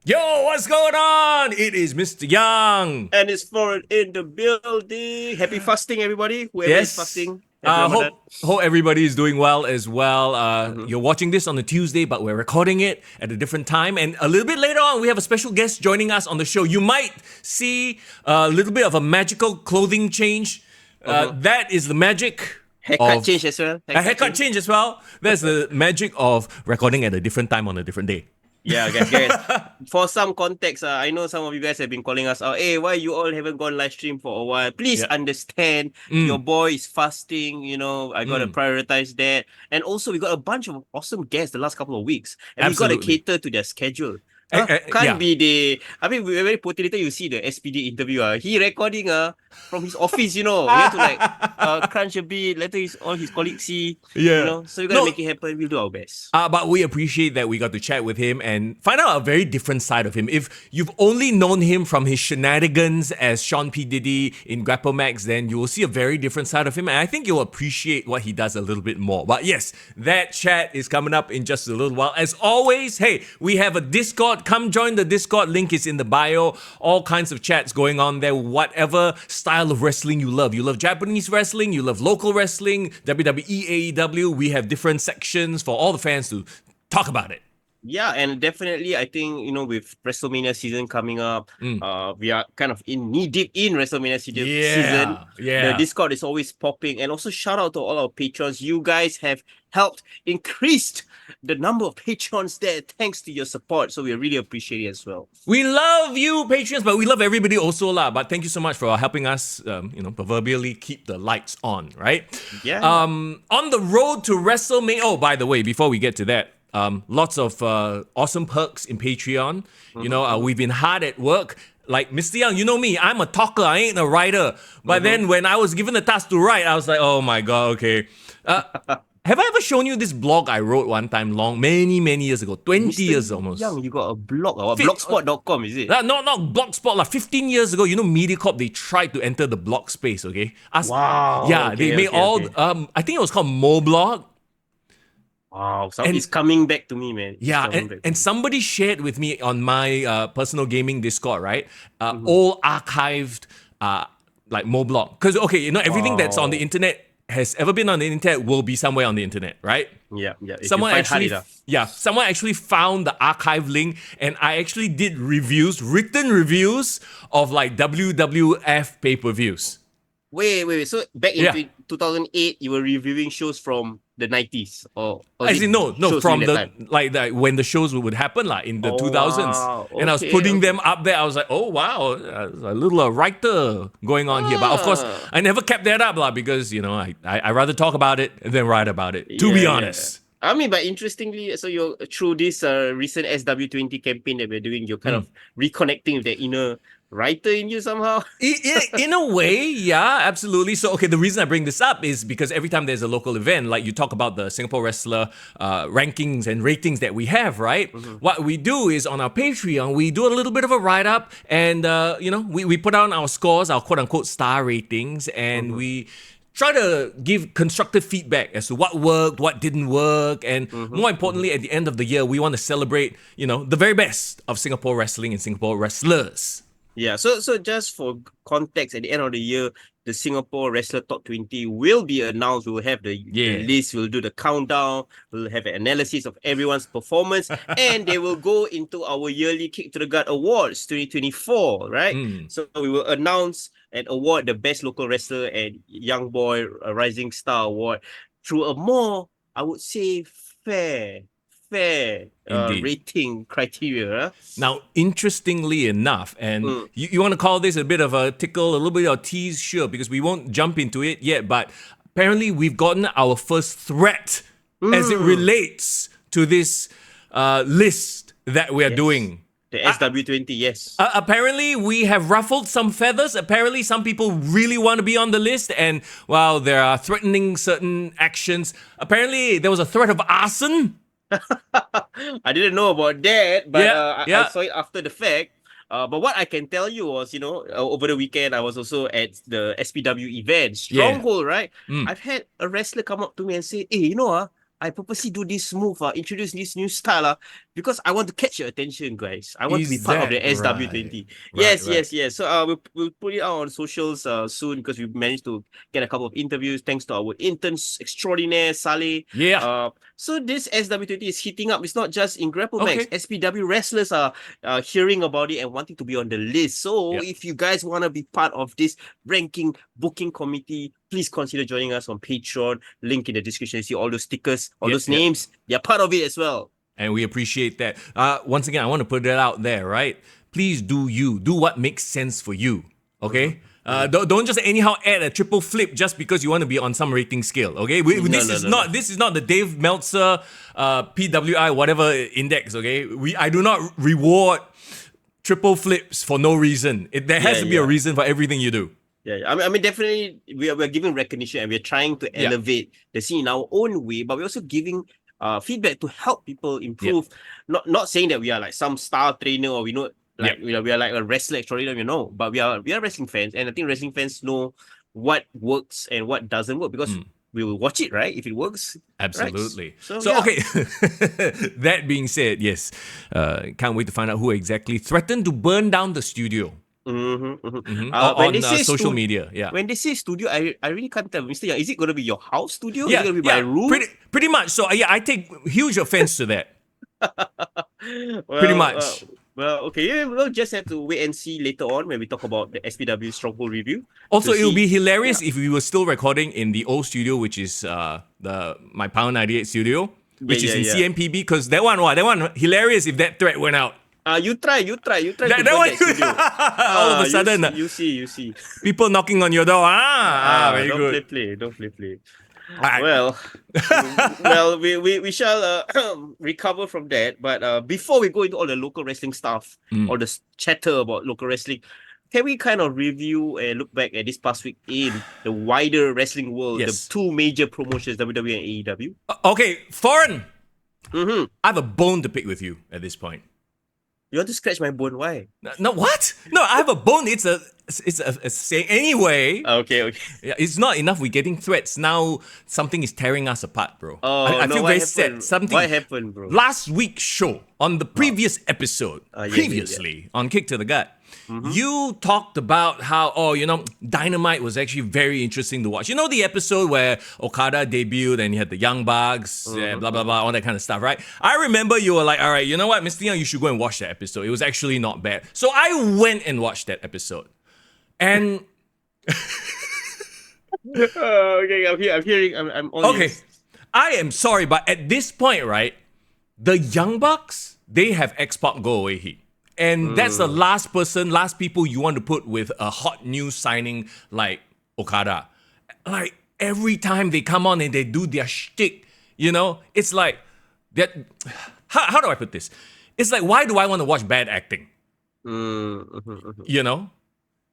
Yo, what's going on? It is Mr. Young. And it's Foreign in the building. Happy fasting, everybody. Whoever is Yes. fasting. Happy Ramadan. Hope everybody is doing well as well. Mhm. You're watching this on a Tuesday, but we're recording it at a different time. And a little bit later on, we have a special guest joining us on the show. You might see a little bit of a magical clothing change. That is the magic. Haircut change as well. A haircut change as well. That's the magic of recording at a different time on a different day. Yeah, guys. For some context, I know some of you guys have been calling us out. Hey, why you all haven't gone live stream for a while? Please understand, your boy is fasting. I gotta prioritize that. And also, we got a bunch of awesome guests the last couple of weeks, and we gotta cater to their schedule. Can't be we were very motivated. You see the SPD interview. He recording from his office. We have to crunch a bit. Later, all his colleagues see. So we gotta make it happen. We'll do our best. But we appreciate that we got to chat with him and find out a very different side of him. If you've only known him from his shenanigans as Sean P. Diddy in Grapplemax, then you will see a very different side of him. And I think you'll appreciate what he does a little bit more. But yes, that chat is coming up in just a little while. As always, hey, we have a Discord. Come join the Discord. Link is in the bio. All kinds of chats going on there. Whatever style of wrestling you love. You love Japanese wrestling. You love local wrestling. WWE, AEW. We have different sections for all the fans to talk about it. Yeah, and definitely, I think, with WrestleMania season coming up, we are kind of knee-deep in WrestleMania season. Yeah. The Discord is always popping. And also, shout out to all our patrons. You guys have helped increase the number of patrons there thanks to your support. So we really appreciate it as well. We love you, patrons, but we love everybody also lah. But thank you so much for helping us, proverbially keep the lights on, right? Yeah. On the road to WrestleMania. Oh, by the way, before we get to that, lots of awesome perks in Patreon. We've been hard at work. Like Mr. Young, you know me, I'm a talker, I ain't a writer. But then when I was given the task to write, I was like, oh my God, okay. Have I ever shown you this blog I wrote one time many years ago? 20 Mr. years almost. Young, you got a blog. Blogspot.com, is it? Not Blogspot. 15 years ago, MediaCorp, they tried to enter the blog space, okay? Wow. Yeah, they made I think it was called Moblog. Wow, it's coming back to me, man. Yeah, and somebody shared with me on my personal gaming Discord, right? Old archived Moblog. Because, everything that's on the internet has ever been on the internet will be somewhere on the internet, right? Yeah. Someone actually found the archive link, and I actually did written reviews of WWF pay-per-views. Wait. So back in 2008, you were reviewing shows from the 90s, or no, from when the shows would happen in the 2000s, and I was putting them up there. I was like, oh wow, a little writer going on here. But of course, I never kept that up because I rather talk about it than write about it. To be honest. But interestingly, so you're through this recent SW20 campaign that we're doing, you're kind of reconnecting with the inner writer in you somehow. In a way, yeah, absolutely. So, the reason I bring this up is because every time there's a local event, you talk about the Singapore wrestler rankings and ratings that we have, right? What we do is on our Patreon, we do a little bit of a write-up, and we put on our scores, our quote-unquote star ratings, and we try to give constructive feedback as to what worked, what didn't work, and more importantly, at the end of the year, we want to celebrate, the very best of Singapore wrestling and Singapore wrestlers. Yeah, so just for context, at the end of the year, the Singapore Wrestler Top 20 will be announced. We'll have the list, we'll do the countdown, we'll have an analysis of everyone's performance, and they will go into our yearly Kick to the Gut Awards 2024, right? So we will announce and award the Best Local Wrestler and Young Boy Rising Star Award through a more, I would say, fair rating criteria. Now, interestingly enough, and you want to call this a bit of a tickle, a little bit of a tease, sure, because we won't jump into it yet, but apparently we've gotten our first threat as it relates to this list that we are doing. The SW20, yes. Apparently, we have ruffled some feathers. Apparently, some people really want to be on the list, and while there are threatening certain actions, apparently there was a threat of arson. I didn't know about that, but I saw it after the fact. But what I can tell you was, over the weekend, I was also at the SPW event, Stronghold, right? I've had a wrestler come up to me and say, hey, I purposely do this move, introduce this new style, because I want to catch your attention, guys. I want to be Is part of the that right? SW20. Right, Yes, right. yes, yes. So we'll put it out on socials soon because we managed to get a couple of interviews thanks to our interns extraordinaire, Saleh. Yeah. So this SW20 is heating up. It's not just in Grapplemax. Okay. SPW wrestlers are hearing about it and wanting to be on the list. So Yeah. if you guys want to be part of this ranking booking committee, please consider joining us on Patreon. Link in the description. You see all those stickers, all Yeah. those Yeah. names. They're part of it as well. And we appreciate that. Once again, I want to put that out there, right? Please do you. Do what makes sense for you. Okay? Don't just anyhow add a triple flip just because you want to be on some rating scale. Okay? This is not the Dave Meltzer PWI whatever index. Okay? I do not reward triple flips for no reason. There has to be a reason for everything you do. Yeah, I mean, definitely we're giving recognition and we're trying to elevate the scene in our own way, but we're also giving feedback to help people improve. Not saying that we are like some star trainer or we know like we are like a wrestler extraordinary, but we are wrestling fans, and I think wrestling fans know what works and what doesn't work because we will watch it, right? If it works. Absolutely. Right? So okay, that being said, yes, can't wait to find out who exactly threatened to burn down the studio. On social media, When they say studio, I really can't tell. Mr. Yang, is it going to be your house studio? Yeah, is it going to be my room? Pretty much. So I take huge offense to that. Pretty much. Okay. We'll just have to wait and see later on when we talk about the SPW Stronghold review. Also, it would be hilarious if we were still recording in the old studio, which is my Power 98 studio, which is in CMPB. Because that one hilarious if that threat went out. You try. That one, all of a sudden, you see. People knocking on your door. Very good. Don't play. Right. Well, we shall recover from that. But before we go into all the local wrestling stuff, all the chatter about local wrestling, can we kind of review and look back at this past week in the wider wrestling world, the two major promotions, WWE and AEW? Okay, foreign. I have a bone to pick with you at this point. You want to scratch my bone? Why? No, what? No, I have a bone. It's a saying anyway. Okay. Yeah, it's not enough. We're getting threats now. Something is tearing us apart, bro. I feel very sad. What happened, bro? Last week's show on the previous episode, previously on Kick to the Gut, you talked about how Dynamite was actually very interesting to watch. You know the episode where Okada debuted and you had the Young Bucks, blah blah blah, all that kind of stuff, right? I remember you were like, all right, you know what, Mr. Young, you should go and watch that episode. It was actually not bad. So I went and watched that episode. And okay, I'm hearing. I'm all okay. ears. I am sorry, but at this point, right, the Young Bucks, they have X-Pac go away heat. And that's the last people you want to put with a hot new signing like Okada. Like every time they come on and they do their shtick, it's like that. How do I put this? It's like, why do I want to watch bad acting?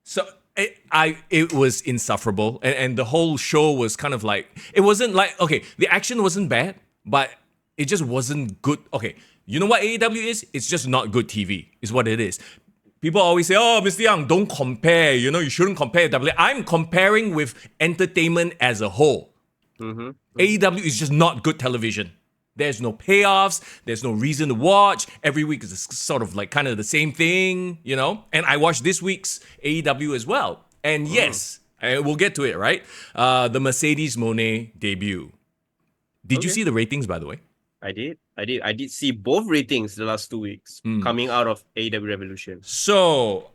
So it was insufferable, and the whole show was kind of like, it wasn't like, okay, the action wasn't bad, but it just wasn't good. Okay, you know what AEW is? It's just not good TV, is what it is. People always say, oh, Mr. Young, don't compare, you shouldn't compare WWE. I'm comparing with entertainment as a whole. AEW is just not good television. There's no payoffs. There's no reason to watch. Every week is sort of like kind of the same thing, And I watched this week's AEW as well. And yes, we'll get to it, right? The Mercedes Moné debut. Did you see the ratings, by the way? I did see both ratings the last 2 weeks coming out of AEW Revolution. So,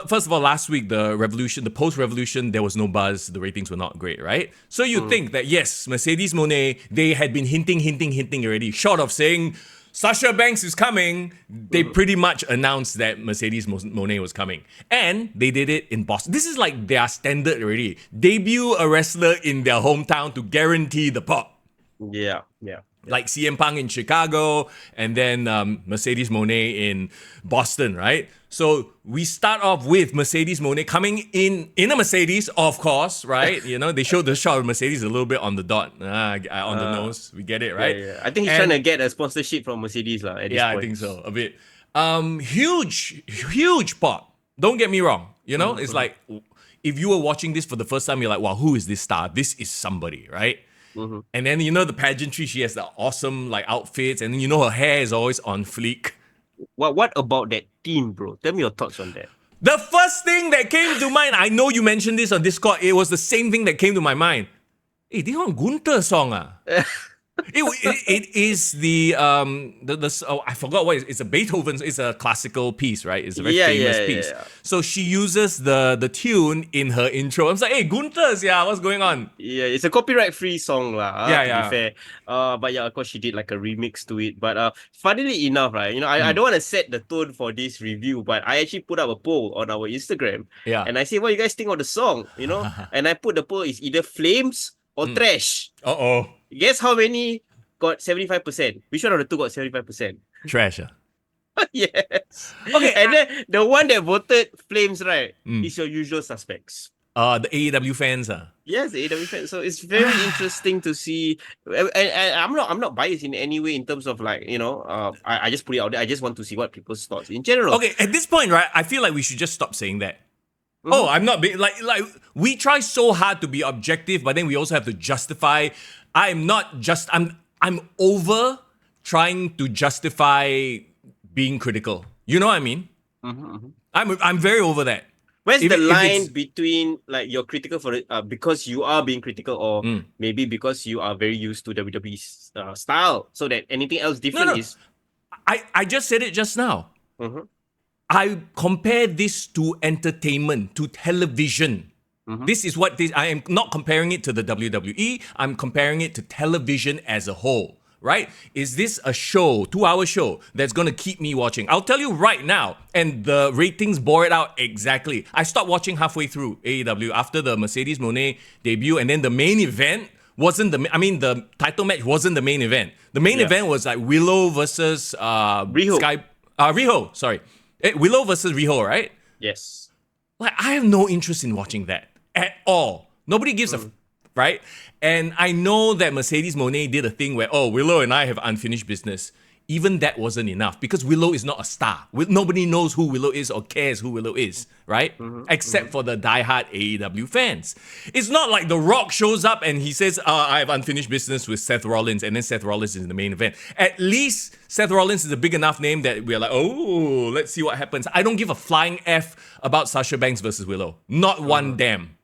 first of all, last week, the post-Revolution, there was no buzz. The ratings were not great, right? So you think that, yes, Mercedes Moné, they had been hinting already. Short of saying, Sasha Banks is coming, they pretty much announced that Mercedes Moné was coming. And they did it in Boston. This is like their standard already. Debut a wrestler in their hometown to guarantee the pop. Yeah. Like CM Punk in Chicago, and then Mercedes Moné in Boston, right? So we start off with Mercedes Moné coming in a Mercedes, of course, right? They showed the shot of Mercedes a little bit on the dot, on the nose. We get it, right? Yeah. I think he's trying to get a sponsorship from Mercedes at this point. I think so, a bit. Huge pop. Don't get me wrong. It's like, if you were watching this for the first time, you're like, wow, who is this star? This is somebody, right? And then, you know, the pageantry, she has the awesome like outfits, and then, you know, her hair is always on fleek. What about that team, bro? Tell me your thoughts on that. The first thing that came to mind, I know you mentioned this on Discord, it was the same thing that came to my mind. Hey, this one Gunther song ah. It is the I forgot what it's a Beethoven, it's a classical piece, right? It's a very famous piece. Yeah. So she uses the tune in her intro. I'm like, hey, Gunther's, yeah, what's going on? Yeah, it's a copyright-free song lah. Yeah, to yeah. be fair. But yeah, of course she did like a remix to it. But funnily enough, right? You know, I don't want to set the tone for this review, but I actually put up a poll on our Instagram. Yeah. And I say, what you guys think of the song? You know, and I put the poll is either flames or trash. Uh-oh. Guess how many got 75%? Which one of the two got 75%? Trash. Yes. Okay. And then the one that voted flames, right, is your usual suspects. The AEW fans. Yes, the AEW fans. So it's very interesting to see. And I'm not biased in any way in terms of like, you know, I just put it out there. I just want to see what people's thoughts in general. Okay, at this point, right, I feel like we should just stop saying that. Oh, I'm not being like we try so hard to be objective, but then we also have to justify. I'm over trying to justify being critical. You know what I mean? I'm very over that. Where's the line between like you're critical for it because you are being critical, or maybe because you are very used to WWE's style, so that anything else different is? I just said it just now. I compare this to entertainment, to television. This is what this. I am not comparing it to the WWE. I'm comparing it to television as a whole. Right? Is this a show, 2-hour show, that's going to keep me watching? I'll tell you right now, and the ratings bore it out exactly. I stopped watching halfway through AEW after the Mercedes Moné debut, and then the main event wasn't the title match wasn't the main event. The main event was like Willow versus Riho. Riho, sorry. Willow versus Riho, right? Yes. Like, I have no interest in watching that at all. Nobody gives a right? And I know that Mercedes Moné did a thing where, Willow and I have unfinished business. Even that wasn't enough because Willow is not a star. Nobody knows who Willow is or cares who Willow is, right? Except for the diehard AEW fans. It's not like The Rock shows up and he says, I have unfinished business with Seth Rollins, and then Seth Rollins is in the main event. At least Seth Rollins is a big enough name that we're like, let's see what happens. I don't give a flying F about Sasha Banks versus Willow. Not one damn.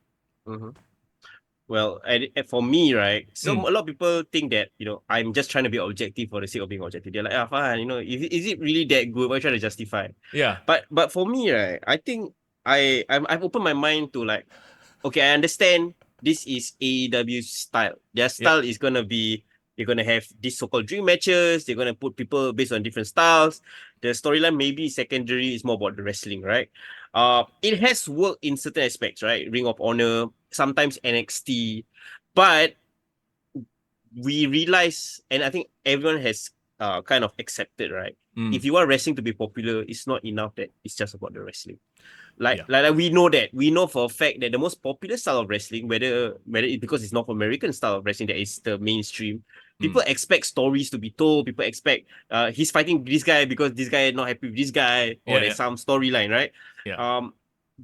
Well, and for me, right, so a lot of people think that, you know, I'm just trying to be objective for the sake of being objective. They're like, fine, you know, is it really that good? Why are you trying to justify? Yeah. But for me, right, I think I've opened my mind to like, okay, I understand this is AEW's style. Their style is going to be, they're going to have these so-called dream matches. They're going to put people based on different styles. The storyline maybe secondary is more about the wrestling, right? It has worked in certain aspects, right? Ring of Honor, sometimes NXT, but we realize, and I think everyone has kind of accepted, right? If you want wrestling to be popular, it's not enough that it's just about the wrestling. Like we know that. We know for a fact that the most popular style of wrestling, whether it's because it's North American style of wrestling that is the mainstream, people expect stories to be told. People expect he's fighting this guy because this guy is not happy with this guy, or there's some storyline, right?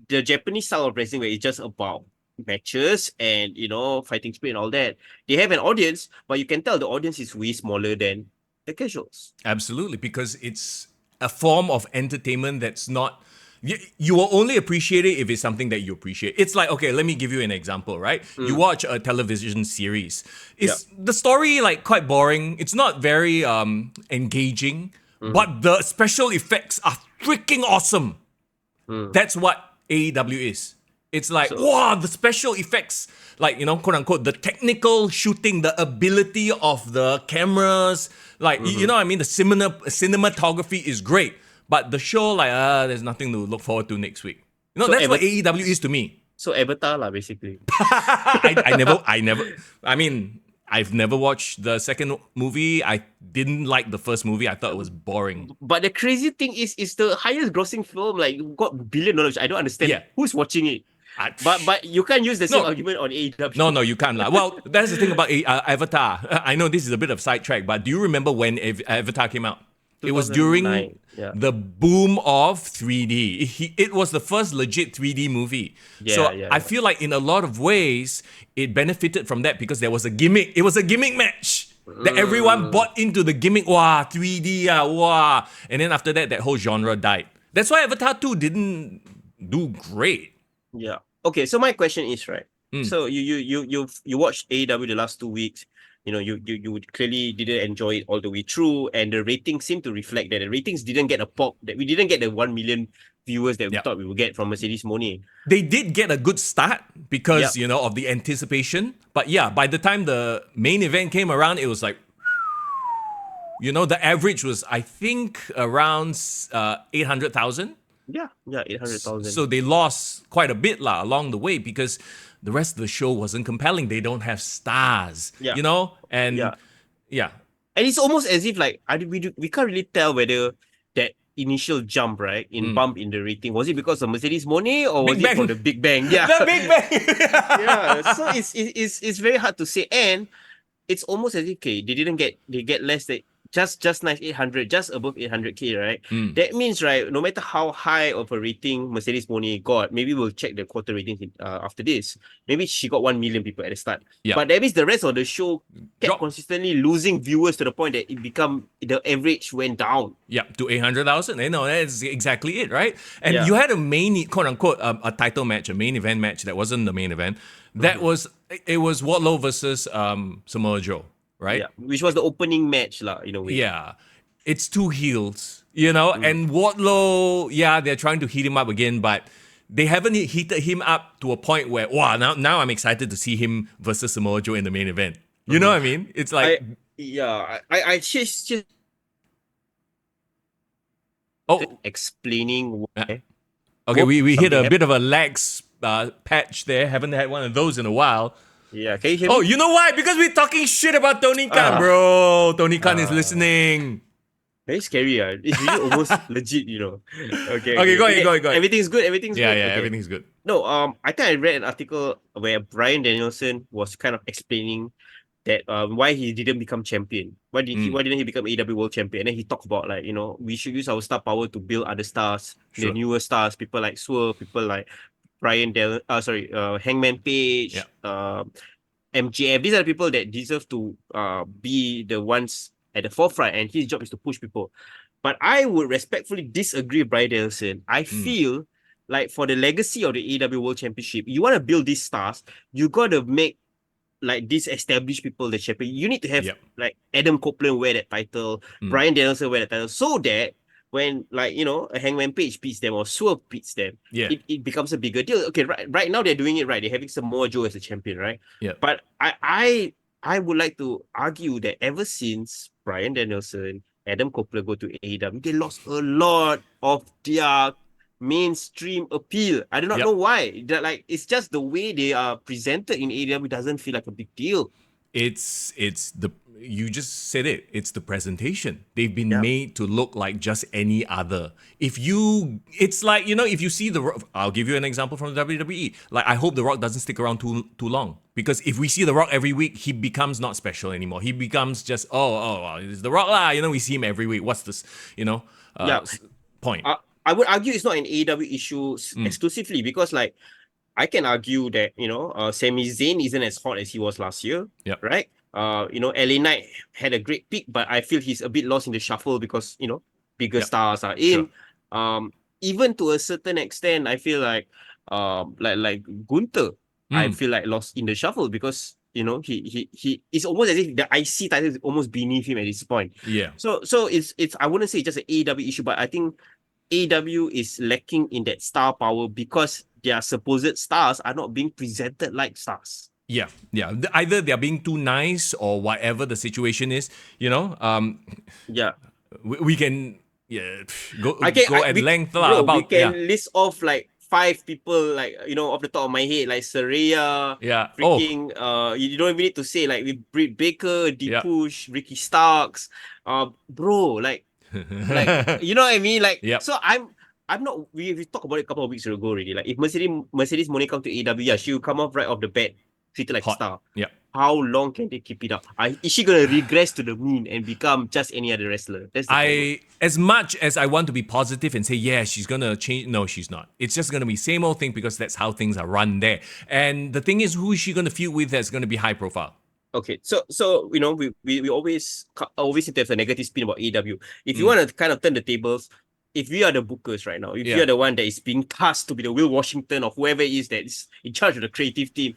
The Japanese style of wrestling where it's just about matches and, you know, fighting spirit and all that, they have an audience, but you can tell the audience is way smaller than the casuals. Absolutely, because it's a form of entertainment that's not. You will only appreciate it if it's something that you appreciate. It's like, okay, let me give you an example, right? You watch a television series. Is the story like quite boring? It's not very engaging, but the special effects are freaking awesome. That's what AEW is. It's like, wow, the special effects, like, you know, quote unquote, the technical shooting, the ability of the cameras, like, you know what I mean? The cinematography is great. But the show, like, there's nothing to look forward to next week. You know, so that's what AEW is to me. So Avatar lah, basically. I've never watched the second movie. I didn't like the first movie. I thought it was boring. But the crazy thing is the highest grossing film, like, got $1 billion. I don't understand who's watching it. But you can't use the same argument on AEW. No, you can't. Well, that's the thing about Avatar. I know this is a bit of sidetrack, but do you remember when Avatar came out? It was during 2009. Yeah. the boom of 3D. It was the first legit 3D movie. Yeah, So yeah, I yeah. feel like in a lot of ways, it benefited from that because there was a gimmick. It was a gimmick match that everyone Mm, bought into the gimmick. Wow, 3D, wow. And then after that, that whole genre died. That's why Avatar 2 didn't do great. yeah. Okay, so my question is right. Mm. So you watched AEW the last 2 weeks. You clearly didn't enjoy it all the way through, and the ratings seem to reflect that the ratings didn't get a pop, that we didn't get the 1 million viewers that we Yeah. thought we would get from Mercedes Moné. They did get a good start because, Yep. of the anticipation. But yeah, by the time the main event came around, it was like, the average was, I think, around 800,000. Yeah, 800,000. So they lost quite a bit along the way because the rest of the show wasn't compelling. They don't have stars, Yeah. And Yeah. yeah, And it's almost as if like we can't really tell whether that initial jump, right, in bump in the rating, was it because of Mercedes Moné or Big was it Bang. for the Big Bang? Yeah. The Big Bang. Yeah. So it's very hard to say. And it's almost as if they get less than just nice 800, just above 800K, right? That means, right, no matter how high of a rating Mercedes Moné got, maybe we'll check the quarter ratings after this. Maybe she got 1 million people at the start. Yeah. But that means the rest of the show kept Drop. consistently losing viewers to the point that the average went down. Yeah, to 800,000. That's exactly it, right? And Yeah. you had a main, quote unquote, a title match, a main event match that wasn't the main event. That was Wardlow versus Samoa Joe, right? Yeah. Which was the opening match, in a way. Yeah. It's two heels, and Wardlow, yeah, they're trying to heat him up again, but they haven't heated him up to a point where, wow, now I'm excited to see him versus Samoa Joe in the main event. You know what I mean? It's like, I just oh, explaining why. okay, we hit a something bit of a lax patch there. Haven't had one of those in a while. Yeah, can you hear me? Oh, you know why? Because we're talking shit about Tony Khan, bro. Tony Khan is listening. Very scary. It's really almost legit, Okay. Okay, go ahead. Everything's good. Everything's Yeah, good. yeah, Okay. everything's good. No, I think I read an article where Bryan Danielson was kind of explaining that why he didn't become champion. Why didn't he become AEW World Champion? And then he talked about, like, we should use our star power to build other stars, Sure. the newer stars, people like Swerve, people like Hangman Page, MJF. These are the people that deserve to be the ones at the forefront, and his job is to push people. But I would respectfully disagree with Bryan Danielson. I feel like for the legacy of the AEW World Championship, you want to build these stars, you got to make like these established people the champion. You need to have like Adam Copeland wear that title, Bryan Danielson wear that title, so that when, like, a Hangman Page beats them or Swerve beats them, it becomes a bigger deal. Okay, right now they're doing it right. They're having Samoa Joe as a champion, right? Yeah. But I would like to argue that ever since Bryan Danielson, Adam Copeland go to AEW, they lost a lot of their mainstream appeal. I do not know why. It's just the way they are presented in AEW doesn't feel like a big deal. It's you just said it. It's the presentation. They've been made to look like just any other. It's like, if you see The Rock, I'll give you an example from the WWE. Like, I hope The Rock doesn't stick around too long, because if we see The Rock every week, he becomes not special anymore. He becomes just, it's The Rock lah. We see him every week. What's this? Point. I would argue it's not an AEW issue exclusively, because, like, I can argue that, Sami Zayn isn't as hot as he was last year, right? LA Knight had a great peak, but I feel he's a bit lost in the shuffle because, bigger stars are in. Sure. Even to a certain extent, I feel like Gunther, I feel like lost in the shuffle because, he it's almost as if the IC title is almost beneath him at this point. Yeah. So it's I wouldn't say it's just an AEW issue, but I think AEW is lacking in that star power because their supposed stars are not being presented like stars. Yeah. Either they're being too nice or whatever the situation is, We can go at length bro, about. We can list off like 5 people, like, off the top of my head, like Saraya. Yeah. Freaking, you don't even need to say, like, with Britt Baker, Push, Ricky Starks. Bro, like, you know what I mean? Like, so I'm not. We talked about it a couple of weeks ago already. Like, if Mercedes Moné come to AEW, she'll come off right off the bat, treated like a star. Yeah. how long can they keep it up? Is she gonna regress to the mean and become just any other wrestler? That's the problem. As much as I want to be positive and say, yeah, she's gonna change, no, she's not. It's just gonna be same old thing because that's how things are run there. And the thing is, who is she gonna feud with that's gonna be high profile? Okay, so you know, we always need to have a negative spin about AEW. If you want to kind of turn the tables, if we are the bookers right now, if you are the one that is being cast to be the Will Washington or whoever it is that is in charge of the creative team,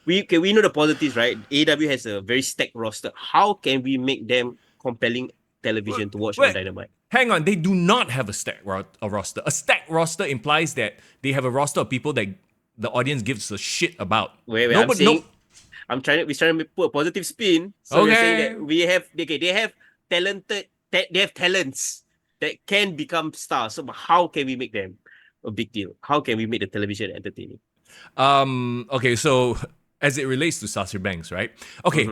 we know the positives, right? AEW has a very stacked roster. How can we make them compelling television to watch on Dynamite? Hang on, they do not have a stacked roster. A stacked roster implies that they have a roster of people that the audience gives a shit about. Wait, we're trying to put a positive spin. So we're saying that they have talents that can become stars. So how can we make them a big deal? How can we make the television entertaining? Okay, so as it relates to Sasha Banks, right? Okay.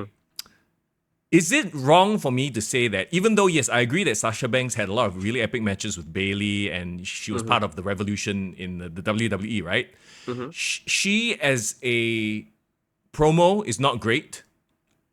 Is it wrong for me to say that even though, yes, I agree that Sasha Banks had a lot of really epic matches with Bayley and she was part of the revolution in the WWE, right? She as a promo is not great.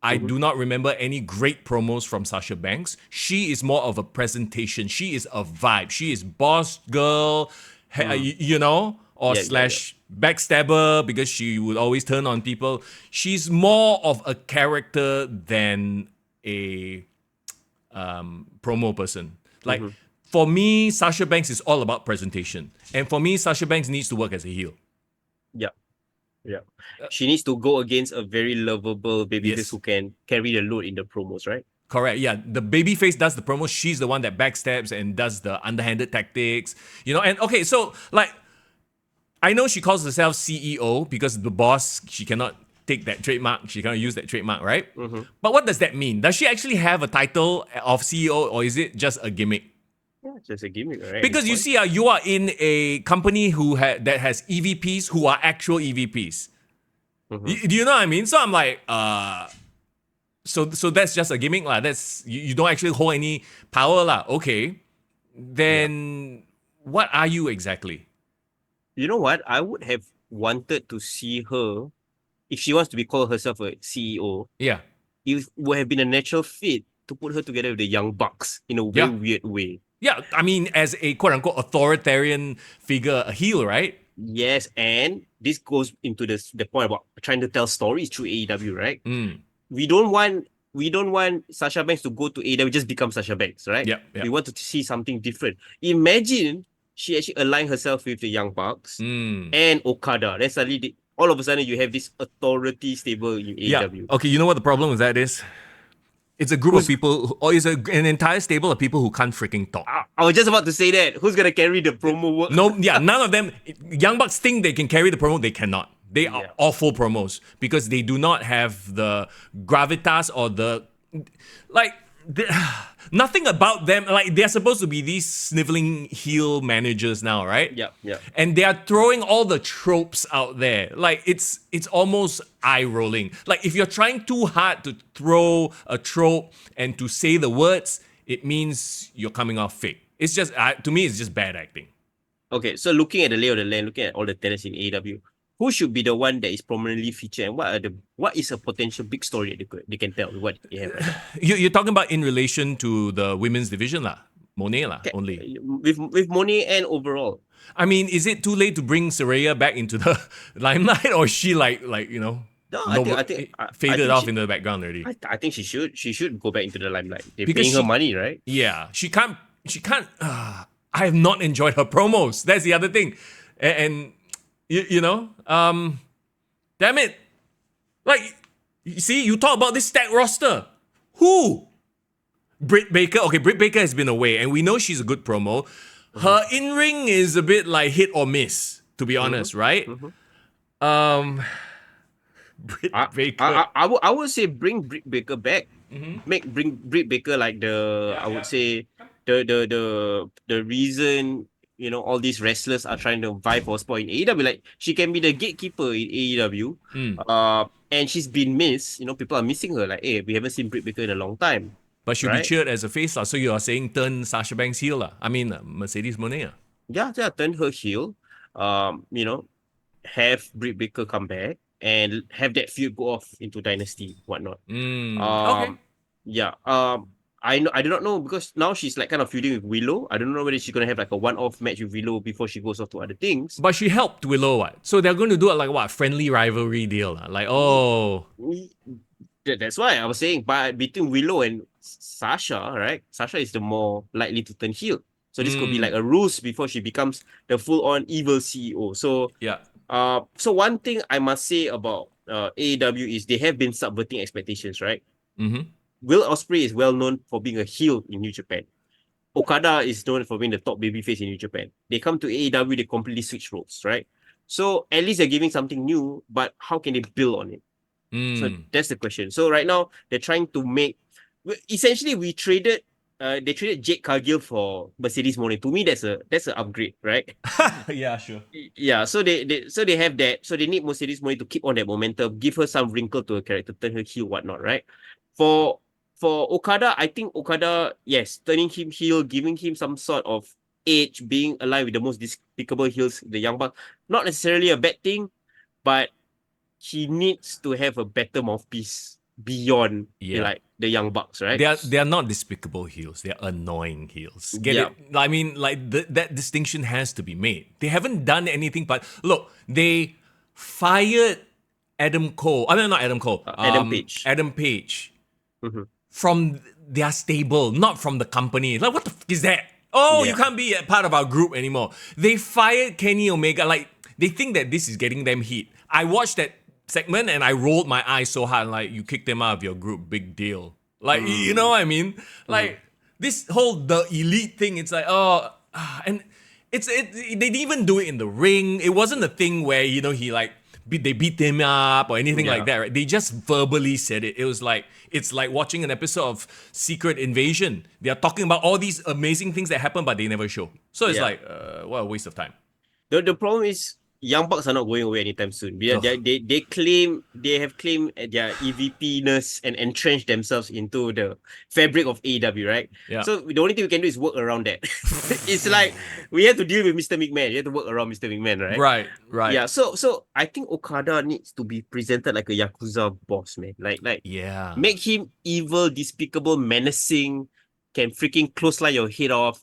I do not remember any great promos from Sasha Banks. She is more of a presentation. She is a vibe. She is boss girl, you know, or backstabber because she would always turn on people. She's more of a character than a promo person. Like for me, Sasha Banks is all about presentation. And for me, Sasha Banks needs to work as a heel. Yeah. She needs to go against a very lovable babyface who can carry the load in the promos, right? Correct. Yeah. The babyface does the promos. She's the one that backstabs and does the underhanded tactics. You know, and okay, so like I know she calls herself CEO because the boss, she cannot take that trademark. She cannot use that trademark, right? But what does that mean? Does she actually have a title of CEO or is it just a gimmick? Yeah, just a gimmick, right? Because you see, you are in a company that has EVPs who are actual EVPs. Do you know what I mean? So I'm like, so that's just a gimmick lah. That's you don't actually hold any power lah. Okay, then what are you exactly? You know what? I would have wanted to see her if she wants to be called herself a CEO. Yeah, it would have been a natural fit to put her together with the Young Bucks in a very weird way. Yeah, I mean, as a quote-unquote authoritarian figure, a heel, right? Yes, and this goes into the point about trying to tell stories through AEW, right? We don't want Sasha Banks to go to AEW just become Sasha Banks, right? Yeah. We want to see something different. Imagine she actually aligned herself with the Young Bucks and Okada. Then suddenly, all of a sudden, you have this authority stable in AEW. Okay, you know what the problem with that is? It's a group of people, or it's an entire stable of people who can't freaking talk. I was just about to say that. Who's gonna carry the promo work? No, none of them. Young Bucks think they can carry the promo. They cannot. They are awful promos because they do not have the gravitas or nothing about them. Like they're supposed to be these sniveling heel managers now, right? Yeah. And they are throwing all the tropes out there. Like it's almost eye rolling. Like if you're trying too hard to throw a trope and to say the words, it means you're coming off fake. It's just to me, it's just bad acting. Okay, so looking at the lay of the land, looking at all the talents in AEW, who should be the one that is prominently featured, and what is a potential big story that they can tell? What they have right now? You're talking about in relation to the women's division lah, Moné lah, only with Moné and overall. I mean, is it too late to bring Saraya back into the limelight, or is she like you know? No, I think faded off into the background already. I think she should go back into the limelight. They're paying her money, right? Yeah, she can't. I have not enjoyed her promos. That's the other thing, and you know, damn it. Like, you see, you talk about this stacked roster. Who? Britt Baker. Okay, Britt Baker has been away, and we know she's a good promo. Her in-ring is a bit like hit or miss, to be honest, right? Britt Baker. I would say bring Britt Baker back. Bring Britt Baker like I would say the reason, you know, all these wrestlers are trying to vie for a spot in AEW. Like, she can be the gatekeeper in AEW. And she's been missed. You know, people are missing her. Like, hey, we haven't seen Britt Baker in a long time. But she'll be cheered as a face. So you are saying turn Sasha Banks heel. I mean, Mercedes Moné. Yeah, turn her heel. You know, have Britt Baker come back. and have that feud go off into Dynasty, whatnot. Okay. Yeah. I do not know because now she's like kind of feuding with Willow. I don't know whether she's gonna have like a one-off match with Willow before she goes off to other things. But she helped Willow, what? So they're going to do it like what? Friendly rivalry deal. Like, oh. That's why I was saying, but between Willow and Sasha, right? Sasha is the more likely to turn heel. So this could be like a ruse before she becomes the full-on evil CEO. So Yeah. So one thing I must say about AEW is they have been subverting expectations, right? Mm-hmm. Will Ospreay is well known for being a heel in New Japan. Okada is known for being the top babyface in New Japan. They come to AEW, they completely switch roles, right? So at least they're giving something new, but how can they build on it? So that's the question. So right now they're trying to make. Essentially, they traded Jake Cargill for Mercedes Moné. To me, that's an upgrade, right? Yeah, sure. Yeah. So they have that. So they need Mercedes Moné to keep on that momentum, give her some wrinkle to her character, turn her heel, whatnot, right? For Okada, I think Okada, yes, turning him heel, giving him some sort of edge, being aligned with the most despicable heels, the Young Bucks, not necessarily a bad thing, but he needs to have a better mouthpiece beyond like the Young Bucks, right? They are not despicable heels. They're annoying heels. Get Yeah. it? I mean, like that distinction has to be made. They haven't done anything, but look, they fired Adam Cole. I mean, not Adam Cole. Adam Page. Adam Page Mhm. from their stable, not from the company. Like, what the is that? Oh, you Yeah. can't be a part of our group anymore. They fired Kenny Omega. Like, they think that this is getting them heat. I watched that segment and I rolled my eyes so hard. Like, you kicked them out of your group, big deal. Like, you know what I mean? Like, this whole the elite thing. It's like, and they didn't even do it in the ring. It wasn't a thing where he like they beat him up or anything like that. Right? They just verbally said it. It was like it's like watching an episode of Secret Invasion. They are talking about all these amazing things that happen, but they never show. So it's like, what a waste of time. The problem is Young Bucks are not going away anytime soon. They have claimed their EVP-ness and entrenched themselves into the fabric of AEW, right? Yeah. So the only thing we can do is work around that. It's like we have to deal with Mr. McMahon. You have to work around Mr. McMahon, right? Right. Yeah. So I think Okada needs to be presented like a Yakuza boss, man. Like make him evil, despicable, menacing, can freaking clothesline your head off.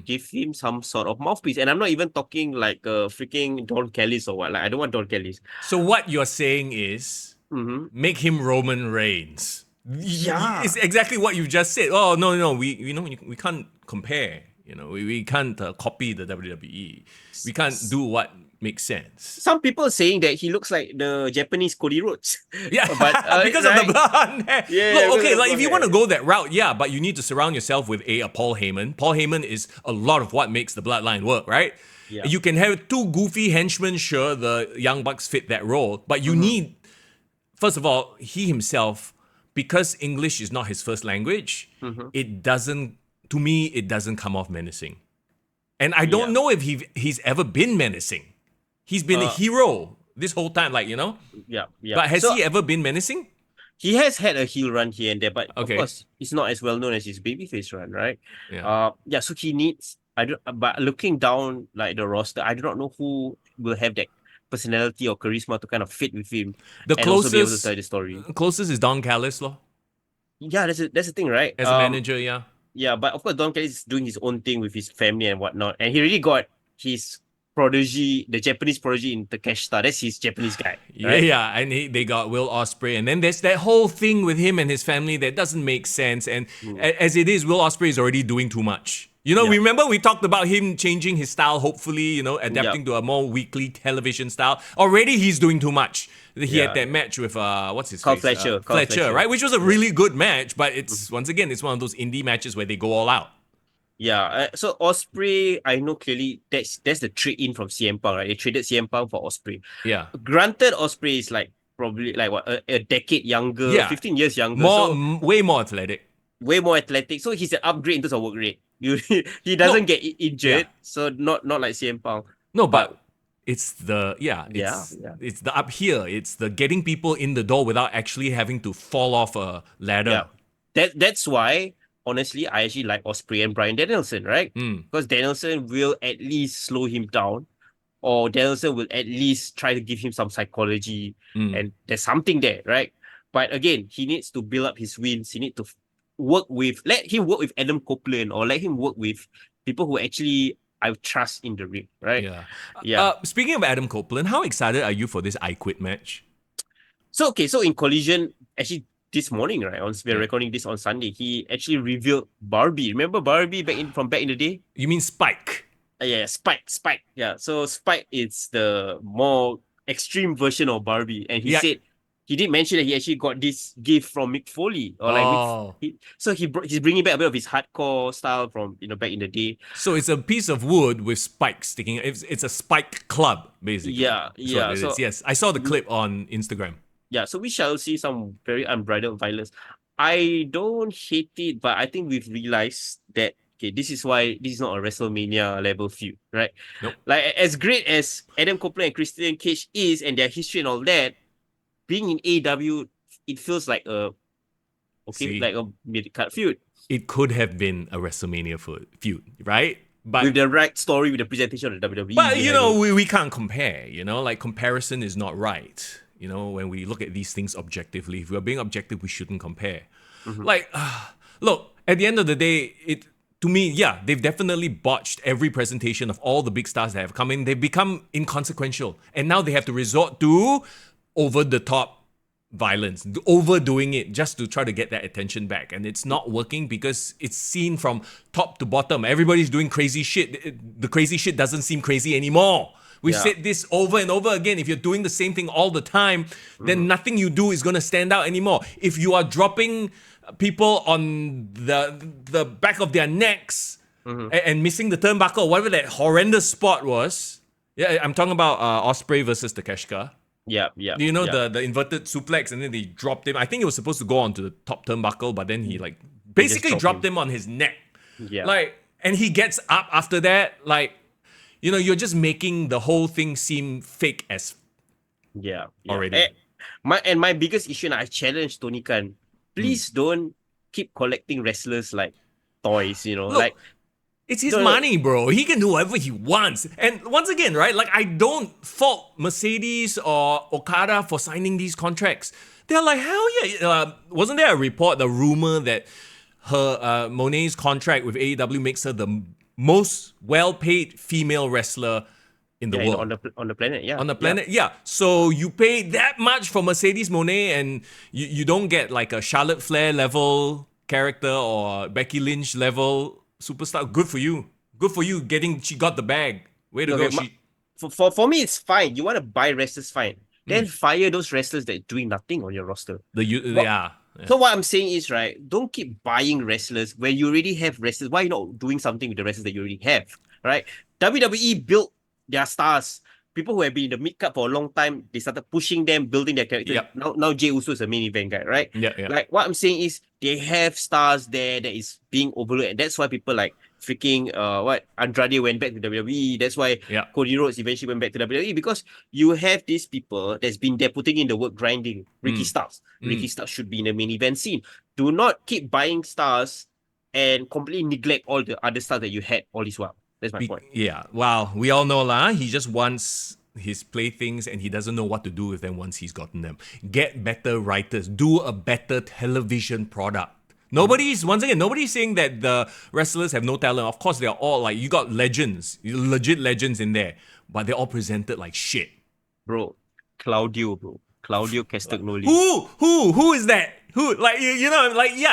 Give him some sort of mouthpiece. And I'm not even talking like freaking Don Callis or what. Like, I don't want Don Callis. So what you're saying is make him Roman Reigns. Yeah. It's exactly what you just said. Oh, no. We can't compare. We can't copy the WWE. We can't do what makes sense. Some people are saying that he looks like the Japanese Cody Rhodes. Yeah, but because of the blonde hair. Yeah, Look, okay, like if you hair. want to go that route, yeah, but you need to surround yourself with a Paul Heyman. Paul Heyman is a lot of what makes the bloodline work, right? Yeah. You can have two goofy henchmen, sure, the Young Bucks fit that role, but you need, first of all, he himself, because English is not his first language, it doesn't come off menacing. And I don't know if he's ever been menacing. He's been a hero this whole time, Yeah. But has he ever been menacing? He has had a heel run here and there, but Okay. of course, it's not as well known as his babyface run, right? Yeah. So he needs. But looking down like the roster, I do not know who will have that personality or charisma to kind of fit with him The and also be able to closest, tell the story. closest is Don Callis, lor. Yeah, that's the thing, right? As a manager, yeah. Yeah, but of course, Don Callis is doing his own thing with his family and whatnot, and he really got his prodigy, the Japanese prodigy in Takeshita. That's his Japanese guy, right? Yeah, and they got Will Ospreay, and then there's that whole thing with him and his family that doesn't make sense. And as it is, Will Ospreay is already doing too much. Remember we talked about him changing his style, hopefully, adapting to a more weekly television style. Already he's doing too much. He had that match with what's his Carl face? Fletcher. Fletcher, right? Which was a really good match, but it's once again it's one of those indie matches where they go all out. Yeah, so Ospreay, I know clearly that's the trade-in from CM Punk, right? They traded CM Punk for Ospreay. Yeah. Granted, Ospreay is like probably like what a decade younger, 15 years younger, Way more athletic. way more athletic. So he's an upgrade in terms of work rate. He doesn't get injured, so not like CM Punk. No, but it's the it's the up here. It's the getting people in the door without actually having to fall off a ladder. Yeah, that's why. Honestly, I actually like Ospreay and Bryan Danielson, right? Because Danielson will at least slow him down. or Danielson will at least try to give him some psychology, and there's something there, right? But again, he needs to build up his wins. He needs to let him work with Adam Copeland, or let him work with people who actually I trust in the ring, right? Yeah. Yeah. Speaking of Adam Copeland, how excited are you for this I Quit match? So in Collision, actually this morning, right? We're recording this on Sunday. He actually revealed Barbie. Remember Barbie back in the day? You mean Spike? Yeah, Spike. Yeah. So Spike is the more extreme version of Barbie, and he said he did mention that he actually got this gift from Mick Foley, or like he's bringing back a bit of his hardcore style from back in the day. So it's a piece of wood with spikes sticking. It's a spike club, basically. Yeah. So yes, I saw the clip on Instagram. Yeah, so we shall see some very unbridled violence. I don't hate it, but I think we've realized that this is why this is not a WrestleMania level feud, right? Nope. Like, as great as Adam Copeland and Christian Cage is, and their history and all that, being in AEW, it feels like a mid-card feud. It could have been a WrestleMania feud, right? But with the right story, with the presentation of the WWE. But we can't compare. Like, comparison is not right. When we look at these things objectively, if we're being objective, we shouldn't compare. Like, look, at the end of the day, to me, they've definitely botched every presentation of all the big stars that have come in. They've become inconsequential. And now they have to resort to over-the-top violence, overdoing it just to try to get that attention back. And it's not working because it's seen from top to bottom. Everybody's doing crazy shit. The crazy shit doesn't seem crazy anymore. We've said this over and over again. If you're doing the same thing all the time, then nothing you do is going to stand out anymore. If you are dropping people on the back of their necks and missing the turnbuckle, or whatever that horrendous spot was. Yeah, I'm talking about Ospreay versus Takeshita. Yeah. The inverted suplex, and then they dropped him. I think it was supposed to go onto the top turnbuckle, but then he basically dropped him on his neck. Yeah. And he gets up after that, you're just making the whole thing seem fake as already. My biggest issue, and I challenge Tony Khan, please don't keep collecting wrestlers like toys, Look, it's his money, bro. He can do whatever he wants. And once again, right, I don't fault Mercedes or Okada for signing these contracts. They're like, hell yeah. Wasn't there a report, the rumor that her Moné's contract with AEW makes her the most well-paid female wrestler in the world. On the planet, yeah. On the planet, yeah. So you pay that much for Mercedes Moné, and you don't get like a Charlotte Flair level character or Becky Lynch level superstar. Good for you. She got the bag. Way to go. For me, it's fine. You want to buy wrestlers, fine. Then fire those wrestlers that are doing nothing on your roster. So what I'm saying is, right, don't keep buying wrestlers when you already have wrestlers. Why are you not doing something with the wrestlers that you already have, right? WWE built their stars. People who have been in the mid-card for a long time, they started pushing them, building their character. Yep. Now Jey Uso is a main event guy, right? Yeah. Like, what I'm saying is, they have stars there that is being overlooked, and that's why people like freaking Andrade went back to WWE. That's why Cody Rhodes eventually went back to WWE, because you have these people that's been there putting in the work, grinding. Ricky Starks. Ricky Starks should be in the main event scene. Do not keep buying stars and completely neglect all the other stars that you had all this while. That's my point. Yeah. Wow. We all know lah. He just wants his playthings, and he doesn't know what to do with them once he's gotten them. Get better writers. Do a better television product. Nobody's saying that the wrestlers have no talent. Of course, they're all you got legends, legit legends in there, but they're all presented like shit. Bro, Claudio Castagnoli. Who is that? Who,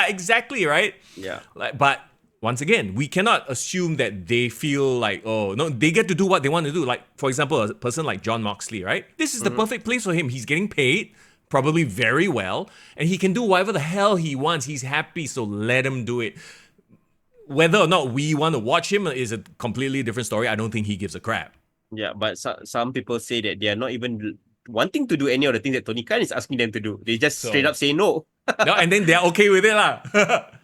exactly, right? Yeah. But once again, we cannot assume that they feel like, oh, no, they get to do what they want to do. Like, for example, a person like Jon Moxley, right? This is the perfect place for him. He's getting paid, probably very well, and he can do whatever the hell he wants. He's happy, so let him do it. Whether or not we want to watch him is a completely different story. I don't think he gives a crap. Yeah, but some people say that they are not even wanting to do any of the things that Tony Khan is asking them to do. They just straight up say no. No, and then they're okay with it lah.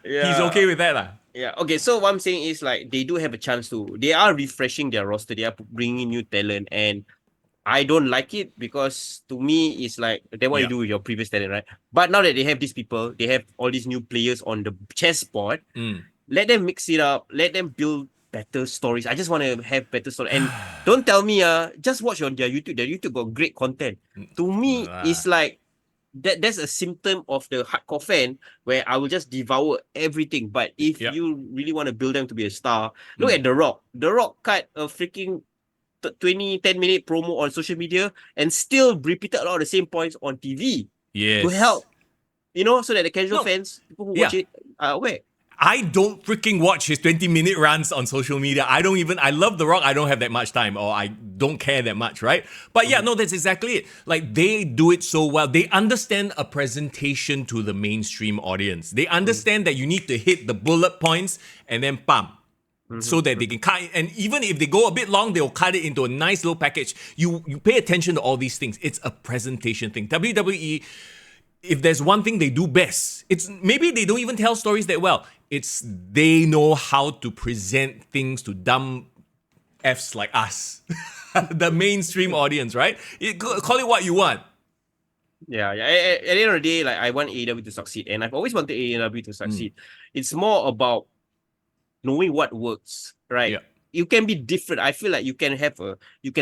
He's okay with that lah. Yeah, okay, so what I'm saying is, they do have a chance they are refreshing their roster, they are bringing new talent, and I don't like it, because to me, it's then what you do with your previous talent, right? But now that they have these people, they have all these new players on the chessboard, let them mix it up, let them build better stories. I just want to have better stories. And don't tell me, just watch on their YouTube. Their YouTube got great content. To me, it's like that's a symptom of the hardcore fan where I will just devour everything. But if you really want to build them to be a star, look at The Rock. The Rock cut a freaking 10-minute promo on social media and still repeated a lot of the same points on TV to help, so that the casual fans, people who watch it, are aware. I don't freaking watch his 20-minute runs on social media. I love The Rock. I don't have that much time, or I don't care that much, right? But that's exactly it. Like, they do it so well. They understand a presentation to the mainstream audience. They understand that you need to hit the bullet points and then bam. So that they can cut it. And even if they go a bit long, they'll cut it into a nice little package. You pay attention to all these things. It's a presentation thing. WWE, if there's one thing they do best, it's maybe they don't even tell stories that well. It's they know how to present things to dumb Fs like us. The mainstream audience, right? Call it what you want. Yeah. At the end of the day, like, I want AEW to succeed. And I've always wanted AEW to succeed. It's more about knowing what works, right? Yeah. You can be different. I feel like you can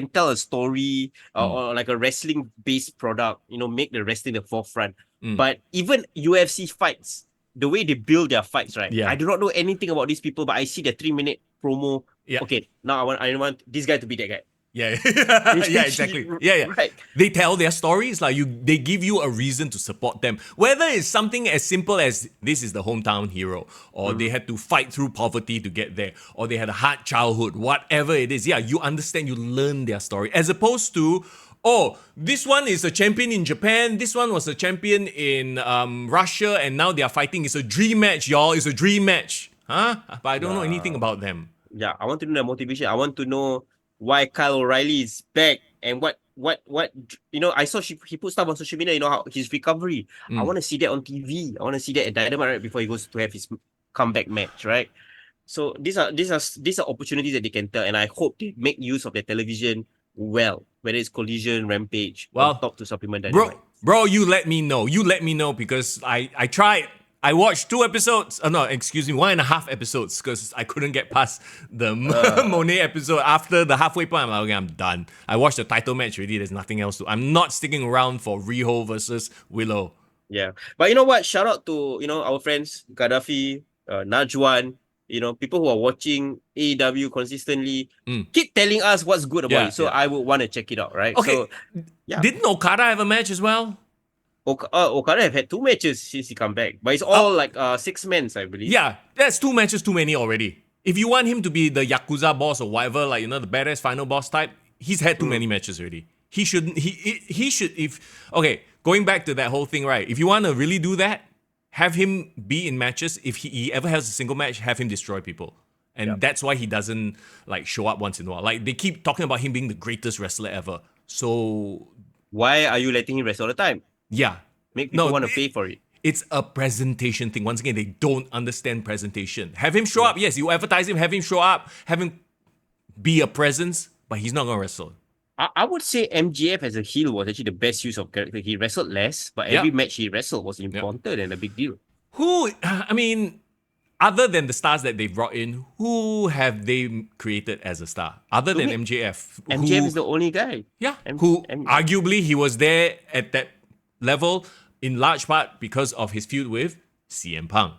tell a story or like a wrestling based product, make the wrestling the forefront. But even UFC fights, the way they build their fights, right? Yeah. I do not know anything about these people, but I see the 3-minute promo. Yeah. Okay, now I want this guy to be that guy. Yeah, yeah, exactly. Yeah. Right. They tell their stories, they give you a reason to support them. Whether it's something as simple as this is the hometown hero, or they had to fight through poverty to get there, or they had a hard childhood, whatever it is. Yeah, you understand, you learn their story. As opposed to, this one is a champion in Japan, this one was a champion in Russia, and now they are fighting. It's a dream match, y'all. It's a dream match. Huh? But I don't know anything about them. Yeah, I want to know their motivation. I want to know why Kyle O'Reilly is back and what I saw he put stuff on social media, how his recovery. I want to see that on TV. I want to see that at Dynamite right before he goes to have his comeback match, right? So these are opportunities that they can tell, and I hope they make use of their television well, whether it's Collision, Rampage, or Top to supplement Dynamite. Bro, you let me know because I tried. I watched 2 episodes. 1.5 episodes because I couldn't get past the Moné episode. After the halfway point, I'm like, okay, I'm done. I watched the title match already. There's nothing else to. I'm not sticking around for Riho versus Willow. Yeah, but you know what? Shout out to our friends Gaddafi, Najwan. People who are watching AEW consistently. Keep telling us what's good about it. So I would want to check it out. Right? Okay. So, didn't Okada have a match as well? Okada have had 2 matches since he come back, but it's all 6 men, I believe. Yeah, that's 2 matches too many already. If you want him to be the Yakuza boss or whatever, the badass final boss type, he's had too many matches already. He shouldn't. He should. Going back to that whole thing, right? If you want to really do that, have him be in matches. If he ever has a single match, have him destroy people. And that's why he doesn't show up once in a while. They keep talking about him being the greatest wrestler ever. So why are you letting him wrestle all the time? Yeah. Make people want to pay for it. It's a presentation thing. Once again, they don't understand presentation. Have him show up. Yes, you advertise him, have him show up, have him be a presence, but he's not going to wrestle. I would say MJF as a heel was actually the best use of character. He wrestled less, but every match he wrestled was important and a big deal. Other than the stars that they've brought in, who have they created as a star? Other than MJF. MJF is the only guy. Yeah. Arguably he was there at that level in large part because of his feud with CM Punk.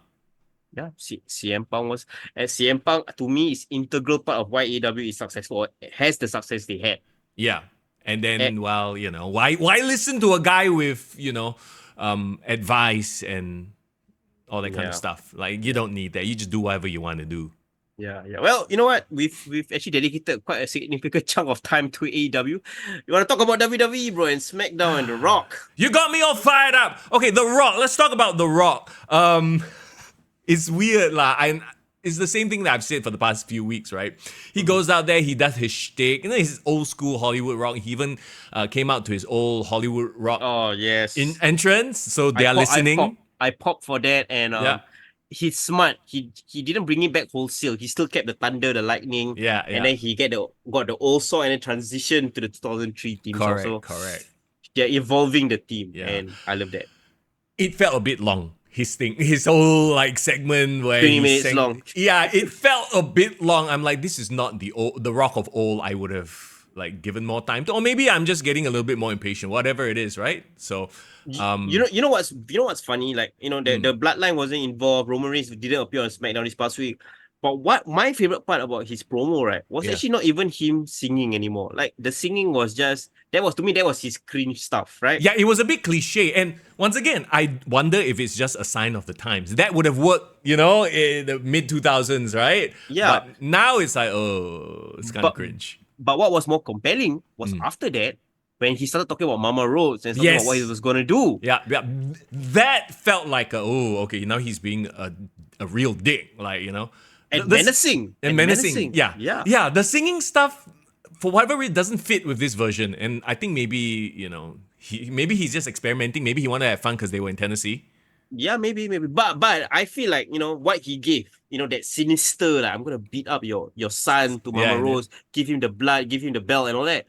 Yeah, CM Punk was... CM Punk, to me, is integral part of why AEW is successful, or has the success they had. Yeah. And then, why listen to a guy with, advice and all that kind of stuff? You don't need that. You just do whatever you want to do. Yeah. Well, you know what? We've actually dedicated quite a significant chunk of time to AEW. You want to talk about WWE, bro, and SmackDown and The Rock? You got me all fired up. Okay, The Rock. Let's talk about The Rock. It's weird, it's the same thing that I've said for the past few weeks, right? He goes out there, he does his shtick, his old school Hollywood Rock. He even came out to his old Hollywood Rock. Oh yes, in entrance. So they are listening. I popped for that, and he's smart. He didn't bring it back wholesale. He still kept the thunder, the lightning. Yeah. And then he got the old saw and then transitioned to the 2003 team. Correct. They're evolving the team, and I love that. It felt a bit long. his whole like segment where 20 he minutes sang, long. Yeah, it felt a bit long. I'm like, this is not the Rock of old. I would have like given more time to, or maybe I'm just getting a little bit more impatient. Whatever it is, right? So, You know what's funny? Like, the bloodline wasn't involved. Roman Reigns didn't appear on SmackDown this past week. But what my favorite part about his promo, right, was Yeah. actually not even him singing anymore. Like, the singing was just that was his cringe stuff, right? yeah, it was a bit cliche. And once again, I wonder if it's just a sign of the times. That would have worked, in the mid 2000s, right? Yeah. But now it's like, oh, it's kind of But cringe. but what was more compelling was after that, when he started talking about Mama Rhodes and talking about what he Yes. was gonna do. Yeah, that felt like okay, now he's being a real dick, like And The- menacing. and menacing. Yeah, Yeah. yeah. The singing stuff, for whatever reason, doesn't fit with this version, and I think maybe maybe he's just experimenting. Maybe he wanted to have fun because they were in Tennessee. Yeah, maybe. But I feel like, what he gave, that sinister, like, I'm gonna beat up your son to Mama Yeah, Rose, give him the blood, give him the belt and all that.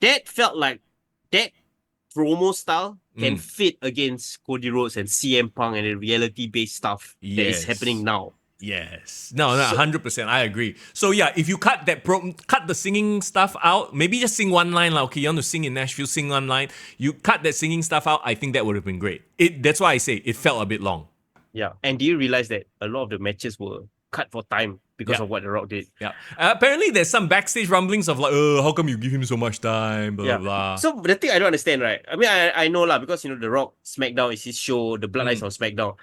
That felt like that promo style can fit against Cody Rhodes and CM Punk and the reality-based stuff that is Yes. happening now. Yes. No, 100%. I agree. So yeah, if you cut the singing stuff out, maybe just sing one line. Like, okay, you want to sing in Nashville, sing one line. You cut that singing stuff out, I think that would have been great. That's why I say it felt a bit long. Yeah. And do you realize that a lot of the matches were cut for time because Yeah. of what The Rock did? Yeah. Apparently there's some backstage rumblings of like, how come you give him so much time, blah, blah, blah. So the thing I don't understand, right? I mean, I know lah, because The Rock, SmackDown is his show, the Bloodlines on SmackDown.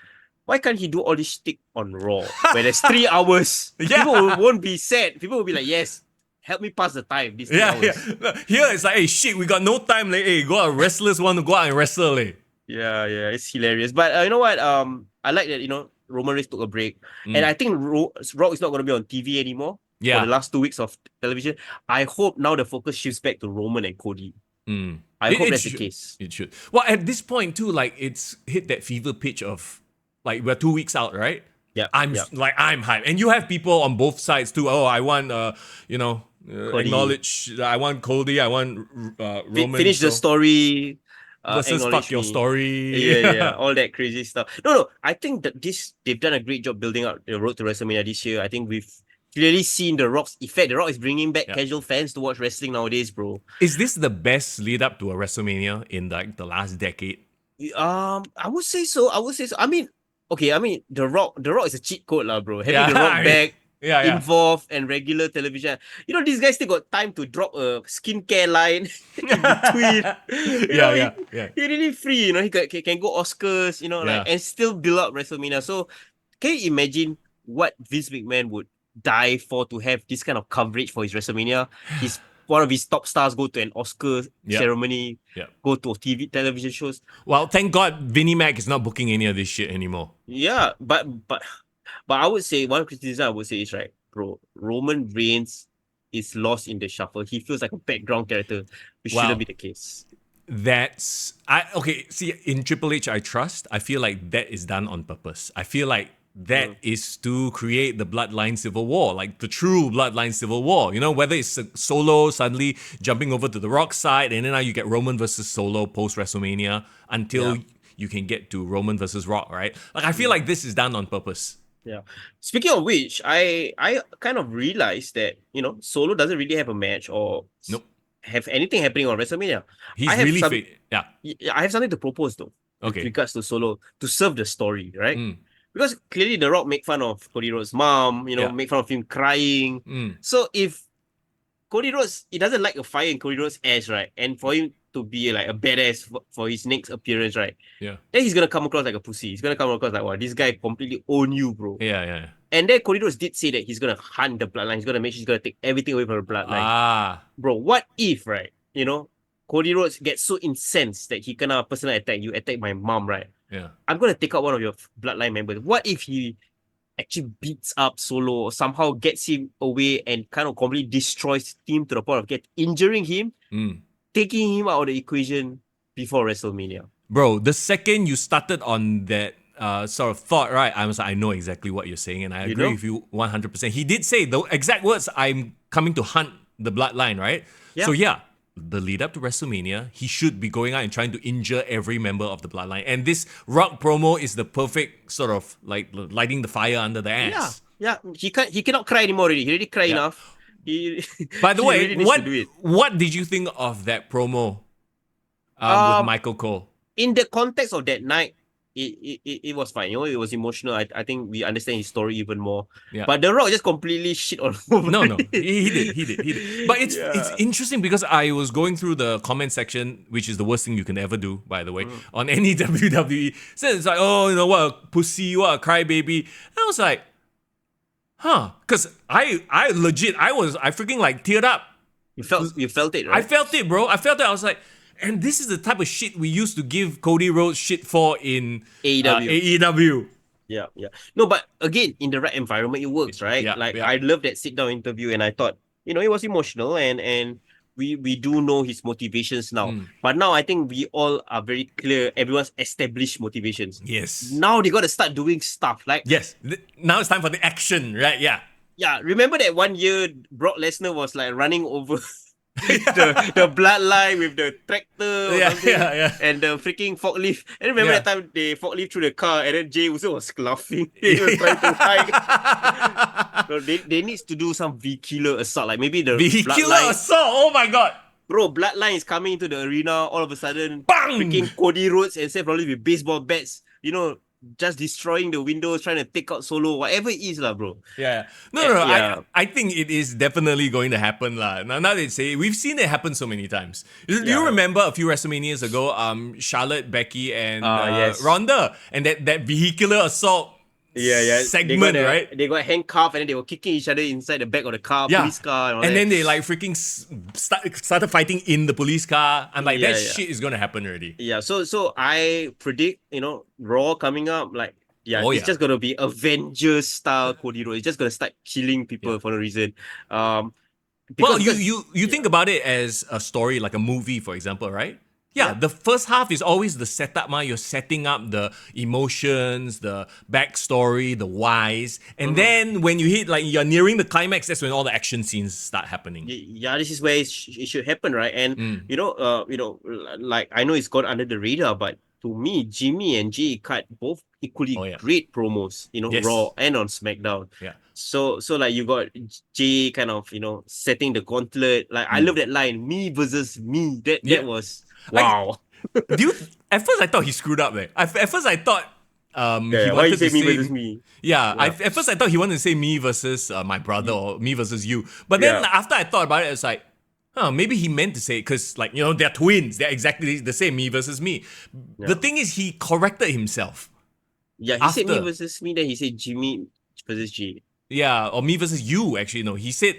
Why can't he do all this shtick on Raw, where there's 3 hours? Yeah. People won't be sad. People will be like, yes, help me pass the time. These 3 hours. Yeah. Here it's like, hey, shit, we got no time, like, hey, go out, wrestlers want to go out and wrestle, like. Yeah, it's hilarious. But you know what? I like that, Roman Reigns took a break. And I think Rock is not going to be on TV anymore for the last 2 weeks of television. I hope now the focus shifts back to Roman and Cody. I hope that's the case. It should. Well, at this point too, like, it's hit that fever pitch of, like, we're 2 weeks out, right? Yeah. I'm hyped. And you have people on both sides too. Oh, I want, acknowledge, I want Cody, I want Roman. Finish the story. Versus fuck your story. Yeah, all that crazy stuff. No, I think that they've done a great job building out the road to WrestleMania this year. I think we've clearly seen The Rock's effect. The Rock is bringing back casual fans to watch wrestling nowadays, bro. Is this the best lead up to a WrestleMania in like the last decade? I would say so. I mean, The Rock is a cheat code, lah, bro. Having The Rock back. Involved and regular television. These guys still got time to drop a skincare line in between. He really free, he can go Oscars, and still build up WrestleMania. So can you imagine what Vince McMahon would die for to have this kind of coverage for his WrestleMania? One of his top stars go to an Oscar ceremony, go to television shows. Well, thank God Vinnie Mac is not booking any of this shit anymore. Yeah, but I would say one criticism I would say is, right, bro, Roman Reigns is lost in the shuffle. He feels like a background character, which shouldn't be the case. See, in Triple H I trust. I feel like that is done on purpose. I feel like that is to create the Bloodline Civil War, like the true Bloodline Civil War. Whether it's Solo suddenly jumping over to the Rock side, and then now you get Roman versus Solo post WrestleMania until you can get to Roman versus Rock, right? Like, I feel like this is done on purpose. Yeah. Speaking of which, I kind of realized that, Solo doesn't really have a match or have anything happening on WrestleMania. He's really fit. Yeah. I have something to propose, though. Okay. With regards to Solo, to serve the story, right? Because clearly The Rock make fun of Cody Rhodes' mom, make fun of him crying. So if Cody Rhodes, he doesn't like a fire in Cody Rhodes' ass, right? And for him to be like a badass for his next appearance, right? Yeah. Then he's gonna come across like a pussy. He's gonna come across like, wow, this guy completely own you, bro. Yeah. And then Cody Rhodes did say that he's gonna hunt the bloodline. He's gonna make sure he's gonna take everything away from the bloodline. Bro, what if, right? Cody Rhodes gets so incensed that he gonna personal attack you, attack my mom, right? Yeah. I'm gonna take out one of your bloodline members. What if he actually beats up Solo or somehow gets him away and kind of completely destroys him to the point of injuring him, taking him out of the equation before WrestleMania? Bro, the second you started on that sort of thought, right, I know exactly what you're saying, and I agree with you 100%. He did say the exact words, I'm coming to hunt the bloodline, right? Yeah. So yeah, the lead up to WrestleMania, he should be going out and trying to injure every member of the Bloodline. And this Rock promo is the perfect sort of like lighting the fire under the ass. Yeah. He cannot cry anymore already. He already cried enough. By the he way, really needs to do it. what did you think of that promo with Michael Cole? In the context of that night, it was fine. You know, it was emotional. I think we understand his story even more. Yeah. But The Rock just completely shit all over. No, it. he did. But it's interesting because I was going through the comment section, which is the worst thing you can ever do, by the way, on any WWE. So it's like, oh, you know what, a pussy, what a crybaby. And I was like, because I freaking like teared up. You felt it, right? I felt it, bro. I felt it. I was like, and this is the type of shit we used to give Cody Rhodes shit for in AEW. Yeah. No, but again, in the right environment, it works, right? I love that sit-down interview, and I thought, you know, it was emotional, and we do know his motivations now. But now I think we all are very clear. Everyone's established motivations. Yes. Now they got to start doing stuff. Like yes. Now it's time for the action, right? Yeah. Yeah. Remember that one year Brock Lesnar was like running over the bloodline with the tractor or something, and the freaking forklift. And remember that time they forklift through the car, and then Jay Uso was laughing. He was trying to hide. So they need to do some vehicular assault, like maybe the vehicular assault. Oh my god, bro! Bloodline is coming into the arena. All of a sudden, bang! Freaking Cody Rhodes and Seth Rollins with baseball bats. You know, just destroying the windows, trying to take out Solo, whatever it is, bro. Yeah. No. I think it is definitely going to happen, lah. Now they say we've seen it happen so many times. Do you remember a few WrestleManias ago, Charlotte, Becky, and Ronda, and that vehicular assault segment, right? They got handcuffed and then they were kicking each other inside the back of the car, police car, and all that. Then they like freaking started fighting in the police car. I'm like, that shit is gonna happen already. Yeah, so I predict, you know, Raw coming up, like, it's just gonna be Avengers style Cody Rhodes. It's just gonna start killing people for no reason. Well, you think about it as a story, like a movie, for example, right? Yeah, the first half is always the setup, You're setting up the emotions, the backstory, the whys. And then when you hit, like, you're nearing the climax, that's when all the action scenes start happening. Yeah, this is where it should happen, right? And, you know, like, I know it's gone under the radar, but to me, Jimmy and Jay cut both equally great promos, you know, Raw and on SmackDown. Yeah. So like you got Jay kind of, you know, setting the gauntlet. Like, I love that line, me versus me. That was... Wow. At first I thought he screwed up there. At first I thought he why wanted you to say me versus me? At first I thought he wanted to say me versus my brother or me versus you. But then after I thought about it, it's like, maybe he meant to say it because, like, you know, they're twins. They're exactly the same, me versus me. The thing is, he corrected himself. Yeah, he said me versus me, then he said Jimmy versus G. Yeah, or me versus you, actually. No, he said,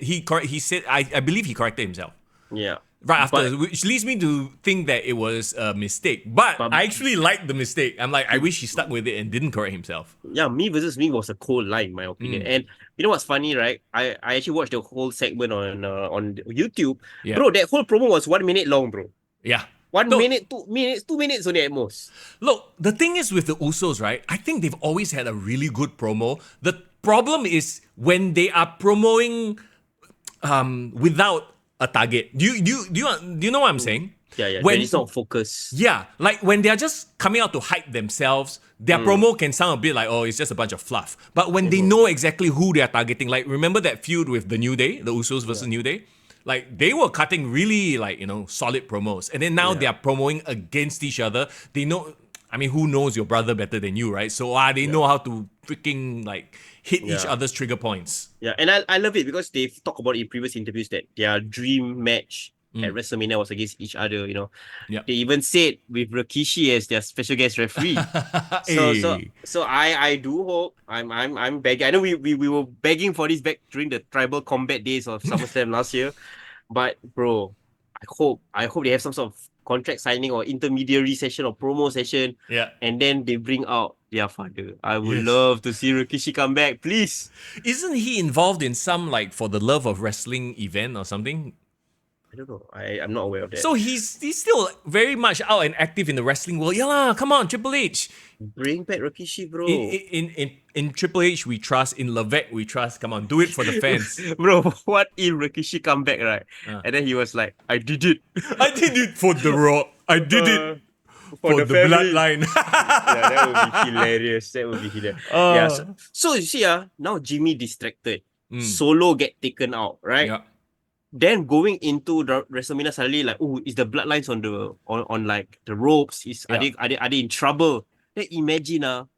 I believe he corrected himself. Yeah. Right after, which leads me to think that it was a mistake. But I actually like the mistake. I'm like, I wish he stuck with it and didn't correct himself. Yeah, me versus me was a cold line, in my opinion. And you know what's funny, right? I actually watched the whole segment on YouTube. Yeah. Bro, that whole promo was 1 minute long, bro. Yeah. 1 minute, 2 minutes, 2 minutes only at most. Look, the thing is with the Usos, right? I think they've always had a really good promo. The problem is when they are promoting without a target. Do you know what I'm saying? Yeah. When it's not focused. Yeah, like when they're just coming out to hype themselves, their promo can sound a bit like, oh, it's just a bunch of fluff. But when they know exactly who they're targeting, like remember that feud with the New Day, the Usos versus New Day? Like they were cutting really, like, you know, solid promos. And then now they are promoting against each other. They know, I mean, who knows your brother better than you, right? So they know how to freaking like hit each other's trigger points. Yeah, and I love it because they've talked about it in previous interviews that their dream match at WrestleMania was against each other, you know. Yep. They even said with Rikishi as their special guest referee. So I do hope I'm begging. I know we were begging for this back during the tribal combat days of SummerSlam last year. But bro, I hope they have some sort of contract signing or intermediary session or promo session. Yeah. And then they bring out their father. I would love to see Rikishi come back, please. Isn't he involved in some, like, for the love of wrestling event or something? I don't know. I'm not aware of that. So he's still very much out and active in the wrestling world. Yeah lah, come on, Triple H. Bring back Rikishi, bro. In Triple H we trust, in Levesque we trust. Come on, do it for the fans. Bro, what if Rikishi come back, right? And then he was like, I did it. I did it for The Rock. I did it for the family. bloodline. Yeah, that would be hilarious. That would be hilarious. Yeah. So you see, now Jimmy distracted. Solo get taken out, right? Yeah. Then going into the WrestleMania suddenly like, oh, is the bloodlines on like the ropes? Are they in trouble? Then imagine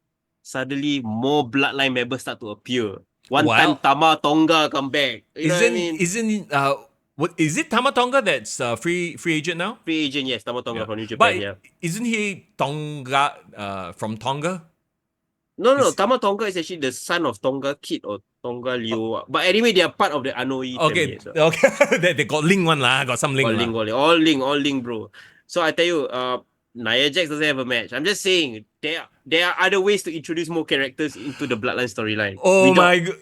suddenly more bloodline members start to appear. One time Tama Tonga come back. You know what I mean? What is it? Tama Tonga that's free agent now? Free agent, yes, Tama Tonga from New Japan. But isn't he Tonga from Tonga? No. Tama Tonga is actually the son of Tonga Kid or Tonga Leo. But anyway, they are part of the Anoi family. Okay. They got link one lah. Got some link. All link, bro. So I tell you, Nia Jax doesn't have a match. I'm just saying there are other ways to introduce more characters into the Bloodline storyline. Oh my god.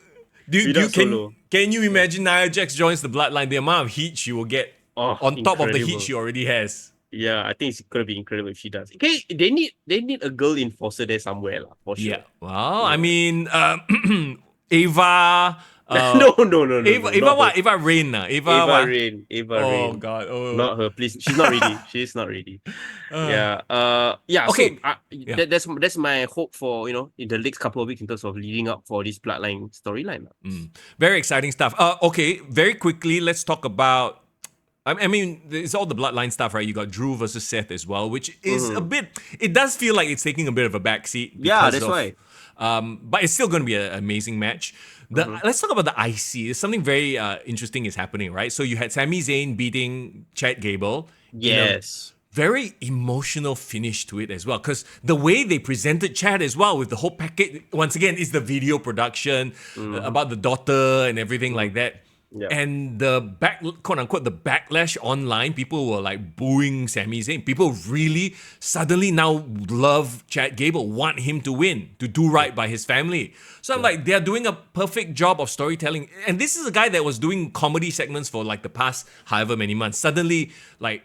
Can you imagine Nia Jax joins the Bloodline? The amount of heat she will get on top of the heat she already has. Yeah, I think it's gonna be incredible if she does. Okay, they need a girl enforcer there somewhere, for sure. Yeah. Well, I mean, Ava. No. Ava Rain. Ava Rain. Oh god. Oh. Not her, please. She's not ready. She's not ready. Yeah. Okay. So, that's my hope for in the next couple of weeks in terms of leading up for this Bloodline storyline. Very exciting stuff. Okay. Very quickly, let's talk about. I mean, it's all the Bloodline stuff, right? You got Drew versus Seth as well, which is a bit. It does feel like it's taking a bit of a backseat. Yeah, that's why. But it's still going to be an amazing match. Let's talk about the IC. Something very interesting is happening, right? So you had Sami Zayn beating Chad Gable. Yes. Very emotional finish to it as well. Because the way they presented Chad as well with the whole package, once again, is the video production about the daughter and everything like that. Yeah. And the quote unquote the backlash online, people were like booing Sami Zayn. People really suddenly now love Chad Gable, want him to win, to do right by his family. So I'm like, they're doing a perfect job of storytelling. And this is a guy that was doing comedy segments for like the past however many months. Suddenly, like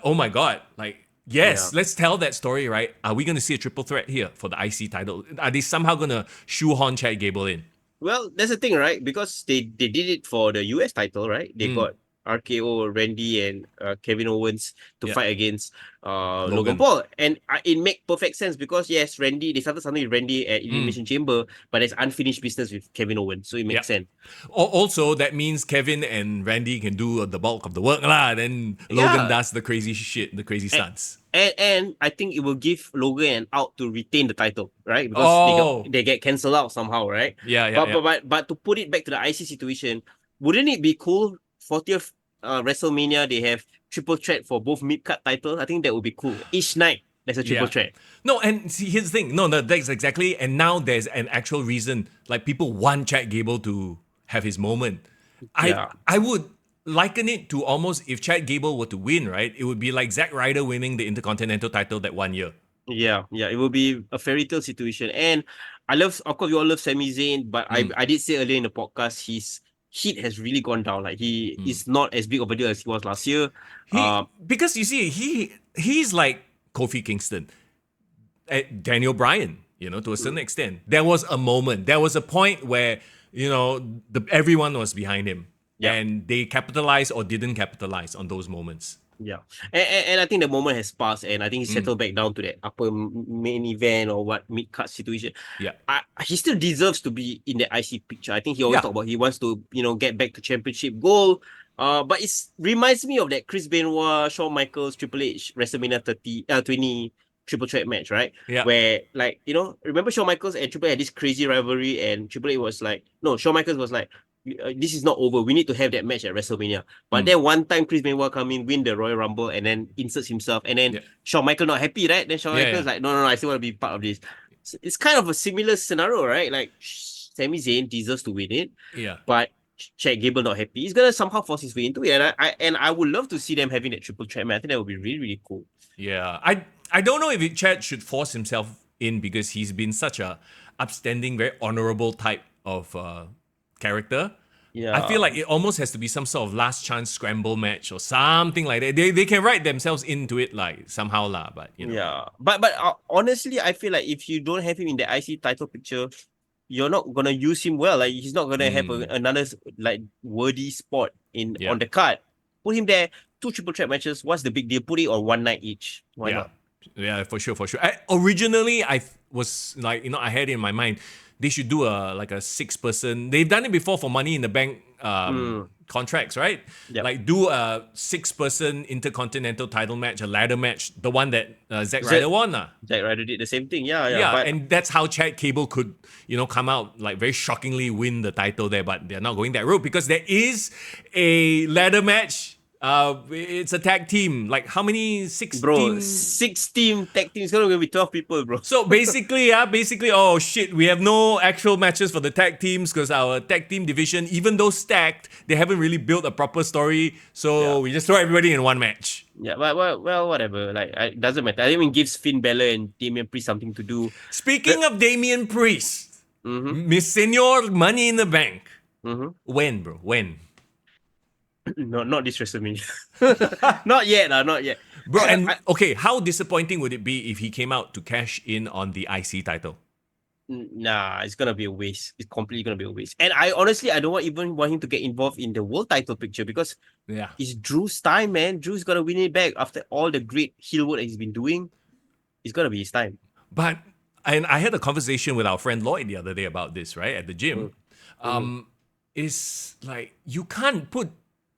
oh my god, like yes, let's tell that story, right? Are we going to see a triple threat here for the IC title? Are they somehow going to shoehorn Chad Gable in? Well, that's the thing, right? Because they did it for the US title, right? They got RKO, Randy, and Kevin Owens to fight against Logan Paul. And it makes perfect sense because, yes, they started something with Randy at Elimination Chamber, but there's unfinished business with Kevin Owens. So it makes sense. Also, that means Kevin and Randy can do the bulk of the work lah. Then Logan does the crazy shit, the crazy stunts. And I think it will give Logan an out to retain the title, right? Because they get cancelled out somehow, right? But to put it back to the IC situation, wouldn't it be cool? 40th WrestleMania, they have triple threat for both mid-card titles. I think that would be cool. Each night, there's a triple threat. No, and see, here's the thing. No, that's exactly. And now there's an actual reason. Like, people want Chad Gable to have his moment. I would liken it to almost if Chad Gable were to win, right? It would be like Zack Ryder winning the Intercontinental title that one year. Yeah, it will be a fairy tale situation. And of course, we all love Sami Zayn, but I did say earlier in the podcast, his heat has really gone down. Like, he is not as big of a deal as he was last year. Because you see, he's like Kofi Kingston, Daniel Bryan, to a certain extent. There was a moment, there was a point where, everyone was behind him. Yeah. And they capitalized or didn't capitalize on those moments. Yeah. And I think the moment has passed, and I think he settled back down to that upper main event or mid-card situation. Yeah. He still deserves to be in the IC picture. I think he always talk about he wants to, get back to championship goal. But it reminds me of that Chris Benoit, Shawn Michaels, Triple H, WrestleMania 20 triple threat match, right? Yeah. Where, remember Shawn Michaels and Triple H had this crazy rivalry, and Triple H was like, no, Shawn Michaels was like, this is not over. We need to have that match at WrestleMania. But then one time Chris Benoit come in, win the Royal Rumble, and then inserts himself. And then Shawn Michaels not happy, right? Then Shawn Michaels like, no, I still want to be part of this. It's kind of a similar scenario, right? Like, Sami Zayn deserves to win it. Yeah. But Chad Gable not happy. He's gonna somehow force his way into it. And I would love to see them having that triple threat match. I think that would be really, really cool. Yeah. I don't know if Chad should force himself in because he's been such a upstanding, very honorable type of character. Yeah. I feel like it almost has to be some sort of last chance scramble match or something like that. They can write themselves into it like somehow lah, but you know. Yeah, but honestly, I feel like if you don't have him in the IC title picture, you're not gonna use him well. Like he's not gonna have another like worthy spot in Yeah. on the card. Put him there, 2 triple threat matches. What's the big deal? Put it on one night each. Why yeah. not? Yeah, for sure. Originally, I was like, I had it in my mind they should do a 6-person. They've done it before for Money in the Bank contracts, right? Yep. Like do a 6-person intercontinental title match, a ladder match, the one that Zack Ryder won. Zack Ryder did the same thing. Yeah. Yeah, and that's how Chad Gable could, come out like very shockingly win the title there, but they're not going that route because there is a ladder match. It's a tag team. Like how many? 6 Bro, team? 6 team tag team is gonna be 12 people, bro. So basically, oh shit, we have no actual matches for the tag teams because our tag team division, even though stacked, they haven't really built a proper story. So we just throw everybody in one match. Yeah, well, whatever. Like, it doesn't matter. I mean, gives Finn Balor and Damian Priest something to do. Speaking of Damian Priest, Miss Senor Money in the Bank. When, bro? When? No, not this WrestleMania. Not yet, not yet. Bro, and okay, how disappointing would it be if he came out to cash in on the IC title? Nah, it's gonna be a waste. It's completely gonna be a waste. And I honestly, I don't even want him to get involved in the world title picture because it's Drew's time, man. Drew's gonna win it back after all the great heel work that he's been doing. It's gonna be his time. But and I had a conversation with our friend Lloyd the other day about this, right, at the gym. It's like you can't put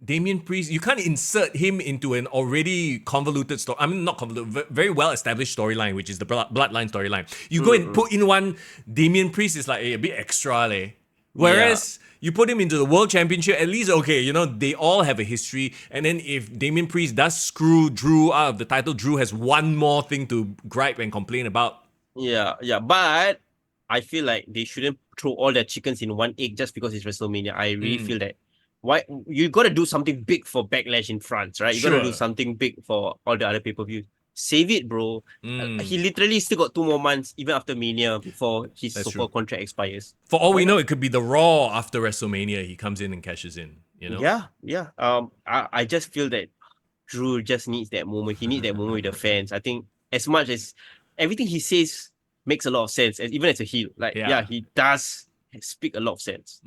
Damian Priest, you can't insert him into an already convoluted story. I mean, not convoluted, very well established storyline, which is the Bloodline storyline. You go and put in one Damian Priest is like a bit extra, leh. Whereas you put him into the World Championship, at least, okay, they all have a history. And then if Damian Priest does screw Drew out of the title, Drew has one more thing to gripe and complain about. Yeah. But I feel like they shouldn't throw all their chickens in one egg just because it's WrestleMania. I really feel that. Why you gotta do something big for Backlash in France, right? You gotta do something big for all the other pay-per-views. Save it, bro. He literally still got 2 more months, even after Mania, before his so-called contract expires. For all we know, it could be the Raw after WrestleMania. He comes in and cashes in. Yeah. I just feel that Drew just needs that moment. He needs that moment with the fans. I think as much as everything he says makes a lot of sense, even as a heel. Like, he does speak a lot of sense.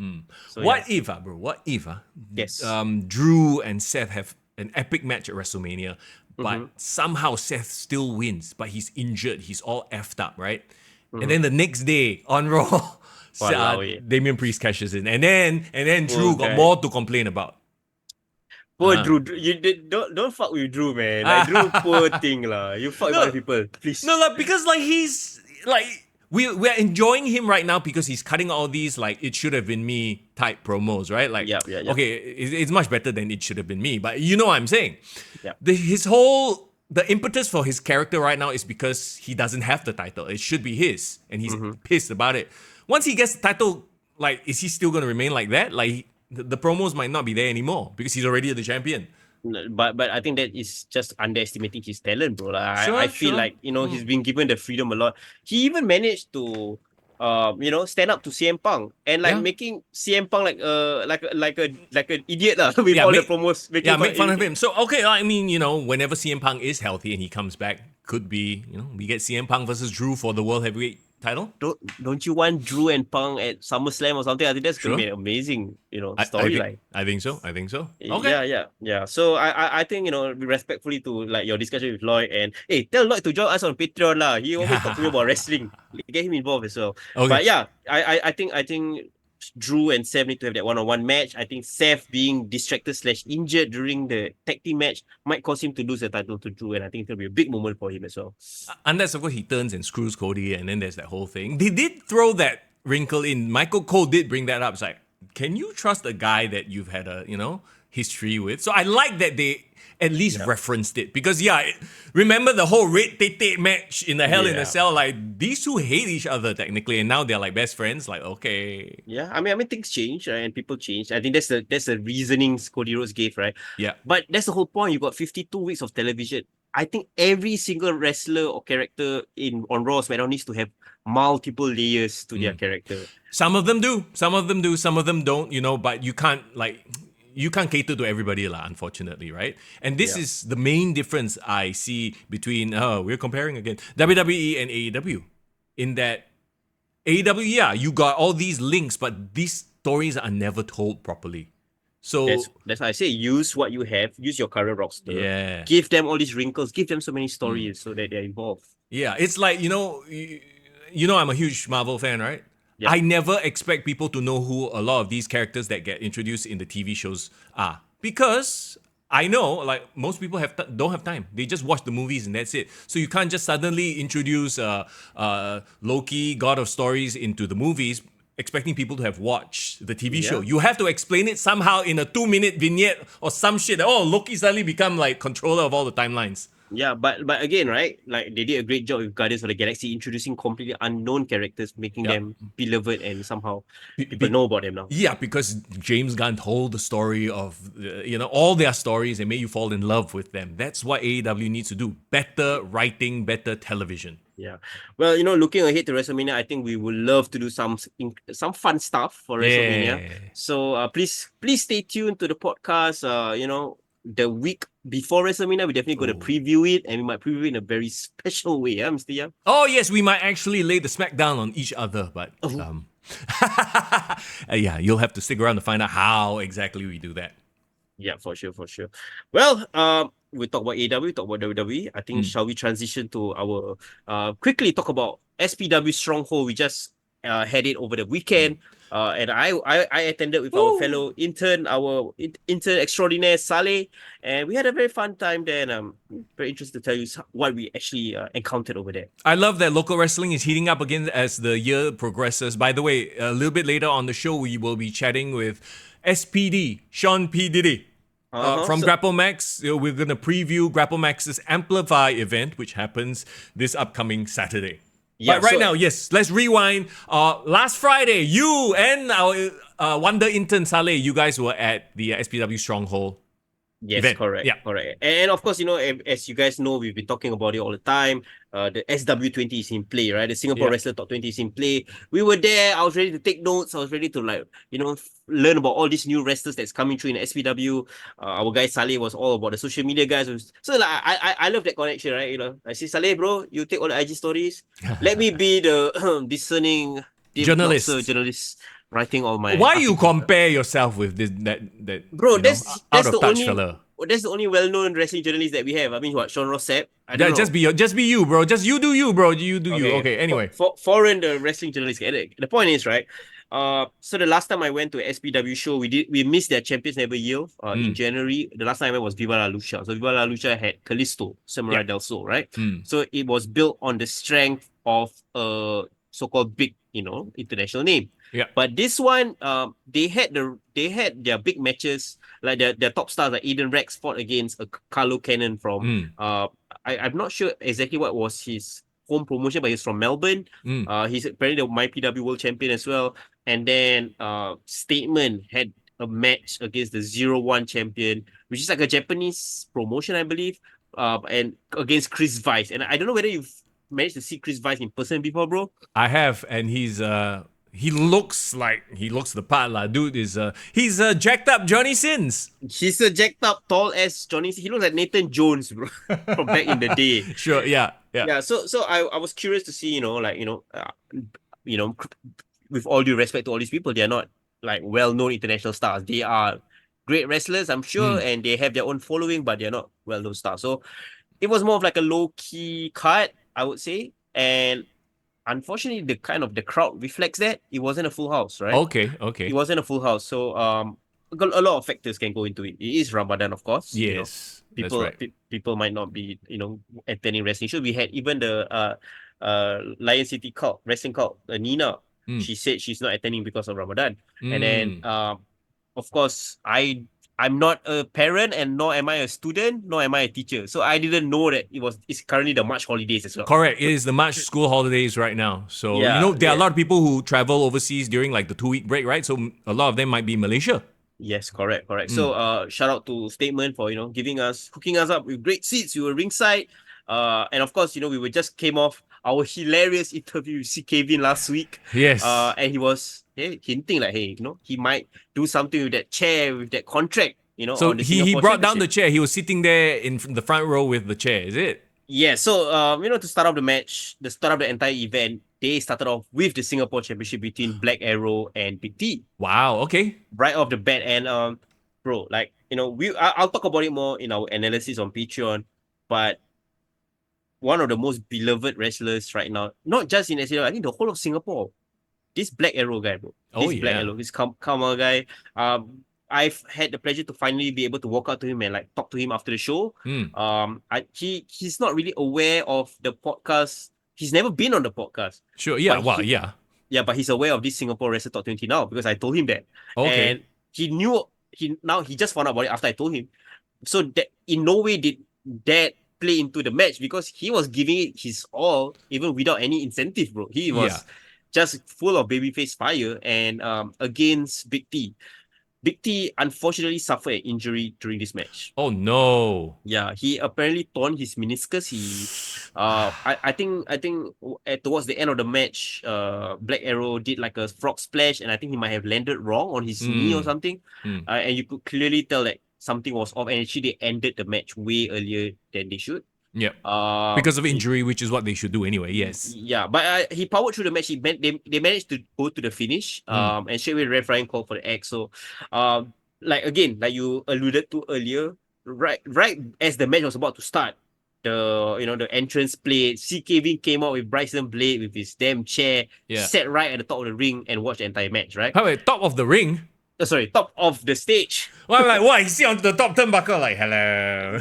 So, what if, bro? What if yes, Drew and Seth have an epic match at WrestleMania, but somehow Seth still wins, but he's injured, he's all effed up, right? And then the next day on Raw, Damian Priest cashes in, and then Drew got more to complain about. Poor Drew, don't fuck with Drew, man. Like Drew, poor thing lah. You fuck with other people, please. No, because like he's like. We're enjoying him right now because he's cutting all these like it should have been me type promos, right? Like, okay, it's much better than it should have been me, but you know what I'm saying? Yeah. The impetus for his character right now is because he doesn't have the title. It should be his, and he's pissed about it. Once he gets the title, like, is he still gonna remain like that? Like, the promos might not be there anymore because he's already the champion. But I think that is just underestimating his talent, bro. I feel like he's been given the freedom a lot. He even managed to stand up to CM Punk and making CM Punk like an idiot lah with all the promos. Make fun of him. So okay, I mean whenever CM Punk is healthy and he comes back, could be we get CM Punk versus Drew for the World Heavyweight title. Don't you want Drew and Punk at SummerSlam or something? I think that's gonna be an amazing storyline. I think so. Okay. Yeah. So I think respectfully to like your discussion with Lloyd, and hey, tell Lloyd to join us on Patreon lah. He always talk to me about wrestling. Get him involved as well. Okay. But yeah, I think Drew and Seth need to have that one-on-one match. I think Seth being distracted / injured during the tag team match might cause him to lose the title to Drew, and I think it'll be a big moment for him as well. Unless, of course, he turns and screws Cody, and then there's that whole thing. They did throw that wrinkle in. Michael Cole did bring that up. It's like, can you trust a guy that you've had a, history with? So I like that they at least referenced it because remember the whole Red Tete match in the Hell in a Cell? Like these two hate each other technically, and now they're like best friends. Like okay, I mean things change, right? And people change. I think that's the reasoning Cody Rhodes gave, right? Yeah. But that's the whole point. You got 52 weeks of television. I think every single wrestler or character on Raw SmackDown needs to have multiple layers to their character. Some of them do, some of them do, some of them don't, but you can't cater to everybody lah, unfortunately, right? And this is the main difference I see between we're comparing again WWE and AEW, in that AEW, you got all these links, but these stories are never told properly. So that's why I say use what you have, use your current roster. Yeah. Give them all these wrinkles, give them so many stories so that they're involved. Yeah, it's like, I'm a huge Marvel fan, right? Yeah. I never expect people to know who a lot of these characters that get introduced in the TV shows are. Because I know, like, most people don't have time. They just watch the movies and that's it. So you can't just suddenly introduce Loki, God of Stories, into the movies, expecting people to have watched the TV show. You have to explain it somehow in a 2-minute vignette or some shit. Oh, Loki suddenly become like controller of all the timelines. Yeah, but again, right? Like, they did a great job with Guardians of the Galaxy, introducing completely unknown characters, making them beloved, and somehow people know about them now. Yeah, because James Gunn told the story of all their stories and made you fall in love with them. That's what AEW needs to do. Better writing, better television. Yeah. Well, looking ahead to WrestleMania, I think we would love to do some fun stuff for WrestleMania. So please stay tuned to the podcast. The week before WrestleMania, we're definitely going to preview it, and we might preview it in a very special way, Mr. Yang? Oh, yes, we might actually lay the SmackDown on each other, but you'll have to stick around to find out how exactly we do that. Yeah, for sure. Well, we talk about AEW, we talk about WWE. I think shall we transition to our quickly talk about SPW Stronghold? We just had it over the weekend. And I attended with our fellow intern, our intern extraordinaire, Saleh, and we had a very fun time there, and I'm very interested to tell you what we actually encountered over there. I love that local wrestling is heating up again as the year progresses. By the way, a little bit later on the show, we will be chatting with SPD, Sean P. Diddy. From Grapplemax. We're going to preview Grapplemax's Amplify event, which happens this upcoming Saturday. Yeah, but now, yes, let's rewind. Last Friday, you and our Wonder intern Saleh, you guys were at the SPW Stronghold. Yes, event. Correct. Yeah. Correct. And of course, as you guys know, we've been talking about it all the time. The SW20 is in play, right? The Singapore Wrestler Top 20 is in play. We were there. I was ready to take notes. I was ready to learn about all these new wrestlers that's coming through in SPW. Our guy Saleh was all about the social media guys. So I love that connection, right? I say, Saleh, bro, you take all the IG stories. Let me be the discerning journalist. Writing all my. Why you compare yourself with that? Bro, that's the only fella. That's the only well-known wrestling journalist that we have. I mean, what, Sean Rossap? Just be you, bro. Just you do you, bro. You do you. Okay. Anyway, foreign the wrestling journalists. The point is, right? So the last time I went to SPW show, we missed their Champions Never Yield in January. The last time I went was Viva La Lucha. So Viva La Lucha had Kalisto, Samurai del Sol, right? So it was built on the strength of a so-called big, international name. Yeah. But this one, they had their big matches, like their top stars, like Eden Rex fought against a Carlo Cannon from I'm not sure exactly what was his home promotion, but he's from Melbourne. He's apparently the MyPW World Champion as well. And then Statement had a match against the 0-1 champion, which is like a Japanese promotion, I believe, and against Chris Weiss. And I don't know whether you've managed to see Chris Weiss in person before, bro. I have, and he looks the part, lah. Dude he's a jacked up Johnny Sins. He's a jacked up, tall ass Johnny Sins. He looks like Nathan Jones, bro, from back in the day. Sure, yeah. So I was curious to see, with all due respect to all these people, they are not like well-known international stars. They are great wrestlers, I'm sure, and they have their own following, but they're not well-known stars. So it was more of like a low-key card, I would say, and unfortunately, the crowd reflects that. It wasn't a full house, right? Okay. It wasn't a full house. So a lot of factors can go into it. It is Ramadan, of course. Yes, people that's right. people might not be, attending wrestling shows. We had even the Lion City cult, wrestling cult, Nina. She said she's not attending because of Ramadan. And then, of course, I'm not a parent, and nor am I a student, nor am I a teacher. So I didn't know that it's currently the March holidays as well. Correct. It is the March school holidays right now. So, there are a lot of people who travel overseas during like the 2-week break, right? So a lot of them might be in Malaysia. Yes, correct. So shout out to Statement for hooking us up with great seats. We were ringside. And of course, we were just came off our hilarious interview with CKVin last week. Yes. And he was hinting like, hey, he might do something with that chair, with that contract, So on the he Singapore brought down the Championship. chair. He was sitting there in the front row with the chair. Is it? Yeah, so to start off the match, the start of the entire event, they started off with the Singapore Championship between Black Arrow and Big T. Wow. Okay. Right off the bat. And bro, like, I'll talk about it more in our analysis on Patreon, but one of the most beloved wrestlers right now, not just in SPW, I think the whole of Singapore, this Black Arrow guy, bro. Oh This Black yeah. Arrow, this Kama guy. I've had the pleasure to finally be able to walk out to him and like talk to him after the show. He's not really aware of the podcast. He's never been on the podcast. Sure. Yeah. But Wow. Yeah. yeah, but he's aware of this Singapore Wrestler Top 20 now because I told him that. Okay. And he knew he just found out about it after I told him. So that in no way did that play into the match because he was giving it his all, even without any incentive, bro. He was just full of babyface fire and against Big T. Big T unfortunately suffered an injury during this match. Oh no. Yeah, he apparently torn his meniscus. I think towards the end of the match, Black Arrow did like a frog splash, and I think he might have landed wrong on his knee or something. And you could clearly tell that something was off, and actually they ended the match way earlier than they should. Yep. Because of injury, which is what they should do anyway. Yes. Yeah, but he powered through the match. They managed to go to the finish. And straight away Ref Ryan called for the X. So, like you alluded to earlier, right as the match was about to start, the entrance played. CKV came out with Bryson Blade with his damn chair, sat right at the top of the ring and watched the entire match. Right? How about top of the ring? Top of the stage. Well, I'm like, what? He's on the top turnbuckle, like, hello.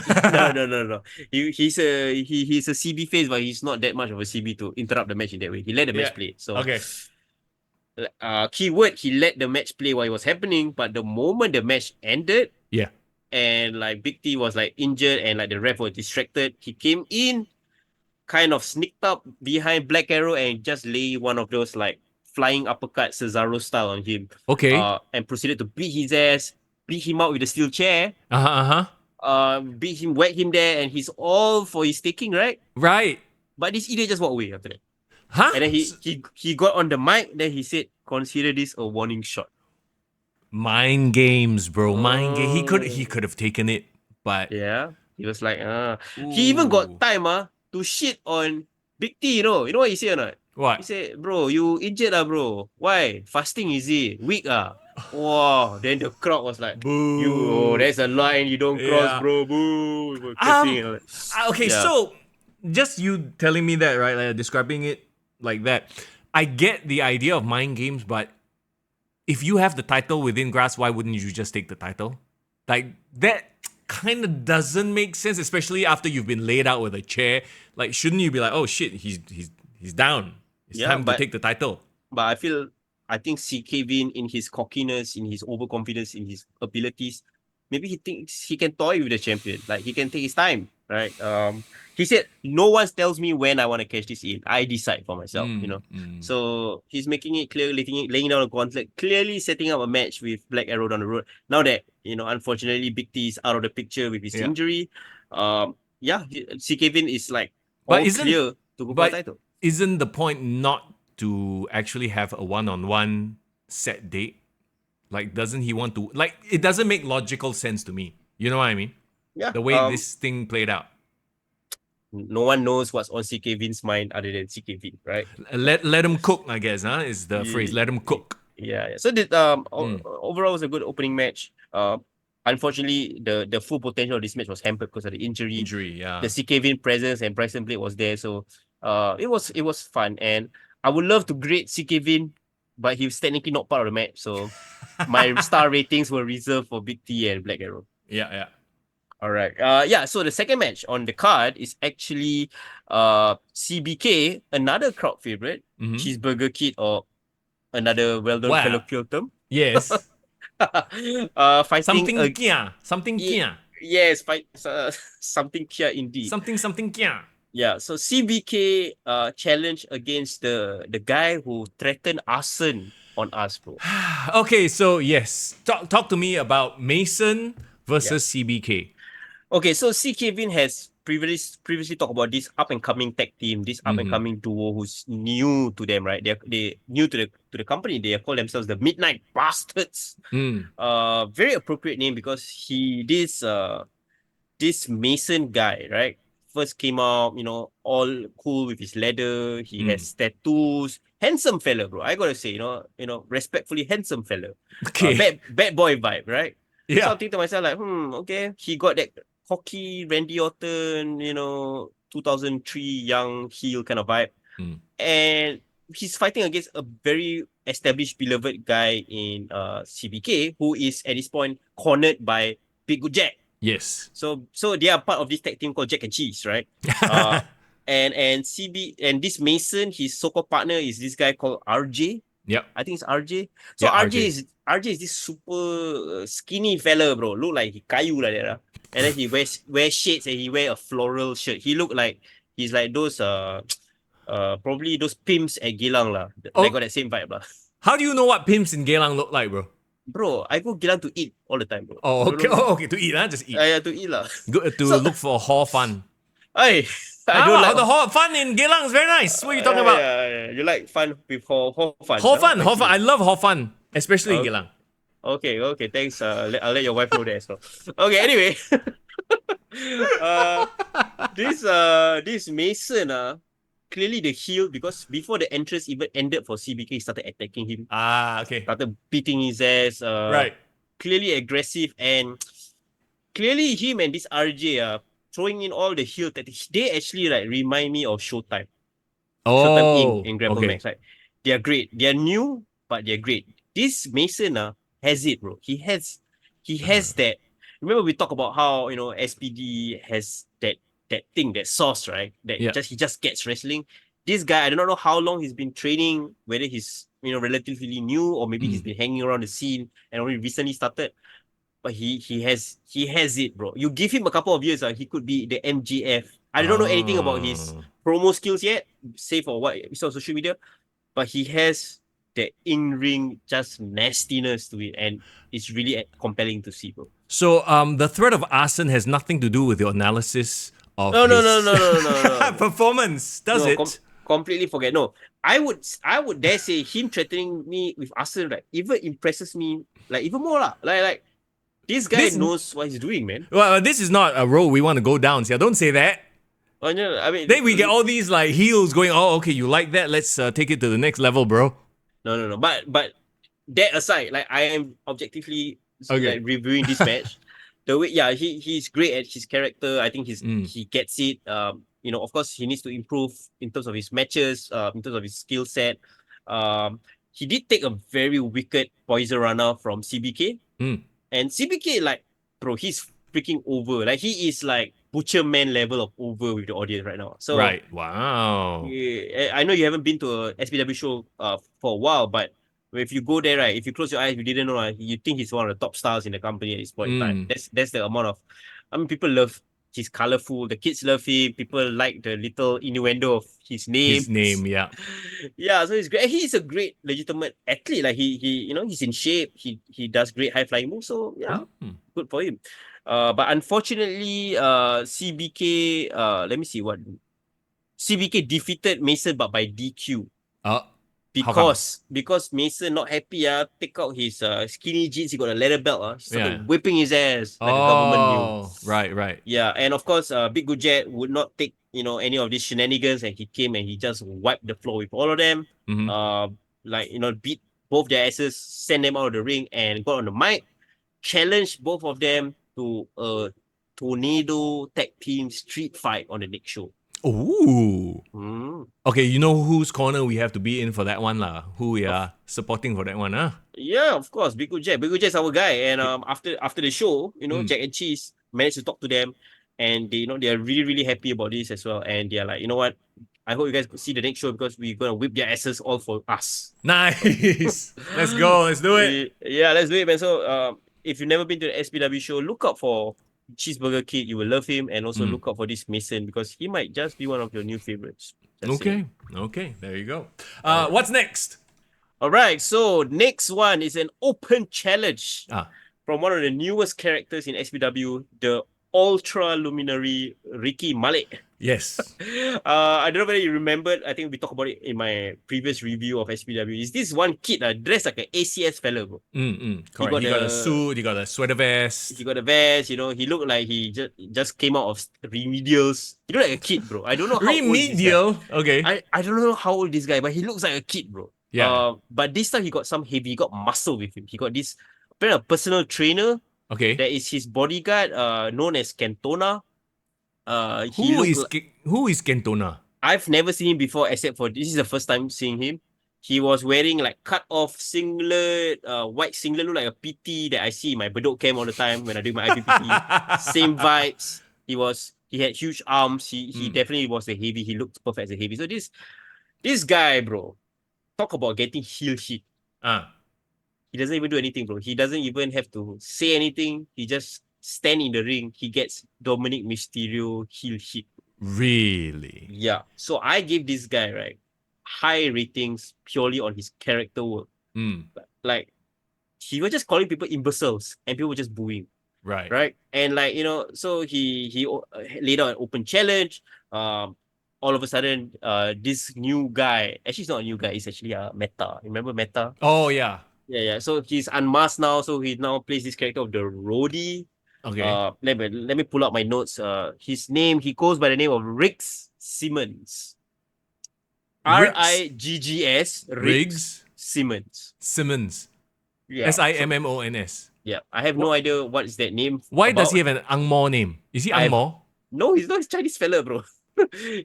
No. He's a CB face, but he's not that much of a CB to interrupt the match in that way. He let the match play. So okay. Keyword, he let the match play while it was happening, but the moment the match ended, and like Big T was like injured and like the ref was distracted, he came in, kind of sneaked up behind Black Arrow and just lay one of those like flying uppercut Cesaro style on him. Okay. And proceeded to beat his ass, beat him out with a steel chair. Beat him, whack him there, and he's all for his taking, right? Right. But this idiot just walked away after that. Huh? And then he got on the mic, then he said, consider this a warning shot. Mind games, bro. Mind game. He could have taken it, but yeah, he was like, he even got time to shit on Big T, you know what he said or not? What? He said, bro, you injured bro. Why? Fasting is it? Weak Wow. Then the crowd was like, boo. There's a line you don't cross, bro. Boo. Okay, so just you telling me that, right? Like describing it like that. I get the idea of mind games, but if you have the title within grasp, why wouldn't you just take the title? Like that kind of doesn't make sense, especially after you've been laid out with a chair. Like, shouldn't you be like, oh shit, he's down. It's time to take the title. But I think CKVin in his cockiness, in his overconfidence, in his abilities, maybe he thinks he can toy with the champion. Like he can take his time, right? He said, no one tells me when I want to cash this in. I decide for myself, So he's making it clear, laying down a gauntlet, clearly setting up a match with Black Arrow down the road. Now that, unfortunately Big T is out of the picture with his injury, CKVin is like all clear to go for the title. Isn't the point not to actually have a one-on-one set date? Like, doesn't he want to... Like, it doesn't make logical sense to me. You know what I mean? Yeah. The way this thing played out. No one knows what's on CKVin's mind other than CKVin, right? Let him cook, I guess, is the phrase. Let him cook. Yeah. So overall, it was a good opening match. Unfortunately, the full potential of this match was hampered because of the injury. The CKVin presence and Bryson Blade was there, so it was fun. And I would love to grade CKVin, but he was technically not part of the match, so my star ratings were reserved for Big T and Black Arrow. Yeah. All right. So the second match on the card is actually CBK, another crowd favorite, Cheeseburger Kid, or another well-known colloquial term. Yes. Fighting something kia. Yes, something kia indeed. Something kia. Yeah, so CBK challenged against the guy who threatened arson on us, bro. Okay, so yes, talk to me about Mason Yeah. versus CBK. Okay, so CK Vin has previously talked about this up and coming tag team, this up and coming duo who's new to them, right? They new to the company. They call themselves the Midnight Bastards. Very appropriate name because this Mason guy, right? First came out, all cool with his leather. He has tattoos. Handsome fella, bro. I gotta say, respectfully handsome fella. Okay. Bad boy vibe, right? So Yeah. I'm thinking to myself, like, okay. He got that cocky Randy Orton, 2003 young heel kind of vibe. And he's fighting against a very established, beloved guy in CBK, who is at this point cornered by Big Good Jack. Yes. So they are part of this tag team called Jack and Cheese, right? And this Mason, his so-called partner is this guy called RJ. Yep. I think it's RJ. So Yeah, RJ is this super skinny fella, bro. Look like he kayu like that. And then he wears shades and he wear a floral shirt. He look like he's like those probably those pimps at Geylang lah. They got that same vibe lah. How do you know what pimps in Geylang look like, bro? Bro, I go Geylang to eat all the time, bro. Oh, okay. Oh, okay. To eat, huh? Just eat. Yeah, to eat lah. Good to look for hall fun. Hey, I don't like the hall fun in Geylang is very nice. What are you talking about? Yeah. You like fun with hall fun? Hall fun. I love hall fun, especially in Geylang. Okay. Thanks. I'll let your wife know that as well. Okay. Anyway, this Mason clearly the heel because before the entrance even ended for CBK, he started attacking him. Okay. Started beating his ass. Right. Clearly aggressive and clearly him and this RJ throwing in all the heel tactics. They actually like remind me of Showtime. Showtime in Grapplemax. Like they are great. They are new, but they're great. This Mason has it, bro. He has that. Remember we talked about how SPD has that thing, that sauce, right? That he just gets wrestling. This guy, I do not know how long he's been training, whether he's relatively new or maybe he's been hanging around the scene and only recently started. But he has it, bro. You give him a couple of years, he could be the MGF. I don't know anything about his promo skills yet, save for what we saw on social media. But he has the in-ring just nastiness to it, and it's really compelling to see, bro. So the threat of arson has nothing to do with your analysis of no. performance, does it? Completely forget. No, I would dare say him threatening me with arson, right, even impresses me like even more lah. Like this guy knows what he's doing, man. Well, this is not a road we want to go down. So don't say that. Oh, no, I mean, then we get all these like heels going. Oh, okay, you like that? Let's take it to the next level, bro. No. But that aside, like I am objectively like, reviewing this match. The way, he's great at his character. I think he gets it. Of course, he needs to improve in terms of his matches, in terms of his skill set. He did take a very wicked poison runner from CBK. And CBK, like, bro, he's freaking over. Like, he is like Butcher Man level of over with the audience right now. So right, wow. I know you haven't been to a SPW show for a while, but if you go there, right, if you close your eyes, you didn't know, you think he's one of the top stars in the company at this point in time. That's the amount of, people love. He's colorful. The kids love him. People like the little innuendo of his name. His name, yeah. Yeah, so he's great. He's a great, legitimate athlete. Like he he's in shape. He does great high flying moves. So yeah, good for him. But unfortunately, CBK. Let me see what. CBK defeated Mason, but by DQ. Because Mason not happy, take out his skinny jeans, he got a leather belt, started whipping his ass like a government knew. Right. Yeah, and of course, Big Good Jet would not take, any of these shenanigans, and he came and he just wiped the floor with all of them. Beat both their asses, send them out of the ring, and got on the mic, challenged both of them to a tornado tag team street fight on the next show. Ooh. Okay, you know whose corner we have to be in for that one, lah? Who we are supporting for that one, huh? Yeah, of course. Big Good Jet. Big Good Jet's our guy. And after the show, Jack and Cheese managed to talk to them, and they are really, really happy about this as well. And they're like, you know what? I hope you guys could see the next show because we're gonna whip their asses all for us. Nice. Let's go. Let's do it. Yeah, let's do it, man. So if you've never been to the SPW show, look out for Cheeseburger Kid. You will love him, and also look out for this Mason because he might just be one of your new favorites. Okay, there you go. What's next? All right, so next one is an open challenge Ah, from one of the newest characters in SPW, the Ultra Luminary Ricky Malik. yes. I don't know whether you remembered. I think we talked about it in my previous review of SPW. Is this one kid dressed like an ACS fella, bro? Correct. He got a suit, he got a sweater He vest. got a vest. You know, he looked like he just came out of remedials. He looked like a kid, bro. I don't know how old is this guy. Remedial. Okay. I don't know how old this guy, but he looks like a kid, bro. Yeah. But this time he got some heavy, he got muscle with him. He got this apparently a personal trainer Okay. that is his bodyguard, known as Cantona. He looked Who is Kentona? I've never seen him before, except for this is the first time seeing him. He was wearing like cut off singlet, white singlet, look like a PT that I see in my Bedok camp all the time when I do my IPPT. Same vibes. He had huge arms. He definitely was a heavy. He looked perfect as a heavy. So this guy, bro, talk about getting heel hit. He doesn't even do anything, bro. He doesn't even have to say anything. He just stand in the ring. He gets Dominic Mysterio heel hit. Really? Yeah. So I gave this guy, right, high ratings purely on his character work. Like, he was just calling people imbeciles and people were just booing. Right. Right. And like, you know, so he laid out an open challenge. All of a sudden, this new guy, actually it's not a new guy, it's actually Meta. Remember Meta? Oh yeah. Yeah. So he's unmasked now. So he now plays this character of the Roadie. Okay. Let me pull out my notes. His name, he goes by the name of Riggs Simmons. Riggs Riggs Simmons. Simmons. Yeah. Simmons. Yeah. I have no idea what is that name. Why about. does he have an Angmo name? Is he Angmo? No, he's not a Chinese fella, bro.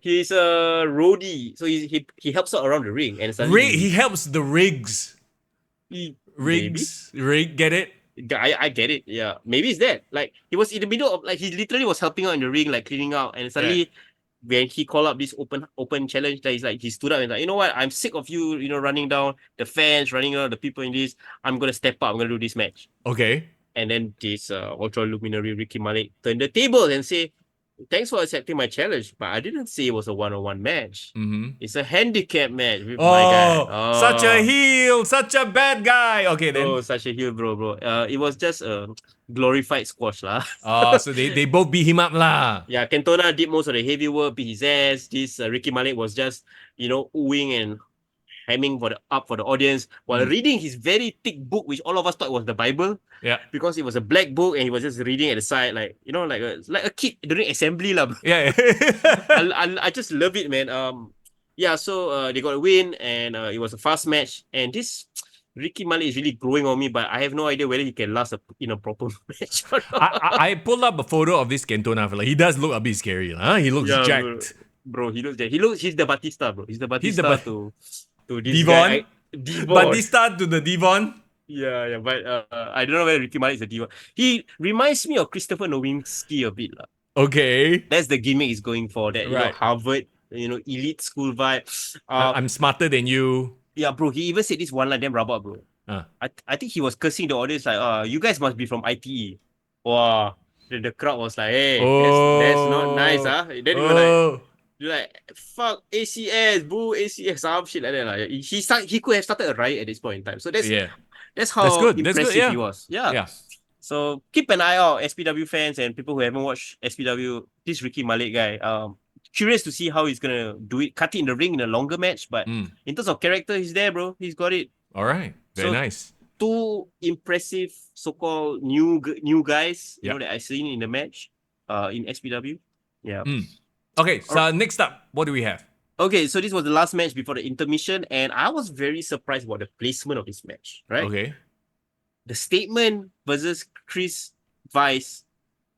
He's a roadie. So he helps out around the ring. And suddenly He helps the Riggs. Maybe? Rig, get it? I get it. Yeah. Maybe it's that. Like, he was in the middle of, like, he literally was helping out in the ring, like cleaning out. And suddenly, when he called up this open challenge, that he stood up and like, you know what? I'm sick of you, running down the fans, running down the people in this. I'm gonna step up. I'm gonna do this match. Okay. And then this ultra luminary Ricky Malik turned the table and say, "Thanks for accepting my challenge, but I didn't say it was a one-on-one match. It's a handicap match with my guy." Such a heel, such a bad guy. Okay, then. Oh, such a heel, bro. It was just a glorified squash, lah. So they both beat him up, lah. Yeah, Cantona did most of the heavy work, beat his ass. This Ricky Malik was just, oohing and hemming for the audience while reading his very thick book, which all of us thought was the Bible. Yeah. Because it was a black book and he was just reading at the side, like, like a kid during assembly, lah. Yeah. I just love it, man. So they got a win and it was a fast match. And this Ricky Malik is really growing on me, but I have no idea whether he can last in a proper match or not. I pulled up a photo of this Cantona fella. He does look a bit scary, huh? He looks jacked. Bro, he looks jacked. He's the Batista, bro. He's the Batista to this Devon? guy. Devon. Batista to the Devon? Yeah, but I don't know whether Ricky Malik is a Devon. He reminds me of Christopher Nowinski a bit, lah. Okay. That's the gimmick he's going for. That Right. Harvard, elite school vibe. I'm smarter than you. Yeah, bro. He even said this one line, damn rabak, bro. I think he was cursing the audience like, you guys must be from ITE. Wow. The crowd was like, hey, that's not nice, huh? Then you're like, fuck ACS, boo ACS, some shit like that. Like, he could have started a riot at this point in time. So that's how impressive he was. Yeah. So keep an eye out, SPW fans and people who haven't watched SPW. This Ricky Malik guy. Curious to see how he's gonna do it. Cut it in the ring in a longer match, but in terms of character, he's there, bro. He's got it. All right, very nice. Two impressive so-called new guys, that I've seen in the match, in SPW. Yeah. Okay, so next up, what do we have? Okay, so this was the last match before the intermission, and I was very surprised about the placement of this match. Right. Okay. The Statement versus Chris Vice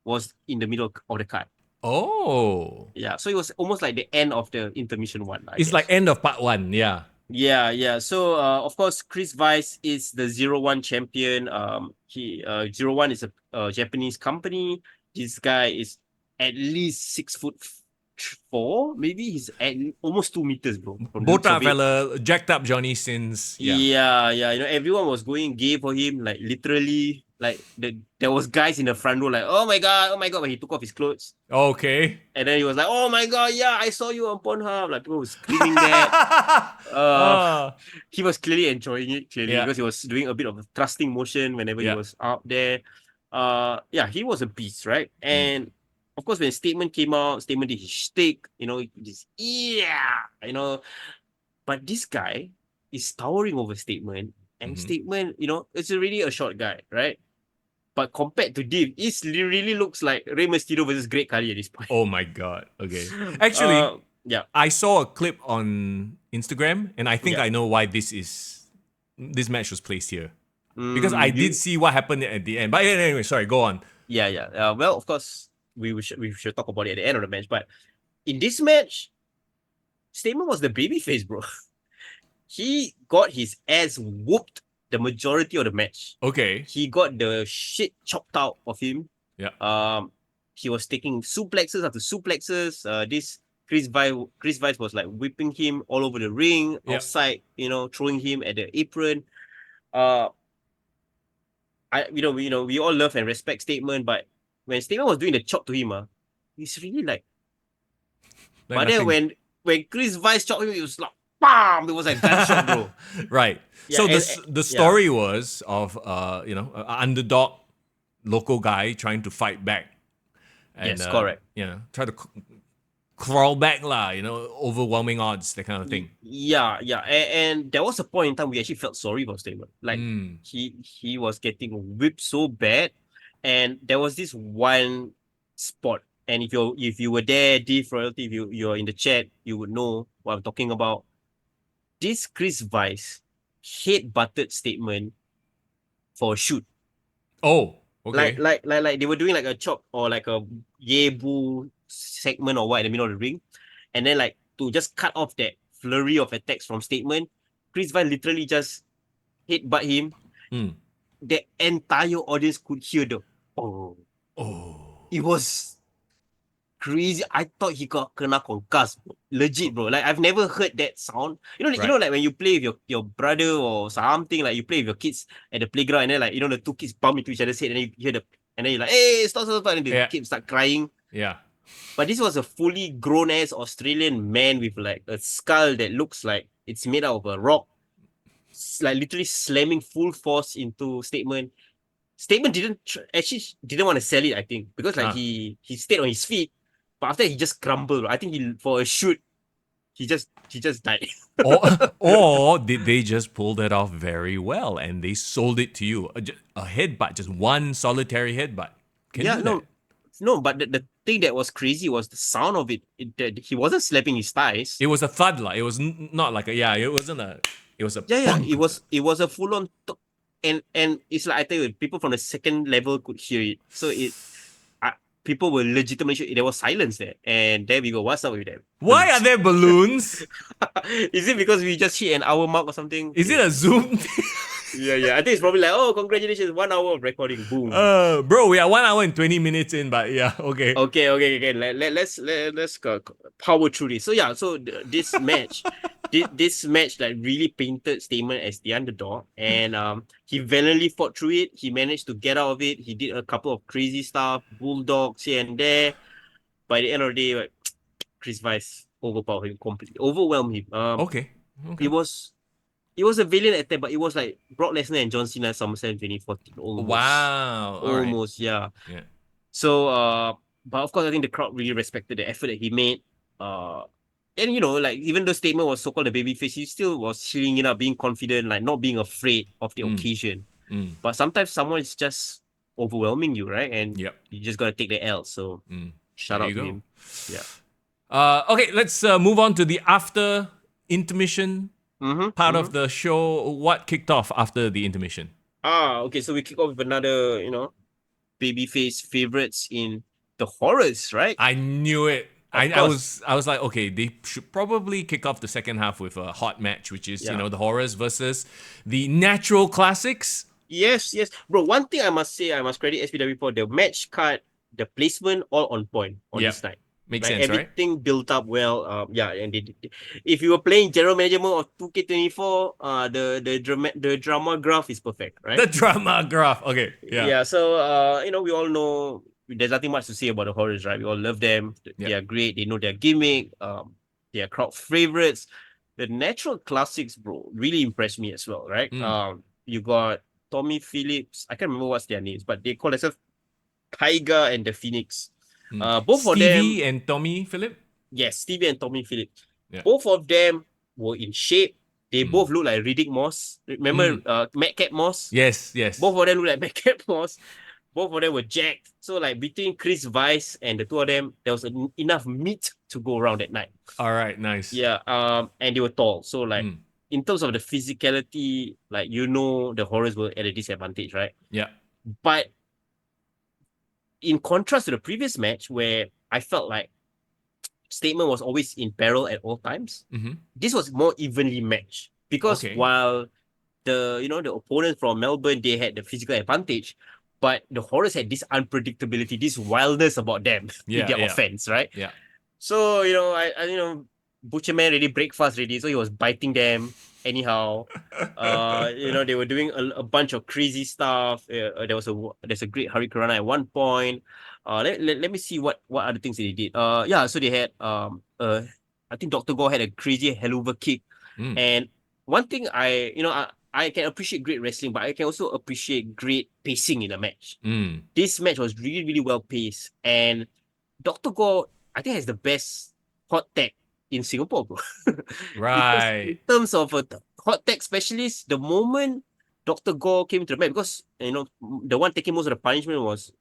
was in the middle of the card. Oh. Yeah, so it was almost like the end of the intermission one. I guess. Like end of part one, yeah. Yeah. So, of course, Chris Vice is the 0-1 champion. 0-1 is a Japanese company. This guy is at least 6'4", maybe. He's at almost 2 meters, bro. Botak fella, jacked up Johnny Sins. Yeah. Everyone was going gay for him, like literally. Like there was guys in the front row like, oh my god, when he took off his clothes. Okay. And then he was like, oh my god, yeah, I saw you on Pornhub. Like people were screaming that. Uh Ah, he was clearly enjoying it, yeah. because he was doing a bit of a thrusting motion whenever he Yeah. was up there. Yeah, he was a beast, right? Mm. And of course, when Statement came out, Statement did his shtick, this but this guy is towering over Statement, and Mhm. Statement, it's really a short guy, right? But compared to Div, it really looks like Rey Mysterio versus Great Khali at this point. Oh my god. Okay. Actually, Yeah, I saw a clip on Instagram, and I think yeah. I know why this match was placed here. Because I did You, see what happened at the end. But anyway, sorry, go on. yeah. Well, of course, we should talk about it at the end of the match. But in this match, Statement was the babyface, bro. He got his ass whooped the majority of the match. Okay. He got the shit chopped out of him. Yeah. He was taking suplexes after suplexes. This Chris Vice was like whipping him all over the ring, Yeah. outside, throwing him at the apron. Uh, we all love and respect Statement, but when Statement was doing the chop to him, he's really like. Like But then nothing. when Chris Vice chopped him, it was like bam! It was like gunshot, bro. Right. Yeah, So and, the yeah. story was of an underdog local guy trying to fight back. And, Yes, correct. Try to crawl back lah, overwhelming odds, that kind of thing. Yeah. And there was a point in time we actually felt sorry for Statement. Like Mm. he was getting whipped so bad, and there was this one spot. And if you were there, Div Royalty, if you're in the chat, you would know what I'm talking about. This Chris Vice head-butted Statement for a shoot. Oh, okay. Like they were doing like a chop or like a yebu segment or what in the middle of the ring, and then like to just cut off that flurry of attacks from Statement, Chris Vice literally just headbutt him. Mm. The entire audience could hear the Oh. It was crazy. I thought he got kena concussed, bro. Legit, bro. Like I've never heard that sound. Right. Like when you play with your brother or something, like you play with your kids at the playground, and then like the two kids bump into each other's head, and then you hear and then you're like, hey, stop, and the Yeah. kids start crying. Yeah. But this was a fully grown ass Australian man with like a skull that looks like it's made out of a rock, like literally slamming full force into Statement. Statement actually didn't want to sell it, I think, because like he stayed on his feet, but after he just crumbled. I think for a shoot, he just died. or did they just pull that off very well and they sold it to you? A headbutt, just one solitary headbutt. No, but the thing that was crazy was the sound of it. He wasn't slapping his thighs. It was a thud, lah. It was not like it wasn't a. It was a. Yeah. Bunk. It was a full on. And it's like I tell you, people from the second level could hear it. So people were legitimately. There was silence there, and there we go. What's up with them? Why are there balloons? Is it because we just hit an hour mark or something? Is it a Zoom? Yeah. I think it's probably like, oh, congratulations, 1 hour of recording. Boom. Bro, we are 1 hour and 20 minutes in, but yeah, okay. Okay. Let's power through this. So this match, this match like really painted Statement as the underdog, and he valiantly fought through it. He managed to get out of it. He did a couple of crazy stuff, bulldogs here and there. By the end of the day, like, Chris Vice overpowered him completely, overwhelmed him. Okay. It was a valiant attack, but it was like Brock Lesnar and John Cena SummerSlam 2014. Almost. Wow. Almost, right. Yeah. So, but of course, I think the crowd really respected the effort that he made. And like even though Statement was so-called the babyface, he still was chilling it up, being confident, like not being afraid of the occasion. But sometimes someone is just overwhelming you, right? And you just gotta take the L. So shout out to him. Yeah. Okay, let's move on to the after intermission part of the show. What kicked off after the intermission? Okay. So we kick off with another, babyface favorites in the horrors, right? I knew it. I was like, okay, they should probably kick off the second half with a hot match, which is the horrors versus the natural classics. Yes, bro. One thing I must say, I must credit SPW for the match card, the placement all on point on this night. Makes Like sense, right? everything built up well. And if you were playing general manager mode of 2K24, the drama graph is perfect, right? The drama graph. Okay, yeah. Yeah. So we all know there's nothing much to say about the Horrors, right? We all love them. They Yep. are great. They know their gimmick. They are crowd favorites. The natural classics, bro, really impressed me as well, right? Mm. You got Tommy Phillips. I can't remember what's their names, but they call themselves Tiger and the Phoenix. Both of them, Stevie and Tommy Philip. yes, Stevie and Tommy Phillips. Yeah. Both of them were in shape. They Mm. both look like Riddick Moss. Remember Madcap Moss? Yes, yes. Both of them look like Madcap Moss. Both of them were jacked. So like between Chris Weiss and the two of them, there was enough meat to go around that night. All right, nice. Yeah. And they were tall. So like Mm. in terms of the physicality, like the Horrors were at a disadvantage, right? Yeah. But in contrast to the previous match where I felt like Statement was always in peril at all times, this was more evenly matched. Because Okay. while the opponents from Melbourne, they had the physical advantage, but the Horrors had this unpredictability, this wildness about them in their offense, right? Yeah. So, Butcherman really break fast already, so he was biting them anyhow. They were doing a bunch of crazy stuff. There's a great Hurricanrana at one point. Let me see what other things they did. So they had I think Dr. Gore had a crazy helluva kick. And one thing I can appreciate great wrestling, but I can also appreciate great pacing in a match. This match was really, really well paced. And Dr. Gore, I think, has the best hot tag in Singapore, bro. Because in terms of a hot tag specialist, the moment Dr. Gore came to the match, because the one taking most of the punishment was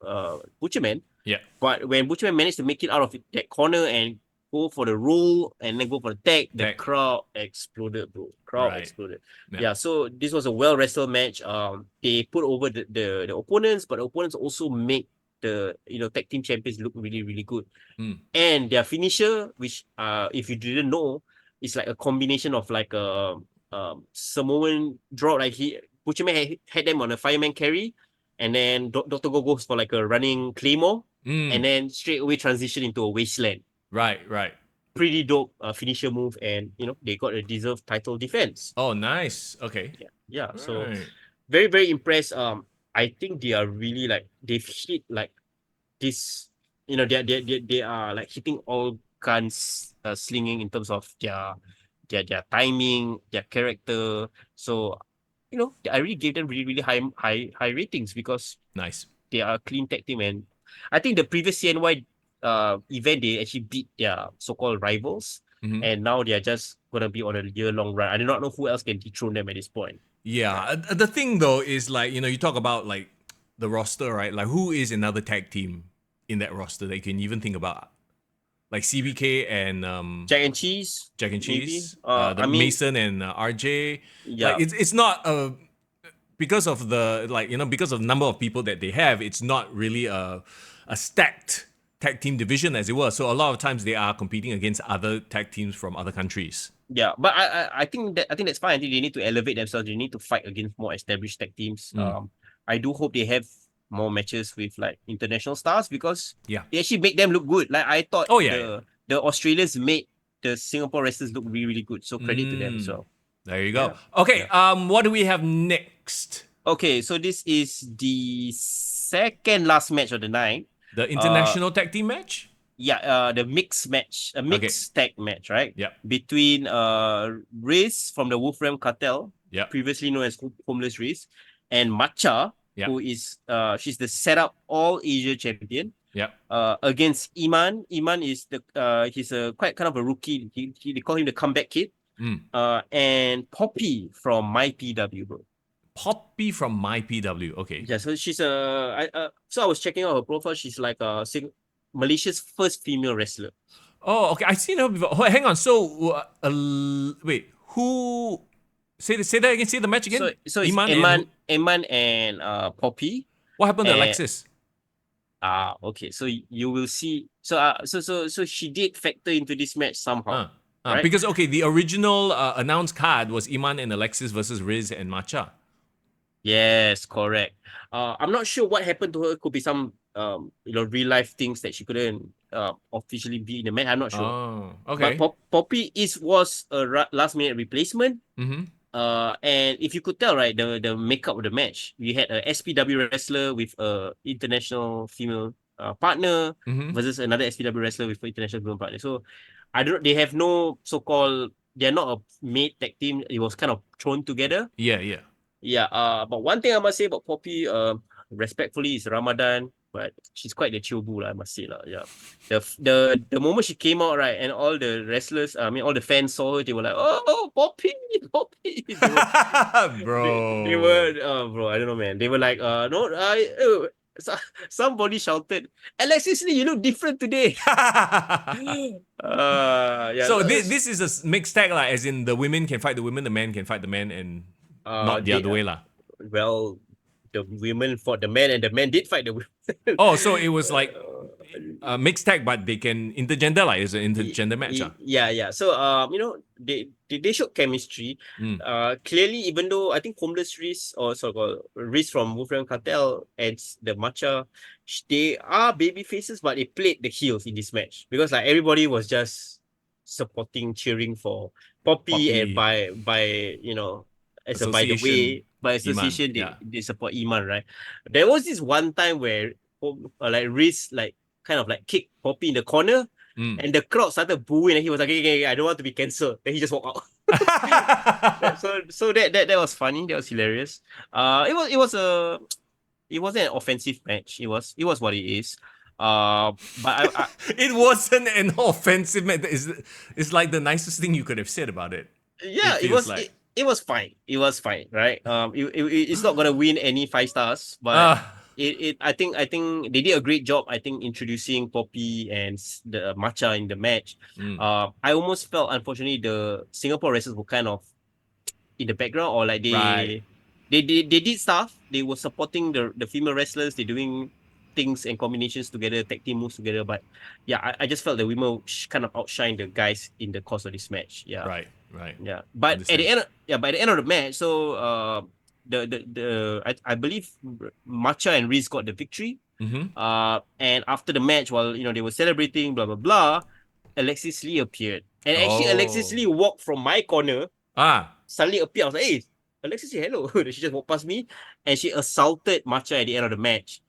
Butcherman. Yeah. But when Butcherman managed to make it out of that corner and go for the roll and then go for the tag, the crowd exploded, bro. Exploded. Yeah. So this was a well wrestled match. They put over the opponents, but the opponents also make the tag team champions look really, really good. And their finisher, which if you didn't know, is like a combination of like a Samoan drop. Like Butcherman had them on a fireman carry, and then Dr. Go goes for like a running claymore, and then straight away transition into a wasteland. Right. Pretty dope finisher move, and they got a deserved title defense. Oh, nice. Okay. Yeah. So very, very impressed. I think they are really like they've hit like this. They are like hitting all guns slinging in terms of their timing, their character. So I really gave them really, really high ratings because nice. They are a clean tag team, and I think the previous CNY event they actually beat their so-called rivals, and now they are just gonna be on a year-long run. I do not know who else can dethrone them at this point. Yeah, the thing though is like you talk about like the roster, right? Like who is another tag team in that roster that you can even think about? Like CBK and Jack and Cheese. Mason and RJ. Yeah, like it's not because of the because of the number of people that they have, it's not really a stacked tag team division as it was. So a lot of times they are competing against other tag teams from other countries. Yeah, but I think that's fine. I think they need to elevate themselves. They need to fight against more established tag teams. I do hope they have more matches with like international stars because they actually make them look good. Like I thought the Australians made the Singapore wrestlers look really, really good. So credit to them. So there you go. Okay, what do we have next? Okay, so this is the second last match of the night. The international tag team match? Yeah, the mixed match, a mixed tag match, right? Yeah. Between Riz from the Wolfram Cartel, previously known as Homeless Riz, and Matcha, who is she's the setup All Asia champion. Yeah. Against Iman. Iman is he's a quite kind of a rookie. They call him the comeback kid. And Poppy from MyPW, bro. Poppy from MyPW. Okay. Yeah, so she's so I was checking out her profile. She's like Malaysia's first female wrestler. Oh, okay. I've seen her before. Oh, hang on. So, wait. Who? Say that again. Say the match again. So it's Iman and Poppy. What happened to Alexis? Okay. So you will see. So she did factor into this match somehow. Right? Because the original announced card was Iman and Alexis versus Riz and Matcha. Yes, correct. I'm not sure what happened to her. Could be some real life things that she couldn't officially be in the match. I'm not sure. Oh, But okay. Poppy was a last minute replacement. Mm-hmm. And if you could tell, right, the makeup of the match, we had a SPW wrestler with a international female partner Mm-hmm. versus another SPW wrestler with an international female partner. So I don't. They have no so-called. They're not a made tag team. It was kind of thrown together. Yeah, yeah. Yeah. But one thing I must say about Poppy, respectfully, is Ramadan, but she's quite the chiobu, I must say, lah. Yeah. The moment she came out, right, and all the wrestlers, I mean, all the fans saw her, they were like, "Oh, Poppy, Poppy." They Bro. were, bro, I don't know, man. They were like, no, so, somebody shouted, "Alexis Lee, you look different today." Yeah. So this is a mixed tag lah, as in the women can fight the women, the men can fight the men, and not the They, other way lah. well, the women fought the men, and the men did fight the women. Oh, so it was like a mixed tag, but they can intergender like it's an intergender match. Yeah. So they showed chemistry. Clearly, even though I think Homeless Reese or Reese from Wolfram Cartel and the Matcha, they are baby faces, but they played the heels in this match because like everybody was just supporting, cheering for Poppy, and by as a by the way, by association, Iman, they support Iman, right? There was this one time where like Reese like kind of like kicked Poppy in the corner, and the crowd started booing, and he was like, okay, I don't want to be cancelled. Then he just walked out. So that was funny. That was hilarious. It wasn't an offensive match. It was what it is. But I it wasn't an offensive match. It's like the nicest thing you could have said about it. Yeah, it was like. It was fine. It was fine, right? It's not gonna win any 5 stars, but I think they did a great job. I think introducing Poppy and the Matcha in the match. I almost felt, unfortunately, the Singapore wrestlers were kind of in the background, or like they did stuff. They were supporting the female wrestlers. They're doing things and combinations together, tag team moves together. But yeah, I just felt the women kind of outshined the guys in the course of this match. Yeah, right. Yeah, but at the end, by the end of the match, so I believe Matcha and Reese got the victory. And after the match, while they were celebrating, blah blah blah, Alexis Lee appeared, and actually Alexis Lee walked from my corner. Suddenly appeared. I was like, "Hey, Alexis Lee, hello!" She just walked past me, and she assaulted Matcha at the end of the match.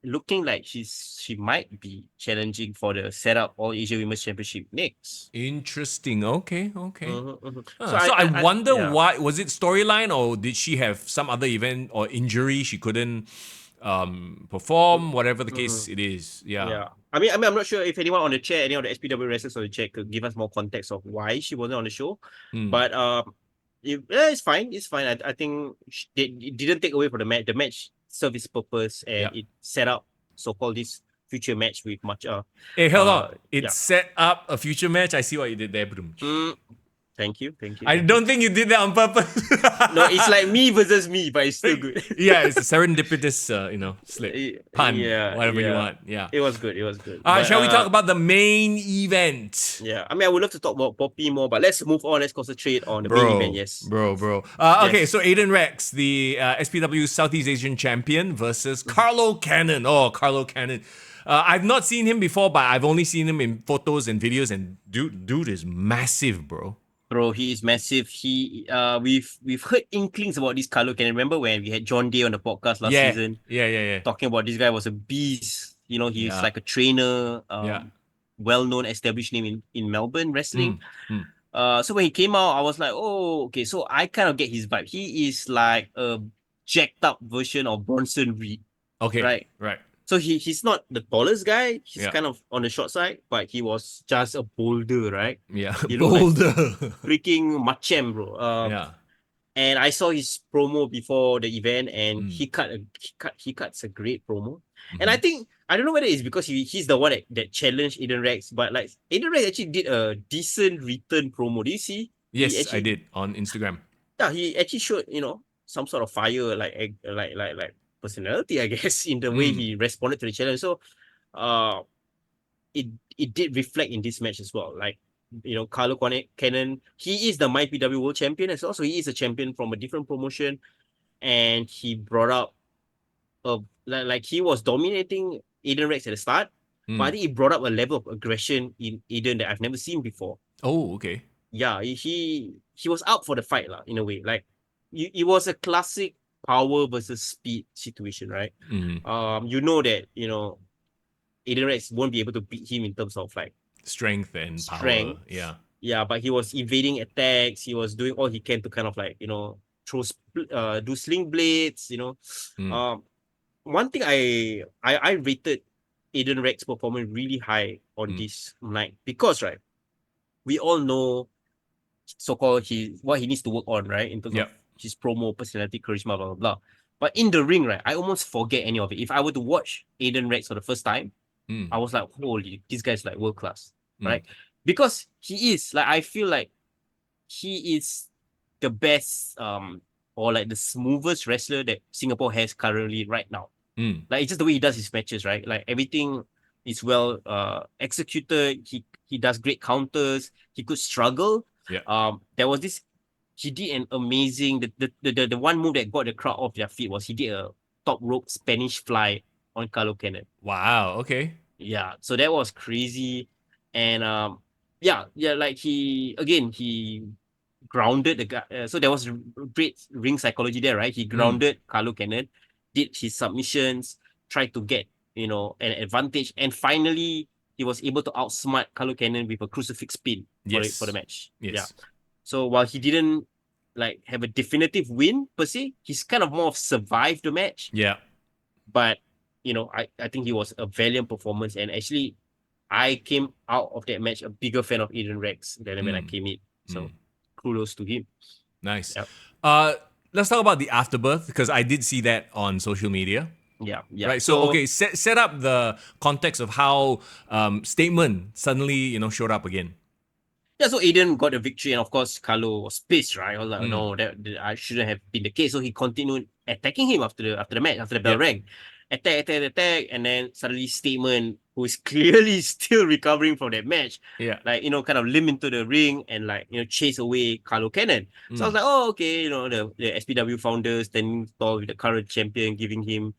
Looking like she might be challenging for the setup All Asia Women's Championship next. Interesting. Okay. So I wonder why, was it storyline, or did she have some other event or injury she couldn't perform? Whatever the case it is. Yeah. I mean, I'm not sure if anyone on the chat, any of the SPW wrestlers on the chat, could give us more context of why she wasn't on the show. But it's fine. It's fine. I think it didn't take away from the match. The match served its purpose, and it set up so-called this future match with Matcha. Hey, hold on. It set up a future match. I see what you did there, Brum. Thank you. I don't think you did that on purpose. No, it's like me versus me, but it's still good. Yeah, it's a serendipitous, slip, pun, whatever you want. Yeah, it was good. Shall we talk about the main event? Yeah, I mean, I would love to talk about Poppy more, but let's move on. Let's concentrate on the main event. Yes, bro. Okay, so Aiden Rex, the SPW Southeast Asian champion, versus Carlo Cannon. Oh, Carlo Cannon. I've not seen him before, but I've only seen him in photos and videos, and dude is massive, bro. Bro, he is massive. We've heard inklings about this Carlo Cannon. Remember when we had John Day on the podcast last season? Yeah. Talking about this guy was a beast. He's like a trainer, well-known established name in Melbourne wrestling. So when he came out, I was like, oh, okay. So I kind of get his vibe. He is like a jacked up version of Bronson Reed. Okay. Right. So he's not the tallest guy. He's kind of on the short side, but he was just a boulder, right? Yeah, boulder. Like freaking macam, bro. And I saw his promo before the event, and he cuts a great promo. And I think, I don't know whether it's because he's the one that challenged Aiden Rex, but like Aiden Rex actually did a decent return promo. Do you see? Yes, I did on Instagram. Yeah, he actually showed some sort of fire, like personality, I guess, in the way he responded to the challenge. So it did reflect in this match as well. Like, Carlo Cannon, he is the MyPW World Champion as well. So he is a champion from a different promotion, and he brought up like he was dominating Aiden Rex at the start, But I think it brought up a level of aggression in Aiden that I've never seen before. Oh, okay. Yeah, he was out for the fight lah, in a way. Like, it was a classic power versus speed situation, right? You know that, Aiden Rex won't be able to beat him in terms of like Strength and power. strength. Yeah. Yeah, but he was evading attacks. He was doing all he can to kind of like, do sling blades, One thing I rated Aiden Rex's performance really high on this night because, right, we all know so-called what he needs to work on, right, in terms of his promo, personality, charisma, blah, blah, blah. But in the ring, right, I almost forget any of it. If I were to watch Aiden Rex for the first time, I was like, holy, this guy's like world class, right? Because he is, like, I feel like he is the best, or like the smoothest wrestler that Singapore has currently right now. Like, it's just the way he does his matches, right? Like, everything is well executed. He does great counters. He could struggle. There was this, he did an amazing, the one move that got the crowd off their feet was he did a top rope Spanish fly on Carlo Cannon. Wow, okay. Yeah, so that was crazy. And like he grounded the guy. So there was great ring psychology there, right? He grounded Carlo Cannon, did his submissions, tried to get, an advantage, and finally he was able to outsmart Carlo Cannon with a crucifix spin for the match. Yes. Yeah. So while he didn't like have a definitive win per se, he's kind of more of survived the match. Yeah. But I think he was a valiant performance, and actually I came out of that match a bigger fan of Aiden Rex than when I came in. So kudos to him. Nice. Yep. Let's talk about the afterbirth, because I did see that on social media. Yeah. Right. So okay, set up the context of how Statement suddenly, showed up again. Yeah, so Aiden got a victory, and of course Carlo was pissed, right? I was like, no, that I shouldn't have been the case. So he continued attacking him after the match, after the bell rang. Attack, and then suddenly Statement, who is clearly still recovering from that match, like, kind of limp into the ring and like, chase away Carlo Cannon. So I was like, oh, okay, the SPW founders standing tall with the current champion, giving him,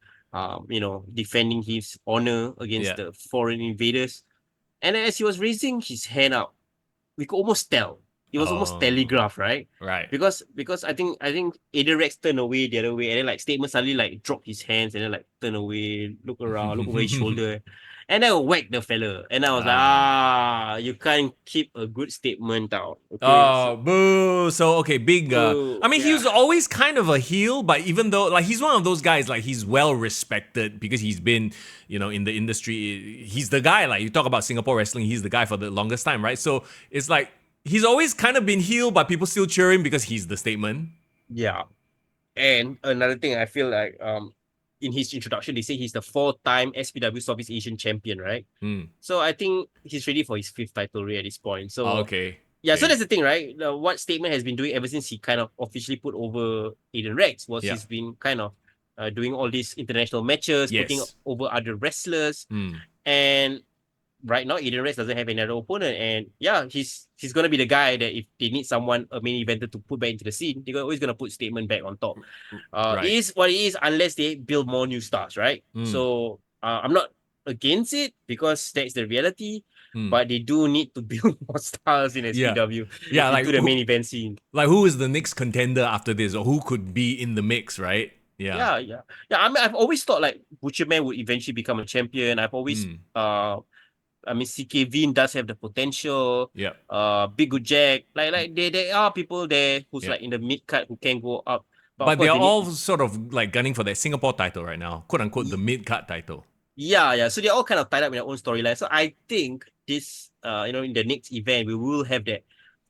defending his honor against the foreign invaders. And then as he was raising his hand up, we could almost tell. It was almost telegraphed, right? Right. Because I think Aiden Rex turned away the other way, and then like Statement suddenly like dropped his hands and then like turn away, look around, look over his shoulder, and then whack the fella. And I was like, you can't keep a good statement out. Okay? Boo. So okay, big. He was always kind of a heel, but even though like he's one of those guys, like he's well respected because he's been, in the industry. He's the guy. Like you talk about Singapore wrestling, he's the guy for the longest time, right? So it's like he's always kind of been heel, but people still cheer him because he's the Statement. Yeah. And another thing, I feel like in his introduction, they say he's the 4-time SPW Southeast Asian champion, right? So I think he's ready for his 5th title reign at this point. So okay. Yeah, so that's the thing, right? What Statement has been doing ever since he kind of officially put over Aiden Rex was he's been kind of doing all these international matches, putting over other wrestlers. And right now, Aiden Rex doesn't have another opponent. And he's going to be the guy that if they need someone, a main eventer to put back into the scene, they're always going to put Statement back on top. It is what it is unless they build more new stars, right? So I'm not against it because that's the reality. But they do need to build more stars in SPW into the main event scene. Like who is the next contender after this, or who could be in the mix, right? Yeah. I mean, I've always thought like Butcherman would eventually become a champion. I've always CKV does have the potential. Big Good Jack. Like there are people there who's like in the mid card who can go up. But they're all sort of like gunning for that Singapore title right now, quote unquote, the mid card title. Yeah. So they're all kind of tied up in their own storyline. So I think this, in the next event, we will have that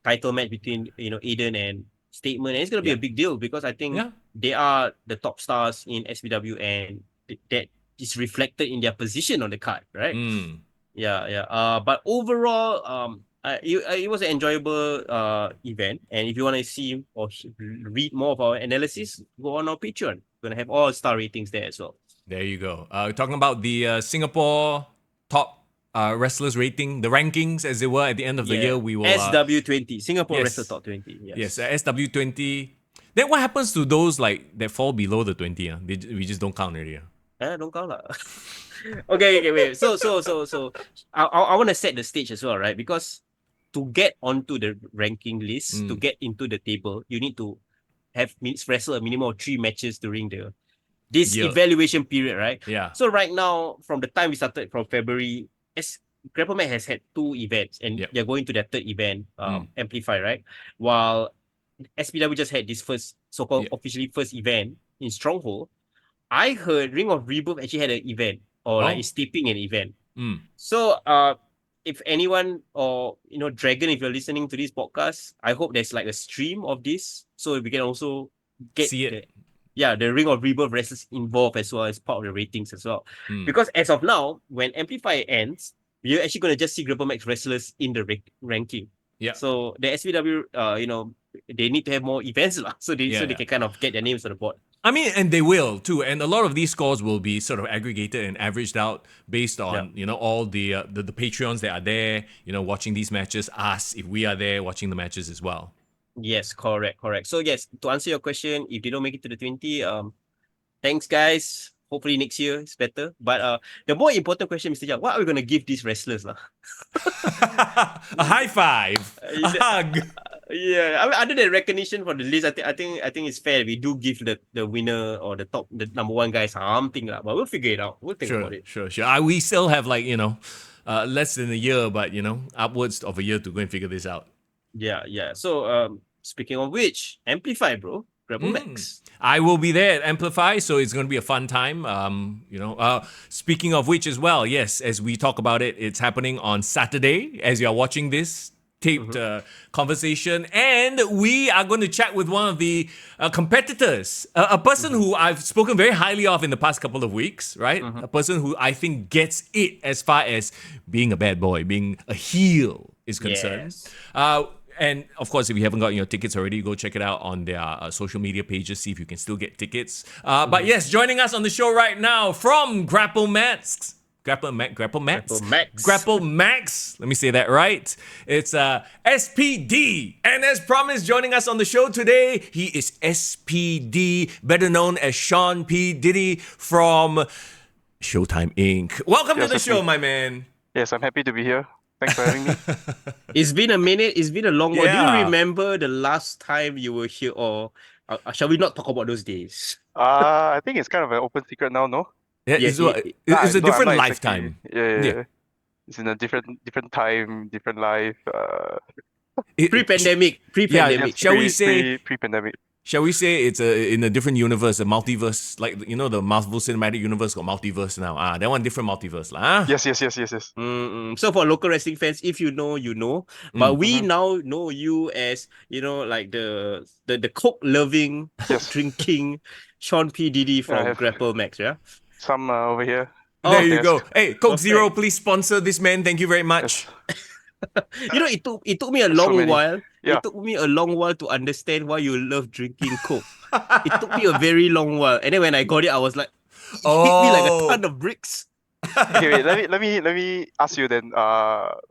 title match between, Aiden and Statement. And it's going to be a big deal because I think they are the top stars in SPW and that is reflected in their position on the card, right? But overall, it was an enjoyable event. And if you want to see or read more of our analysis, go on our Patreon. We're going to have all star ratings there as well. There you go. Talking about the Singapore top wrestlers rating, the rankings as it were at the end of the year, we will SW20 Singapore Wrestler Top 20. Yes, SW20. Then what happens to those like that fall below the 20? We just don't count already. Don't count lah. Okay, wait. So, I want to set the stage as well, right? Because to get onto the ranking list, to get into the table, you need to have wrestle a minimum of 3 matches during this Yeah. evaluation period, right? Yeah. So right now, from the time we started from February, Grapplemax has had 2 events, and Yep. they're going to their 3rd event, Amplify, right? While SPW just had this first, so-called officially first event in Stronghold. I heard Ring of Rebirth actually had an event, or like is taping an event. So if anyone, or Dragon, if you're listening to this podcast, I hope there's like a stream of this, so we can also get See it. the Ring of Rebirth wrestlers involved as well as part of the ratings as well. Because as of now, when Amplify ends, we're actually going to just see Grapplemax wrestlers in the ranking. Yeah. So the SPW, they need to have more events lah, so they can kind of get their names on the board. I mean, and they will too, and a lot of these scores will be sort of aggregated and averaged out based on all the Patreons that are there, watching these matches. Us, if we are there watching the matches as well. Yes, correct. So yes, to answer your question, if they don't make it to the 20, thanks guys. Hopefully next year is better. But the more important question, Mr. Jiang, what are we gonna give these wrestlers lah? A high five, a hug. Yeah, I mean, other than recognition for the list, I think it's fair. We do give the winner or the number 1 guy something lah. But we'll figure it out. We'll think about it. Sure. We still have less than a year, but upwards of a year to go and figure this out. Yeah. So speaking of which, Amplify, bro. Grapplemax. I will be there at Amplify, so it's going to be a fun time. Speaking of which as well, yes, as we talk about it, it's happening on Saturday as you're watching this taped conversation, and we are going to chat with one of the competitors, a person who I've spoken very highly of in the past couple of weeks, right? A person who I think gets it as far as being a bad boy, being a heel is concerned. Yes. And of course, if you haven't gotten your tickets already, go check it out on their social media pages, see if you can still get tickets. But yes, joining us on the show right now from Grapplemax. Let me say that right. It's SPD. And as promised, joining us on the show today, he is SPD, better known as Sean P. Diddy from Showtime Inc. Welcome to the show, my man. Yes, I'm happy to be here. Thanks for having me. It's been a minute. It's been a long while. Do Yeah. you remember the last time you were here, or shall we not talk about those days? I think it's kind of an open secret now, no? Yeah, Yes, it's a No, different I'm not lifetime. exactly. Yeah. It's in a different time, different life. Pre-pandemic. Shall we say- pre-pandemic? Shall we say it's in a different universe, a multiverse, like the Marvel Cinematic Universe got multiverse now. That one different multiverse lah. Yes. So for local wrestling fans, if you know, you know. But we now know you as like the coke loving, Yes. drinking Sean P. Diddy from have- Grapplemax, yeah. Some over here. There you yes. go. Hey, Coke Perfect. Zero, please sponsor this man. Thank you very much. It took me a long many. while. Yeah. It took me a long while to understand why you love drinking coke. It took me a very long while, and then when I got it, I was like, it hit me like a ton of bricks. Okay, wait, let me ask you then.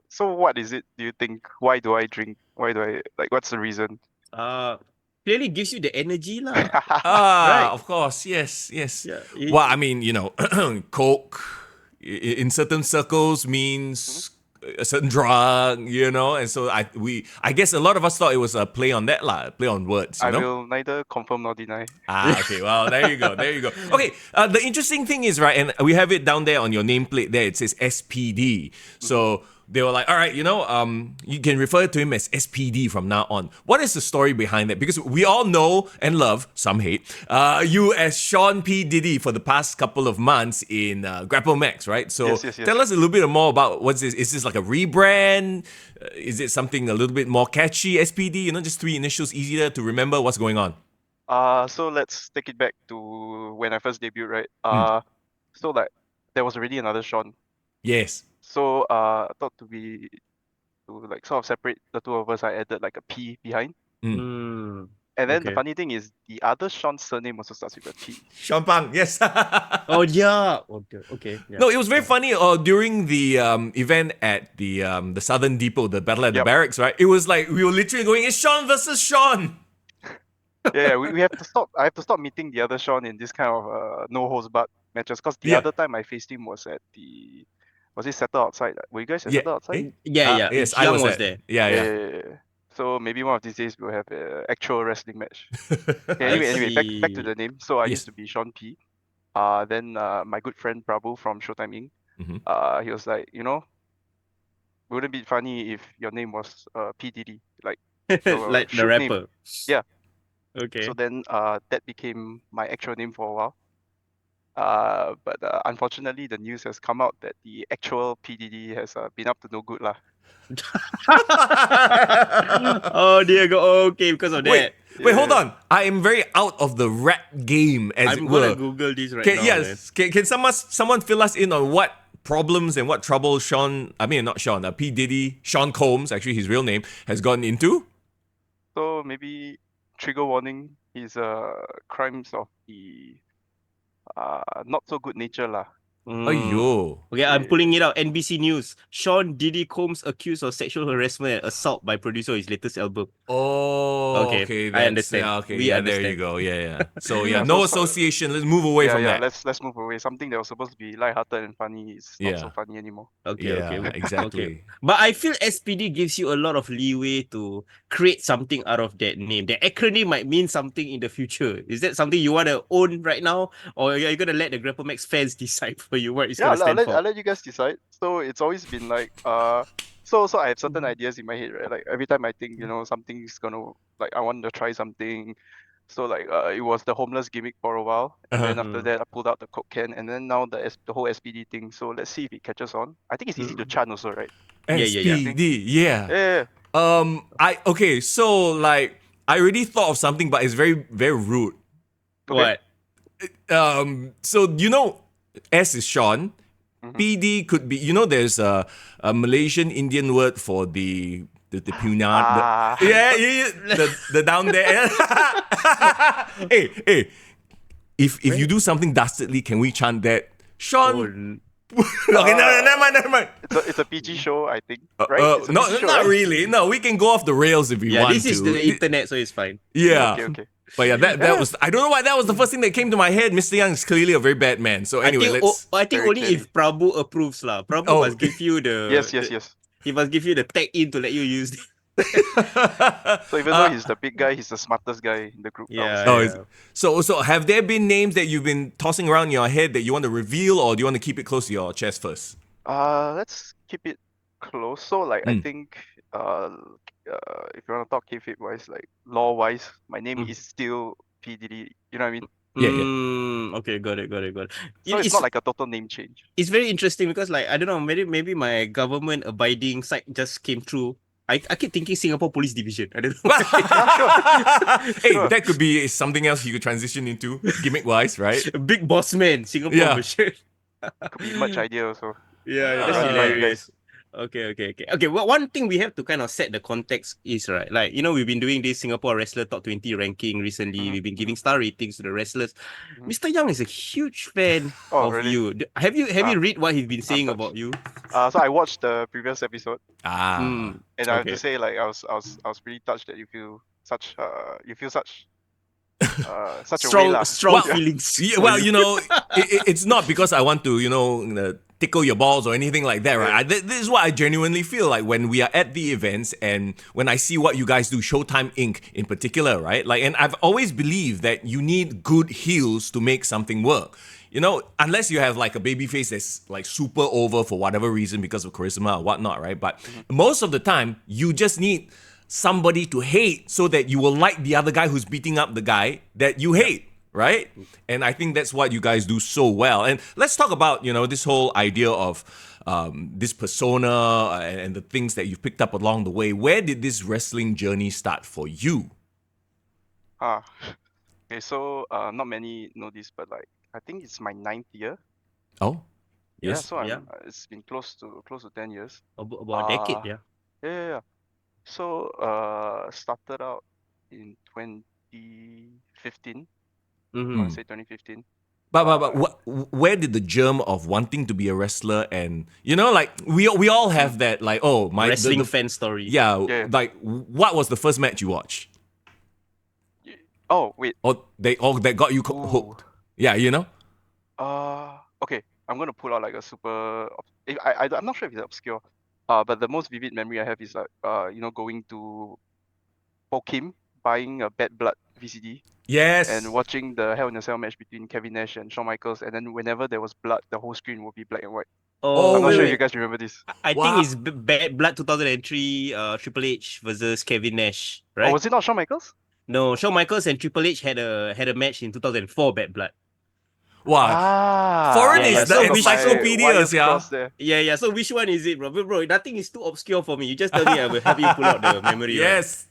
So what is it? Do you think? Why do I drink? Why do I like? What's the reason? Clearly gives you the energy lah. Right. Of course. Yes. Yeah, Well, I mean, Coke in certain circles means a certain drug, and so I guess a lot of us thought it was a play on that play on words, I will neither confirm nor deny. Okay, well, there you go. Okay, the interesting thing is, right, and we have it down there on your nameplate there, it says SPD. So they were like, all right, you can refer to him as SPD from now on. What is the story behind that? Because we all know and love, some hate, you as Sean P. Diddy for the past couple of months in Grapplemax, right? So Yes. tell us a little bit more about what's this. Is this like a rebrand? Is it something a little bit more catchy, SPD? Just 3 initials, easier to remember what's going on. So let's take it back to when I first debuted, right? So like there was already another Sean. Yes. So I thought to like sort of separate the two of us, I added like a P behind. And then the Okay. funny thing is the other Sean's surname also starts with a P. Sean Pang, yes. Oh yeah. Okay. Yeah. No, it was very funny during the event at the Southern Depot, the Battle at the Yep. Barracks, right? It was like we were literally going, it's Sean versus Sean. Yeah, we have to stop. I have to stop meeting the other Sean in this kind of no holds barred matches. Because the Yeah. other time I faced him was at the, was it Settle Outside? Were you guys at Yeah. Settle Outside? Yes, I Young was was at. there. Yeah, yeah. Yeah. So maybe one of these days we'll have an actual wrestling match. Okay, I anyway, back to see. the name. So I Yes. used to be Sean P. Then my good friend Prabhu from Showtime Inc. Mhm. He was like, wouldn't it be funny if your name was P Diddy, like your Like the shoot name? rapper. Yeah. Okay. So then that became my actual name for a while. But unfortunately, the news has come out that the actual PDD has been up to no good lah. Oh dear God. Okay, because of Wait, that. wait, hold Yeah. on. I am very out of the rap game, as I'm it gonna were. Google this right Can, now, yes, can someone fill us in on what problems and what trouble P. Diddy, Sean Combs, actually his real name, has gotten into? So maybe trigger warning. His crimes of the not so good nature lah. man. Ayyo. Okay, I'm pulling it out. NBC News. Sean Diddy Combs accused of sexual harassment and assault by producer of his latest album. Oh, Okay, okay. I understand. Yeah, okay, We yeah, understand. there you go. Yeah, yeah. So yeah, Yeah, no so- association. Let's move away from that. Let's move away. Something that was supposed to be lighthearted and funny is not Yeah. so funny anymore. Okay, Yeah, okay. exactly. Okay. But I feel SPD gives you a lot of leeway to create something out of that name. The acronym might mean something in the future. Is that something you want to own right now? Or are you going to let the Grapplemax fans decide for you what it's Yeah, going to stand for? I'll let you guys decide. So it's always been like so I have certain ideas in my head, right? Like every time I think, something's gonna, like, I want to try something. So like it was the homeless gimmick for a while, and then after that I pulled out the Coke can, and then now the whole SPD thing. So let's see if it catches on. I think it's easy to chant also, right? Yeah. SPD, yeah. Yeah. Okay, so like I already thought of something, but it's very, very rude. What? So S is Sean. PD could be, there's a Malaysian Indian word for the punat. Yeah, the down there. hey, if you do something dastardly, can we chant that? Sean. Okay, never mind. It's a PG show, I think. Right? It's a No, PG show, not right? really. No, we can go off the rails if we want This to. is the internet, so it's fine. Yeah. Okay. But yeah, that was, I don't know why that was the first thing that came to my head. Mr. Young is clearly a very bad man. So anyway, I think very only clearly. if Prabhu approves lah. Prabhu Oh. must give you the Yes. He must give you the tag in to let you use it. So even though he's the big guy, he's the smartest guy in the group. Yeah. Oh, so have there been names that you've been tossing around in your head that you want to reveal, or do you want to keep it close to your chest first? Let's keep it close. So like I think if you want to talk kayfabe wise, like law wise, my name is still PDD. You know what I mean? Yeah. Okay, got it. So it's not like a total name change. It's very interesting because, like, I don't know, maybe my government abiding side just came through. I keep thinking Singapore Police Division. I don't know. Hey, that could be something else you could transition into, gimmick wise, right? Big Boss Man, Singapore Yeah. version. Could be much idea also. Yeah, that's Alright, hilarious. Okay. Well, one thing we have to kind of set the context is, right, like, we've been doing this Singapore Wrestler Top 20 ranking recently. We've been giving star ratings to the wrestlers. Mr. Young is a huge fan of really? you. Have you read what he's been saying about you? So I watched the previous episode, Mm, and I have okay. to say, like, I was pretty touched that you feel such such a way lah. strong Well, feelings. Yeah, for well, you. it's not because I want to, tickle your balls or anything like that, right? This is what I genuinely feel like when we are at the events and when I see what you guys do, Showtime Inc. in particular, right? Like, and I've always believed that you need good heels to make something work. Unless you have like a baby face that's like super over for whatever reason because of charisma or whatnot, right? But most of the time, you just need somebody to hate so that you will like the other guy who's beating up the guy that you hate, right? And I think that's what you guys do so well. And let's talk about, this whole idea of this persona and the things that you've picked up along the way. Where did this wrestling journey start for you? Okay, so not many know this, but like I think it's my 9th year. Oh, Yeah, yes. so it's been close to 10 years. About a decade, yeah. Yeah. So started out in 2015. I want to say 2015. But where did the germ of wanting to be a wrestler and like we all have that, like, oh, my Wrestling fan story. yeah, like what was the first match you watched Oh wait. or that got you hooked? Yeah, Okay, I'm gonna pull out like a super. I'm not sure if it's obscure. But the most vivid memory I have is like going to Pokim, buying a Bad Blood VCD, Yes. and watching the Hell in a Cell match between Kevin Nash and Shawn Michaels, and then whenever there was blood, the whole screen would be black and white. I'm Oh, not wait, sure if you wait. guys remember this. I think Wow. it's Bad Blood 2003, Triple H versus Kevin Nash, Or right? was it not Shawn Michaels? No, Shawn Michaels and Triple H had a match in 2004, Bad Blood. Wow. Foreign Yeah, is yeah. the So got my encyclopedias, wires yeah. crossed there. Yeah. So which one is it, bro? Bro, nothing is too obscure for me. You just tell me, I will help you pull out the memory. Right? Yes.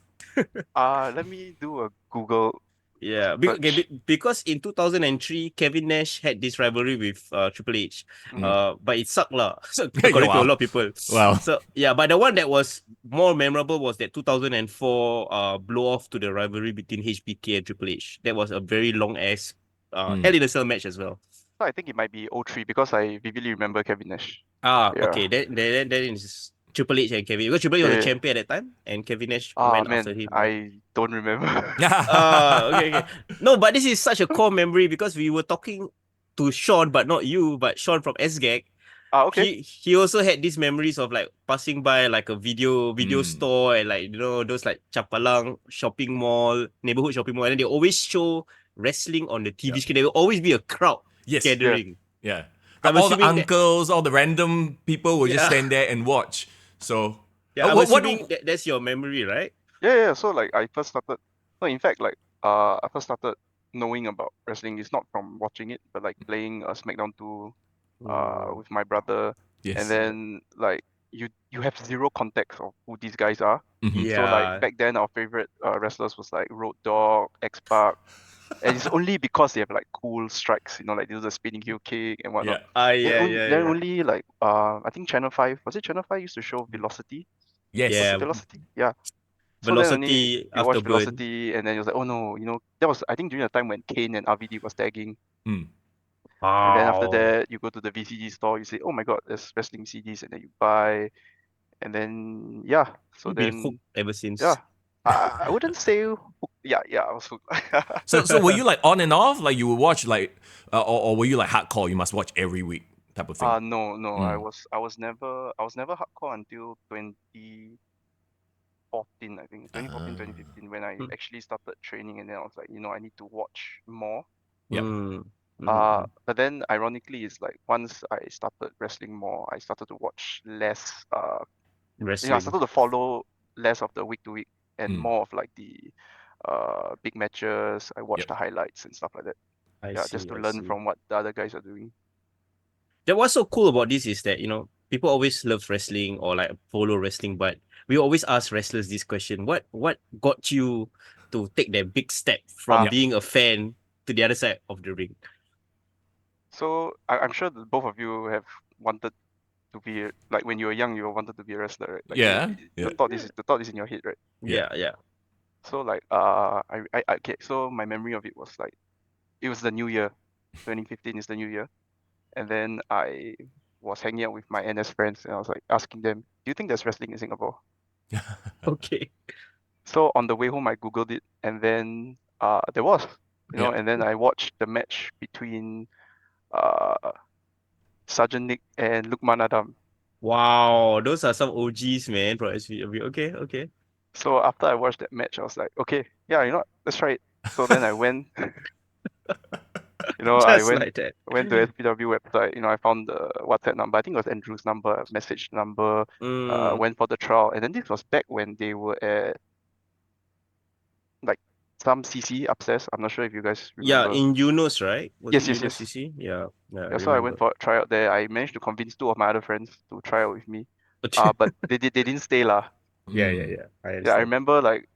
Let me do a Google Yeah, search. because in 2003, Kevin Nash had this rivalry with Triple H, but it sucked lah. So according to a Wow. lot of people. Wow. So yeah, but the one that was more memorable was that 2004 blow off to the rivalry between HBK and Triple H. That was a very long ass Hell in a Cell match as well. So I think it might be 03 because I vividly remember Kevin Nash. Okay, that is Triple H and Kevin, because Triple H was a Yeah. champion at that time, and Kevin Nash went after Man, him. I don't remember. Okay. No, but this is such a core memory because we were talking to Sean, but not you, but Sean from SGAG. Okay. He also had these memories of like passing by like a video store and like those like Chapalang shopping mall, neighborhood shopping mall, and then they always show wrestling on the TV screen. There will always be a crowd Yes. gathering. Yeah. I'm All the assuming that- uncles, all the random people will just Yeah. stand there and watch. So Yeah, I'm what assuming that's your memory, right? Yeah. So like I first started. No, in fact, like I first started knowing about wrestling is not from watching it, but like playing SmackDown 2 with my brother, yes. and then like you have zero context of who these guys are. Mhm. So like back then our favorite wrestlers was like Road Dogg, X-Pac, and it's only because they have like cool strikes, like they do the spinning heel kick and whatnot. Yeah. Then only like I think Channel 5, was it Channel 5 used to show Velocity? Yes. Was Yeah. it Velocity? Yeah. So then only Velocity you watch Afterburn. Velocity, and then it was like, oh no, that was I think during the time when Kane and RVD was tagging. Mm. And then after that, you go to the VCD store, you say, oh my god, there's wrestling CDs, and then you buy, and then yeah. So You've been then hooked ever since. yeah, I wouldn't say hooked. Yeah, I was hooked. So were you like on and off? Like you would watch like, or were you like hardcore? You must watch every week type of thing. No, I was never hardcore until 2014, I think 2014, 2015 when I actually started training, and then I was like, I need to watch more. Yeah. But then ironically, it's like once I started wrestling more, I started to watch less. Wrestling. I started to follow less of the week to week and Mm. more of like the big matches. I watched the highlights and stuff like that. Just to learn from what the other guys are doing. What's so cool about this is that, people always love wrestling or like follow wrestling, but we always ask wrestlers this question: what got you to take that big step from being a fan to the other side of the ring? So I'm sure that both of you have wanted to be like when you were young, you wanted to be a wrestler, right? Like the thought is in your head, right? Yeah. So like okay, so my memory of it was like it was the new year. 2015 is the new year. And then I was hanging out with my NS friends, and I was like asking them, do you think there's wrestling in Singapore? Okay. So on the way home I Googled it, and then there was, and then I watched the match between Sergeant Nick and Lukman Adam. Wow, those are some OGs, man, from SPW. Okay. So after I watched that match, I was like, okay, yeah, let's try it. So then I went, I went like that. went to SPW website, I found the WhatsApp number. I think it was Andrew's number, message number, went for the trial. And then this was back when they were at like some CC upstairs. I'm not sure if you guys remember. Yeah, in Yunus, right? Yes. CC? Yeah. So I went for a tryout there. I managed to convince two of my other friends to try out with me. But they didn't stay lah. Yeah. I remember like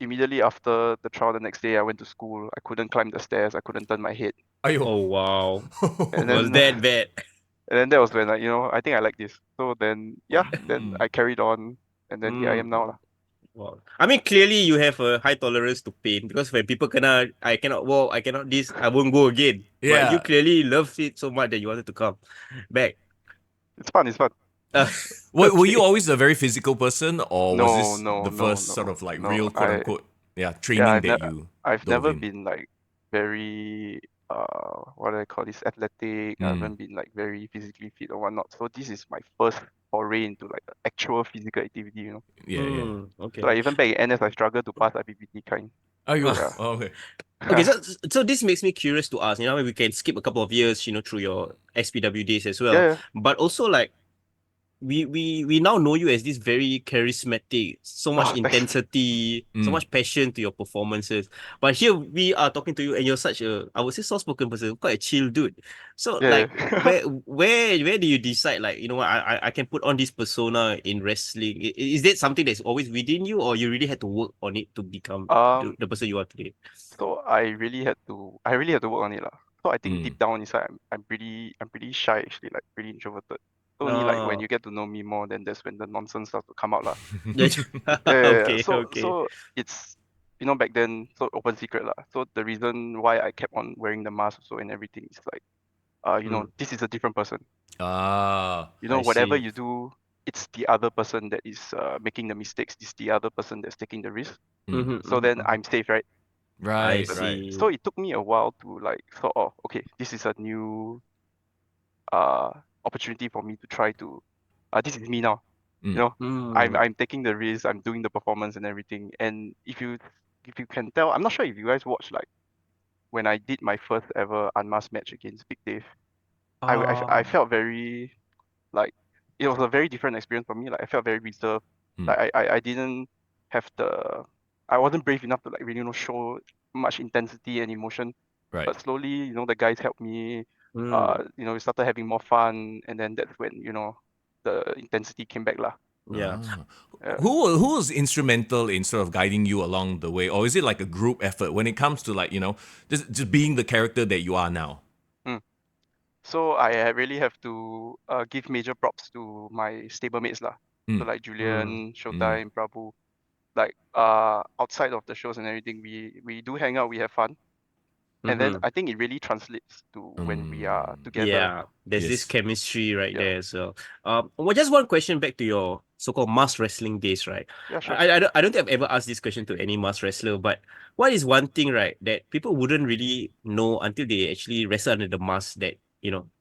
immediately after the trial the next day I went to school. I couldn't climb the stairs. I couldn't turn my head. Oh wow. And Was that bad? And then that was when I think I like this. So then then I carried on, and then here I am now lah. Wow. I mean, clearly you have a high tolerance to pain, because when people I cannot walk, I cannot this, I won't go again. Yeah. But you clearly love it so much that you wanted to come back. It's fun. Were you always a very physical person, or was this No, the first sort of like real quote unquote training that you I've dove never in? been like very what do I call this, athletic. I haven't been like very physically fit or whatnot. So this is my first foray into like actual physical activity, you know. Yeah. Okay. So like even back in NS, I struggled to pass IPPT kind. Oh, you. Yeah. Oh, okay. Okay, so this makes me curious to ask, we can skip a couple of years, through your SPW days as well. Yeah. But also like we now know you as this very charismatic, so much Thanks. intensity, so much passion to your performances. But here we are talking to you, and you're such I would say, soft-spoken person, quite a chill dude. So Yeah. like, where do you decide, like, you know what, I can put on this persona in wrestling? Is that something that's always within you, or you really had to work on it to become the person you are today? So I really had to work on it lah. So I think deep down inside, I'm pretty shy actually, like pretty introverted. So only like when you get to know me more, then that's when the nonsense starts to come out lah. Okay, So okay. it's back then, so open secret lah. So the reason why I kept on wearing the mask also and everything is like, this is a different person. Ah. I Whatever see. you do, it's the other person that is making the mistakes. It's the other person that's taking the risk. So then I'm safe, right? I Right. see. So it took me a while to like sort of, okay, this is a new opportunity for me to try to this is me now. I'm taking the risk, I'm doing the performance and everything. And if you can tell, I'm not sure if you guys watched like when I did my first ever unmasked match against Big Dave. I felt very like it was a very different experience for me. Like I felt very reserved. Like I didn't have I wasn't brave enough to like really show much intensity and emotion. Right. But slowly, the guys helped me. We started having more fun, and then that's when the intensity came back lah. Yeah. Who was instrumental in sort of guiding you along the way, or is it like a group effort when it comes to like just being the character that you are now? So I really have to give major props to my stablemates lah. So like Julian, Showtime, Prabhu. Like outside of the shows and everything, we do hang out, we have fun. And then I think it really translates to when we are together. Yeah, there's this Yes. chemistry right Yeah. there. So, well, just one question back to your so-called mask wrestling days, right? Yeah, sure. I don't think I've ever asked this question to any mask wrestler, but what is one thing, right, that people wouldn't really know until they actually wrestle under the mask that,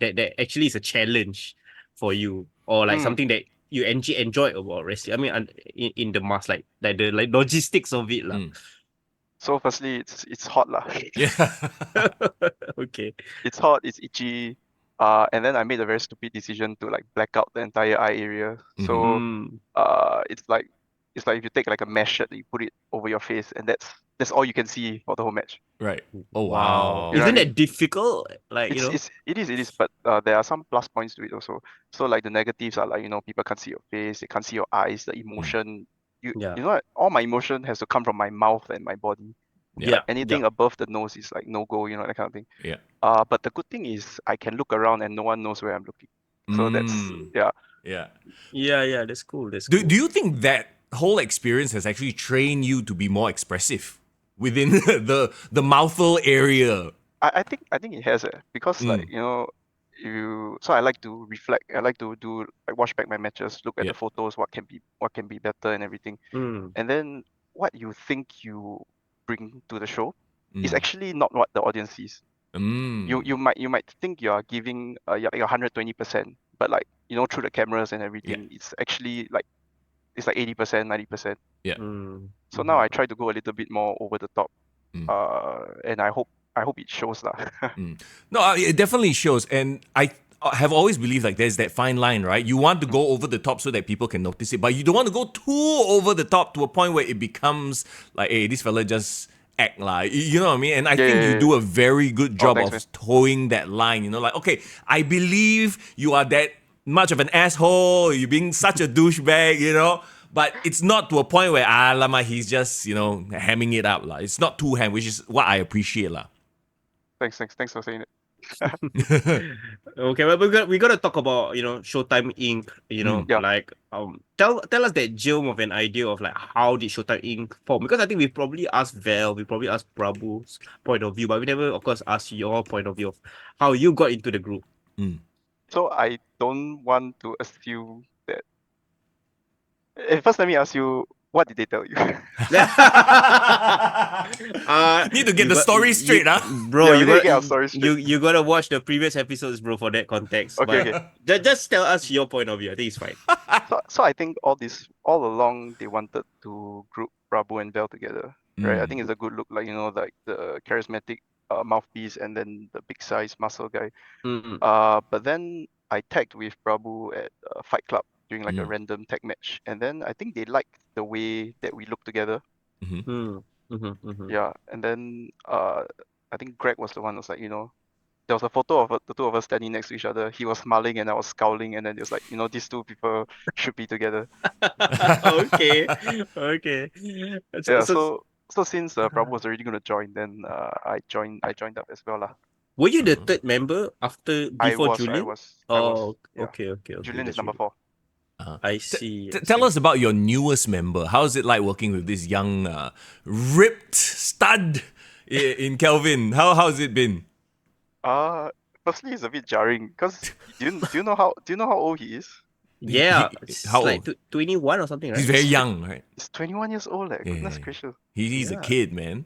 that actually is a challenge for you, or like something that you enjoy about wrestling? I mean, in the mask, like the logistics of it, lah. So firstly, it's hot lah. Yeah. Okay. It's hot, it's itchy. And then I made a very stupid decision to like black out the entire eye area. So it's like if you take like a mesh shirt, you put it over your face, and that's all you can see for the whole match. Right. Oh Wow. wow. You know what I Isn't mean? that difficult? Like, It is, but there are some plus points to it also. So like the negatives are like, people can't see your face, they can't see your eyes, the emotion. You know what? All my emotion has to come from my mouth and my body. Yeah. Like anything above the nose is like no go, that kind of thing. Yeah. But the good thing is I can look around and no one knows where I'm looking. So that's Yeah. Yeah, that's cool. That's Do cool. you think that whole experience has actually trained you to be more expressive within the mouthful area? I think it has because like so I like to reflect. I like to do like watch back my matches, look at the photos, what can be better and everything. And then what you think you bring to the show is actually not what the audience sees. You might think you are giving like 120%, but like through the cameras and everything, it's actually like it's like 80%, 90%. So now I try to go a little bit more over the top, and I hope it shows lah. No, it definitely shows, and I have always believed like there's that fine line, right? You want to go over the top so that people can notice it, but you don't want to go too over the top to a point where it becomes like, hey, this fella just act like, you know what I mean? And I think you do a very good job thanks, of man. towing that line, like, okay, I believe you are that much of an asshole, you're being such a douchebag, but it's not to a point where, lama, he's just, hamming it up. It's not too ham, which is what I appreciate. Thanks for saying it. Okay, well, we gotta talk about Showtime Inc. Yeah. Like tell us that germ of an idea of like how did Showtime Inc. form, because I think we probably asked Val, we probably asked Prabhu's point of view, but we never, of course, asked your point of view of how you got into the group. So I don't want to assume that. First, let me ask you, What did they tell you? Need to get you the got- story you- straight, huh? Bro, Yeah, we you need to got get our story you straight. you gotta watch the previous episodes, bro, for that context. Okay, But just tell us your point of view. I think it's fine. So I think all along they wanted to group Bravo and Bell together, right? I think it's a good look, like like the charismatic mouthpiece and then the big size muscle guy. Mm, But then I tagged with Prabhu at Fight Club during like a Mm. random tag match, and then I think they liked the way that we look together. mm, mhm. Yeah, and then I think Greg was the one who was like, there was a photo of the two of us standing next to each other. He was smiling and I was scowling, and then it was like, these two people should be together. Okay, okay. Yeah, so since Prabhu was already gonna join, then I joined up as well lah. Were you the third member before I Julian? was. Yeah. Okay. Julian is That's number really- 4. I see. Tell us about your newest member. How is it like working with this young, ripped stud in Kelvin? How's it been? Firstly, it's a bit jarring because do you know how old he is? Yeah, He- it's how like old? 21 or something, right? He's very young, right? He's 21 years old. Goodness Yeah. gracious. He's a Yeah. kid, man.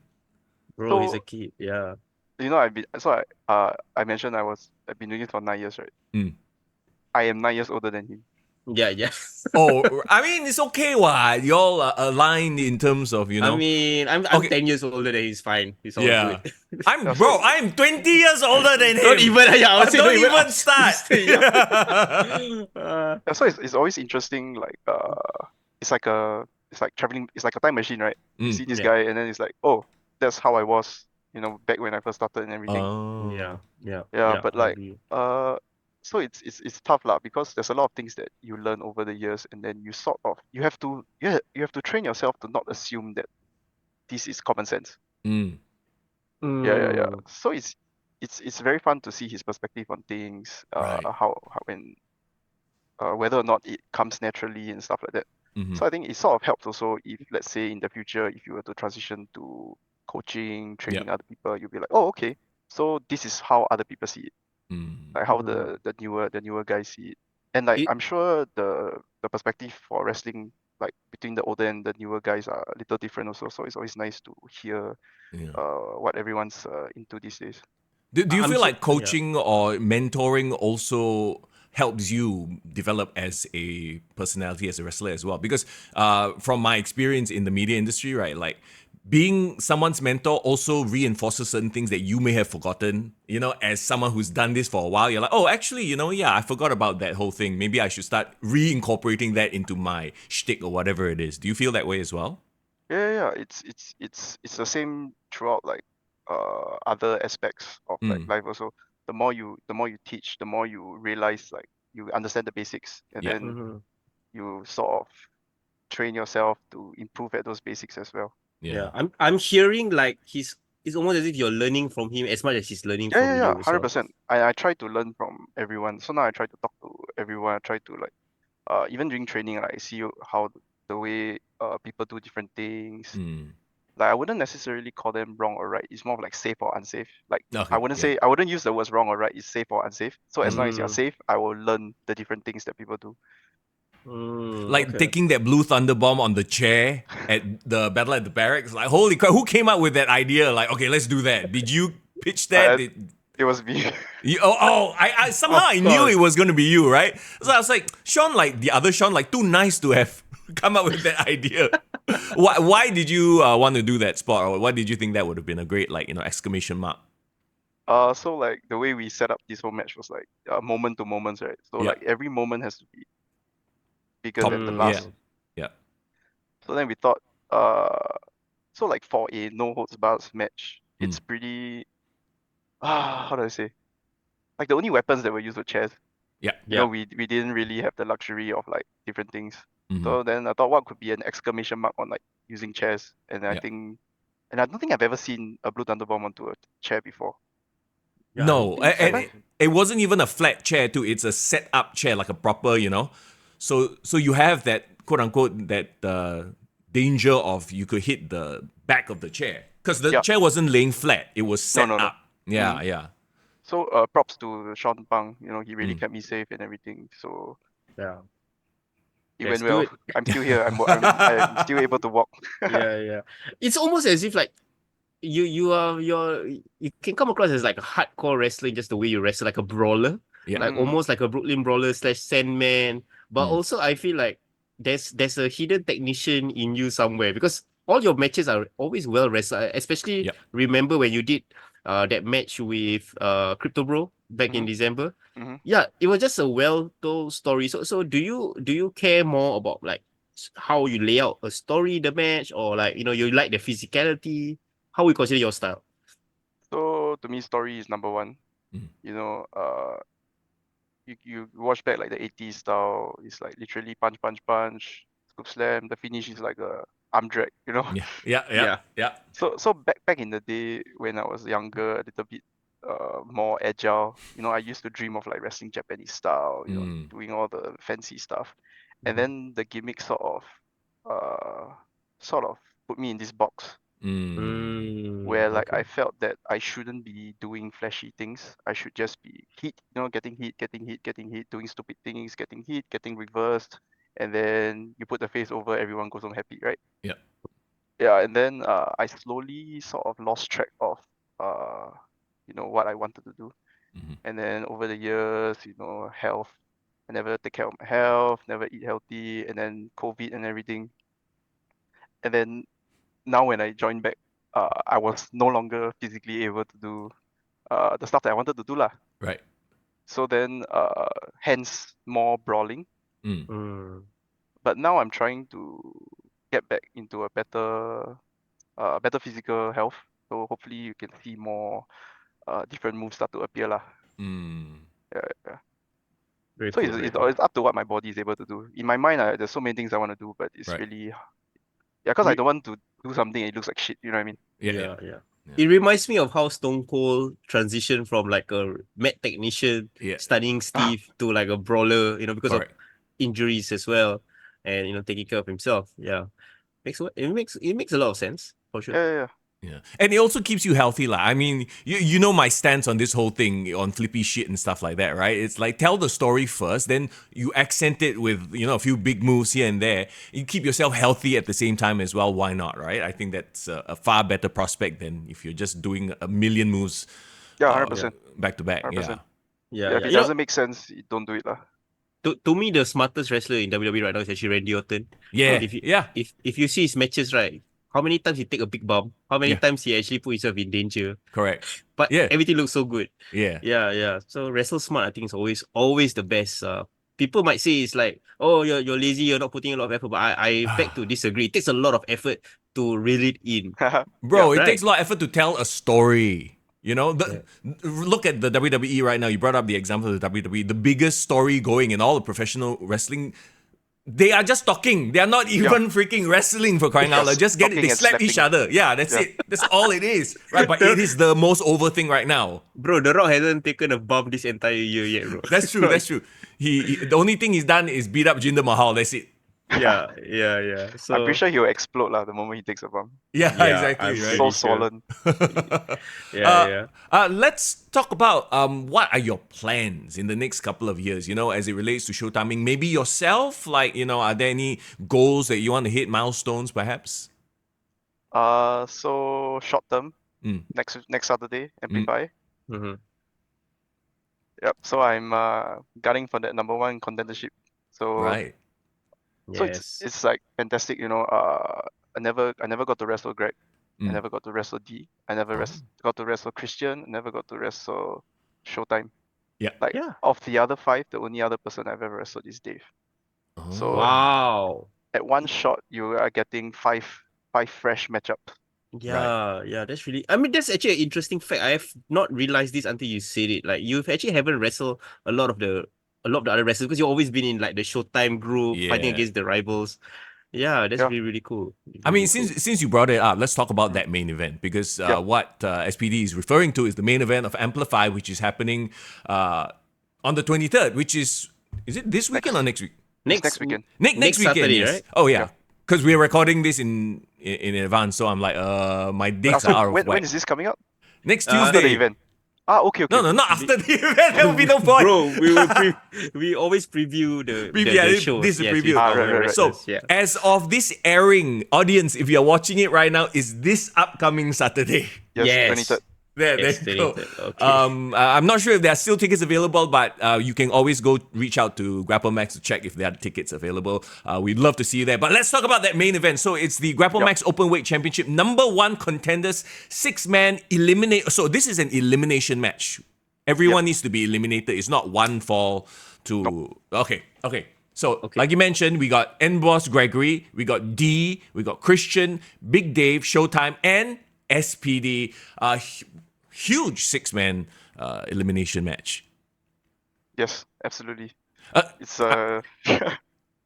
Bro, he's So- a kid. Yeah. I mentioned I've been doing this for 9 years, right? Mm. I am 9 years older than him. Yeah. Oh, I mean, it's okay, what? Y'all are aligned in terms of, I mean, I'm Okay. 10 years older than he's fine. It's all Yeah. good. I'm 20 years older than him. Don't even, yeah, I would say Don't don't even start. Yeah, so it's always interesting. It's like traveling. It's like a time machine, right? You Mm. see this Yeah. guy, and then it's like, oh, that's how I was, back when I first started and everything. Oh. Yeah, but I like, agree. so it's tough lah, because there's a lot of things that you learn over the years, and then you have to train yourself to not assume that this is common sense. Mm. Yeah. Mm. So it's very fun to see his perspective on things, Right. how when whether or not it comes naturally and stuff like that. Mhm. So I think it sort of helps also if, let's say, in the future, if you were to transition to coaching, training other people, you'll be like, oh, okay, so this is how other people see it, Mm. like how the newer guys see it. And like, I'm sure the perspective for wrestling, like between the older and the newer guys, are a little different also. So it's always nice to hear Yeah. what everyone's into these days. Do you I'm feel so- like coaching or mentoring also helps you develop as a personality, as a wrestler as well? Because from my experience in the media industry, right, like being someone's mentor also reinforces certain things that you may have forgotten. As someone who's done this for a while, you're like, oh, actually, I forgot about that whole thing. Maybe I should start reincorporating that into my shtick or whatever it is. Do you feel that way as well? Yeah. It's the same throughout, like other aspects of like life also. The more you teach, the more you realize, like, you understand the basics, and Yeah. then Mhm. you sort of train yourself to improve at those basics as well. Yeah. I'm hearing like it's almost as if you're learning from him as much as he's learning from you. Yeah, as well. 100%. I try to learn from everyone. So now I try to talk to everyone. I try to, like, even during training, like, I see how the way people do different things. Mm. Like, I wouldn't necessarily call them wrong or right. It's more of like safe or unsafe. Like, Okay, I wouldn't yeah. I wouldn't use the words wrong or right. It's safe or unsafe. So as long as you're Mm. safe, I will learn the different things that people do. Like Okay. taking that blue thunder bomb on the chair at the battle at the barracks. Like, holy crap, who came up with that idea? Like, okay, let's do that. Did you pitch that? It was me. I somehow I knew it was going to be you, right? So I was like, Sean, like the other Sean, like too nice to have come up with that idea. Why did you want to do that spot, or why did you think that would have been a great, like, exclamation mark? So like the way we set up this whole match was like moment to moments, right? So Yeah. like every moment has to be bigger Top- than the Mm, last. Yeah. So then we thought, so like for a no holds bars match, it's pretty, how do I say? Like the only weapons that were used were chairs. Yeah. You know, we didn't really have the luxury of like different things. Mhm. So then I thought, what could be an exclamation mark on like using chairs? And I Yeah. think, and I don't think I've ever seen a blue thunder bomb onto a chair before. Yeah, I No, don't think so. and it wasn't even a flat chair too. It's a set up chair, like a proper, So you have that quote unquote that danger of you could hit the back of the chair because the Yeah. chair wasn't laying flat. It was set No. up. Yeah, yeah. So props to Sean Pang, he really Mm. kept me safe and everything. So Yeah. It That's went well. good. I'm still here. I'm still able to walk. Yeah. It's almost as if like you can come across as like a hardcore wrestler in just the way you wrestle, like a brawler, Yeah. like almost like a Brooklyn Brawler / Sandman. But also I feel like there's a hidden technician in you somewhere because all your matches are always well wrestled. Especially Yep. remember when you did that match with Crypto Bro back in December. Mhm. Yeah, it was just a well told story. So do you care more about like how you lay out a story in the match, or like you like the physicality? How we consider your style? So to me, story is number one. Mm. You know, you watch back like the 80s style. It's like literally punch, punch, punch, scoop slam. The finish is like a arm drag. You know. Yeah. So back in the day when I was younger, a little bit more agile. You know, I used to dream of like wrestling Japanese style. You know, doing all the fancy stuff, and then the gimmick sort of put me in this box where like I felt that I shouldn't be doing flashy things. I should just be hit, you know, getting hit, doing stupid things, getting hit, getting reversed, and then you put the face over, everyone goes home happy, right? Yeah. Yeah, and then I slowly sort of lost track of what I wanted to do. And then over the years, health. I never take care of my health, never eat healthy, and then COVID and everything. And then now when I joined back, I was no longer physically able to do the stuff that I wanted to do lah. Right. So then, hence more brawling. But now I'm trying to get back into a better physical health. So hopefully you can see more different moves start to appear lah. Yeah. Very So cool, very it's cool. it's up to what my body is able to do. In my mind, there's so many things I want to do, but it's Right. really because I Re- don't want to do something it looks like shit. You know what I mean? Yeah. It reminds me of how Stone Cold transitioned from like a mat technician Yeah. studying Steve to like a brawler, because Correct. of injuries as well, and taking care of himself. Yeah, it makes a lot of sense for sure. Yeah. Yeah. And it also keeps you healthy. I mean, you know my stance on this whole thing, on flippy shit and stuff like that, right? It's like tell the story first, then you accent it with, a few big moves here and there. You keep yourself healthy at the same time as well. Why not, right? I think that's a far better prospect than if you're just doing a million moves Yeah, 100%. back to back. 100%. Yeah. Yeah, if it doesn't make sense, you don't do it lah. To me, the smartest wrestler in WWE right now is actually Randy Orton. Yeah. If you, Yeah. if you see his matches, right, how many times he take a big bump, how many Yeah. times he actually put himself in danger, Correct. but Yeah. everything looks so good. Yeah. Yeah. So wrestle smart, I think, is always the best. People might say it's like, oh, you're lazy, you're not putting a lot of effort, but I beg to disagree. It takes a lot of effort to reel it in. Bro, it right. takes a lot of effort to tell a story. Look at the WWE right now. You brought up the example of the WWE. The biggest story going in all of professional wrestling, they are just talking. They are not even freaking wrestling, for crying out loud. Just get it. Talking They and slap each slapping. other. Yeah, that's it. That's all it is. Right, but it is the most over thing right now. Bro, The Rock hasn't taken a bump this entire year yet, bro. That's true. That's true. He the only thing he's done is beat up Jinder Mahal. That's it. Yeah. So I'm pretty sure he'll explode lah the moment he takes a bump. Yeah, Yeah, exactly. I'm Right. So pretty sure. swollen. Yeah. Let's talk about what are your plans in the next couple of years, as it relates to Showtime. Maybe yourself, are there any goals that you want to hit, milestones perhaps? So short term, next Saturday, Amplify. Mm-hmm. Yep. So I'm gunning for that number one contendership. So Right. So Yes. it's like fantastic, I never got to wrestle Greg. I never got to wrestle D. I never got to wrestle Christian. I never got to wrestle Showtime. Yeah. Like Yeah. of the other 5, the only other person I've ever wrestled is Dave. So Wow. at one shot you are getting 5 fresh matchups. Yeah, that's really. I mean, that's actually an interesting fact. I have not realized this until you said it. Like, you've actually haven't wrestled a lot of the other wrestlers because you've always been in like the Showtime group fighting Yeah. against the rivals. Yeah, that's really, really cool. I mean, since you brought it up, let's talk about that main event because what SPD is referring to is the main event of Amplify, which is happening on the 23rd, which is it this weekend or next week? Next weekend. Next weekend, Saturday, yes. right? Oh yeah, because we're recording this in advance, so I'm like, my dates are out of whack. When is this coming out? Next After the Tuesday. event. Okay. No, not after the event. There will be no point. Bro, we always preview the shows. This is a Yes, preview. with our right. wrestlers, So, yeah. as of this airing, audience, if you're watching it right now, is this upcoming Saturday? Yes, 23rd. There Yes, you go. 23rd, okay. I'm not sure if there are still tickets available, but you can always go reach out to Grapplemax to check if there are tickets available. We'd love to see you there. But let's talk about that main event. So it's the Grapplemax Openweight Championship number 1 contenders 6-man eliminate. So this is an elimination match. Everyone needs to be eliminated. It's not one fall to. Nope. Okay. So, like you mentioned, we got N-Boss Gregory, we got D, we got Christian, Big Dave, Showtime, and SPD. Huge 6-man elimination match. Yes, absolutely. It's a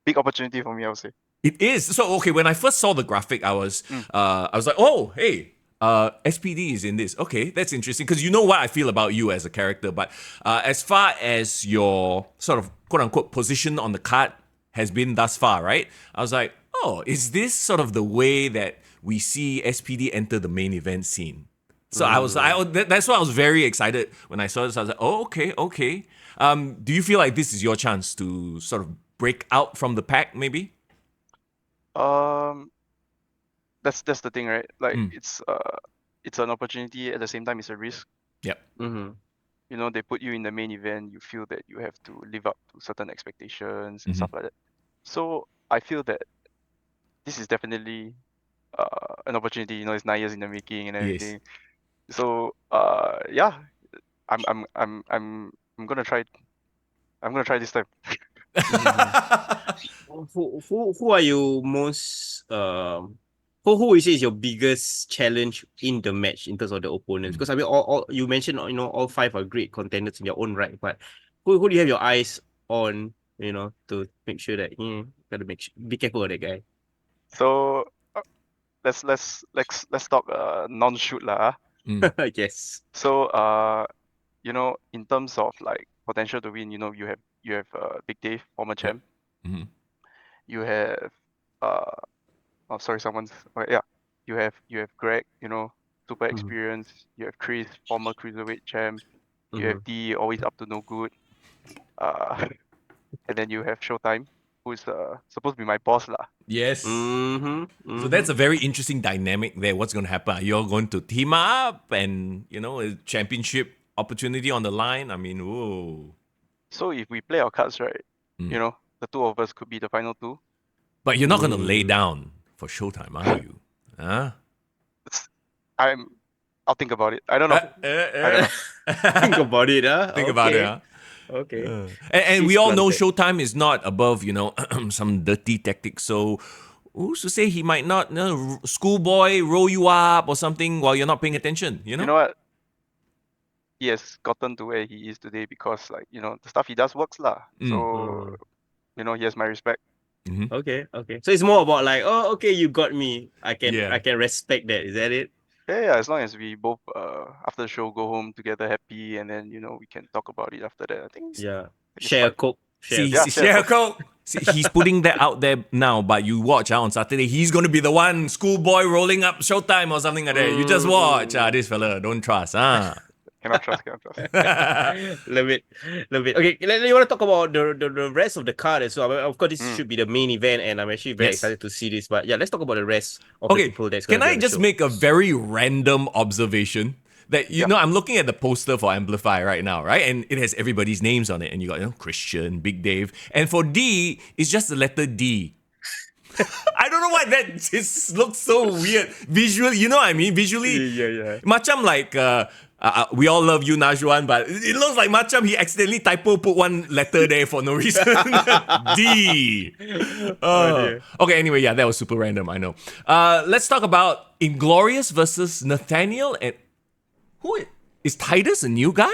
big opportunity for me, I would say. It is. So, okay, when I first saw the graphic, I was like, oh, hey, SPD is in this. Okay, that's interesting because you know what I feel about you as a character. But as far as your sort of quote-unquote position on the card has been thus far, right? I was like, oh, is this sort of the way that we see SPD enter the main event scene? So that's why I was very excited when I saw this. I was like, oh, okay. Do you feel like this is your chance to sort of break out from the pack, maybe? That's the thing, right? Like it's an opportunity, at the same time it's a risk. Yep. Mm-hmm. You know, they put you in the main event, you feel that you have to live up to certain expectations and stuff like that. So I feel that this is definitely an opportunity. You know, it's 9 years in the making and everything. Yes. So yeah, I'm gonna try. I'm gonna try this time. Who are you most who is your biggest challenge in the match in terms of the opponents? Because I mean, all you mentioned, you know, all 5 are great contenders in their own right, but who do you have your eyes on, you know, to make sure that gotta be careful of that guy. So let's talk non-shoot lah. Yes. So you know, in terms of like potential to win, you know, you have Big Dave, former champ. Mm-hmm. You have you have Greg, you know, super experienced. You have Chris, former cruiserweight champ. You have D, always up to no good. And then you have Showtime, who's supposed to be my boss lah. Yes. So that's a very interesting dynamic there. What's going to happen? Are you all going to team up and, you know, a championship opportunity on the line? I mean, whoa. So if we play our cards right, you know, the 2 of us could be the final 2. But you're not going to lay down for Showtime, are you? Huh? I'll think about it. I don't know. I don't know. Think about it, huh? Think about it, huh? Okay. And we all know Showtime is not above, you know, some dirty tactics. So who's to say he might not, you know, schoolboy roll you up or something while you're not paying attention, you know? You know what? He has gotten to where he is today because, like, you know, the stuff he does works lah. So, you know, he has my respect. Okay. So it's more about like, oh, okay, you got me. I can respect that. Is that it? Yeah. As long as we both after the show go home together happy, and then, you know, we can talk about it after that. I think. Yeah. Share a Coke. Share a Coke. See, he's putting that out there now, but you watch on Saturday, he's going to be the one schoolboy rolling up Showtime or something like that. You just watch. This fella, don't trust. Cannot trust. Love it. Okay, you want to talk about the rest of the card as well. Of course, this should be the main event, and I'm actually very excited to see this. But yeah, let's talk about the rest of the people that's going to be on the show. Can I just make a very random observation? That you know, I'm looking at the poster for Amplify right now, right? And it has everybody's names on it. And you got, you know, Christian, Big Dave. And for D, it's just the letter D. I don't know why that just looks so weird. Visually, you know what I mean? Visually, yeah. Macam like, we all love you, Najwan, but it looks like Macam he accidentally put one letter there for no reason. D. Okay, anyway, yeah, that was super random, I know. Let's talk about Inglorious versus Nathaniel. And who is Titus a new guy?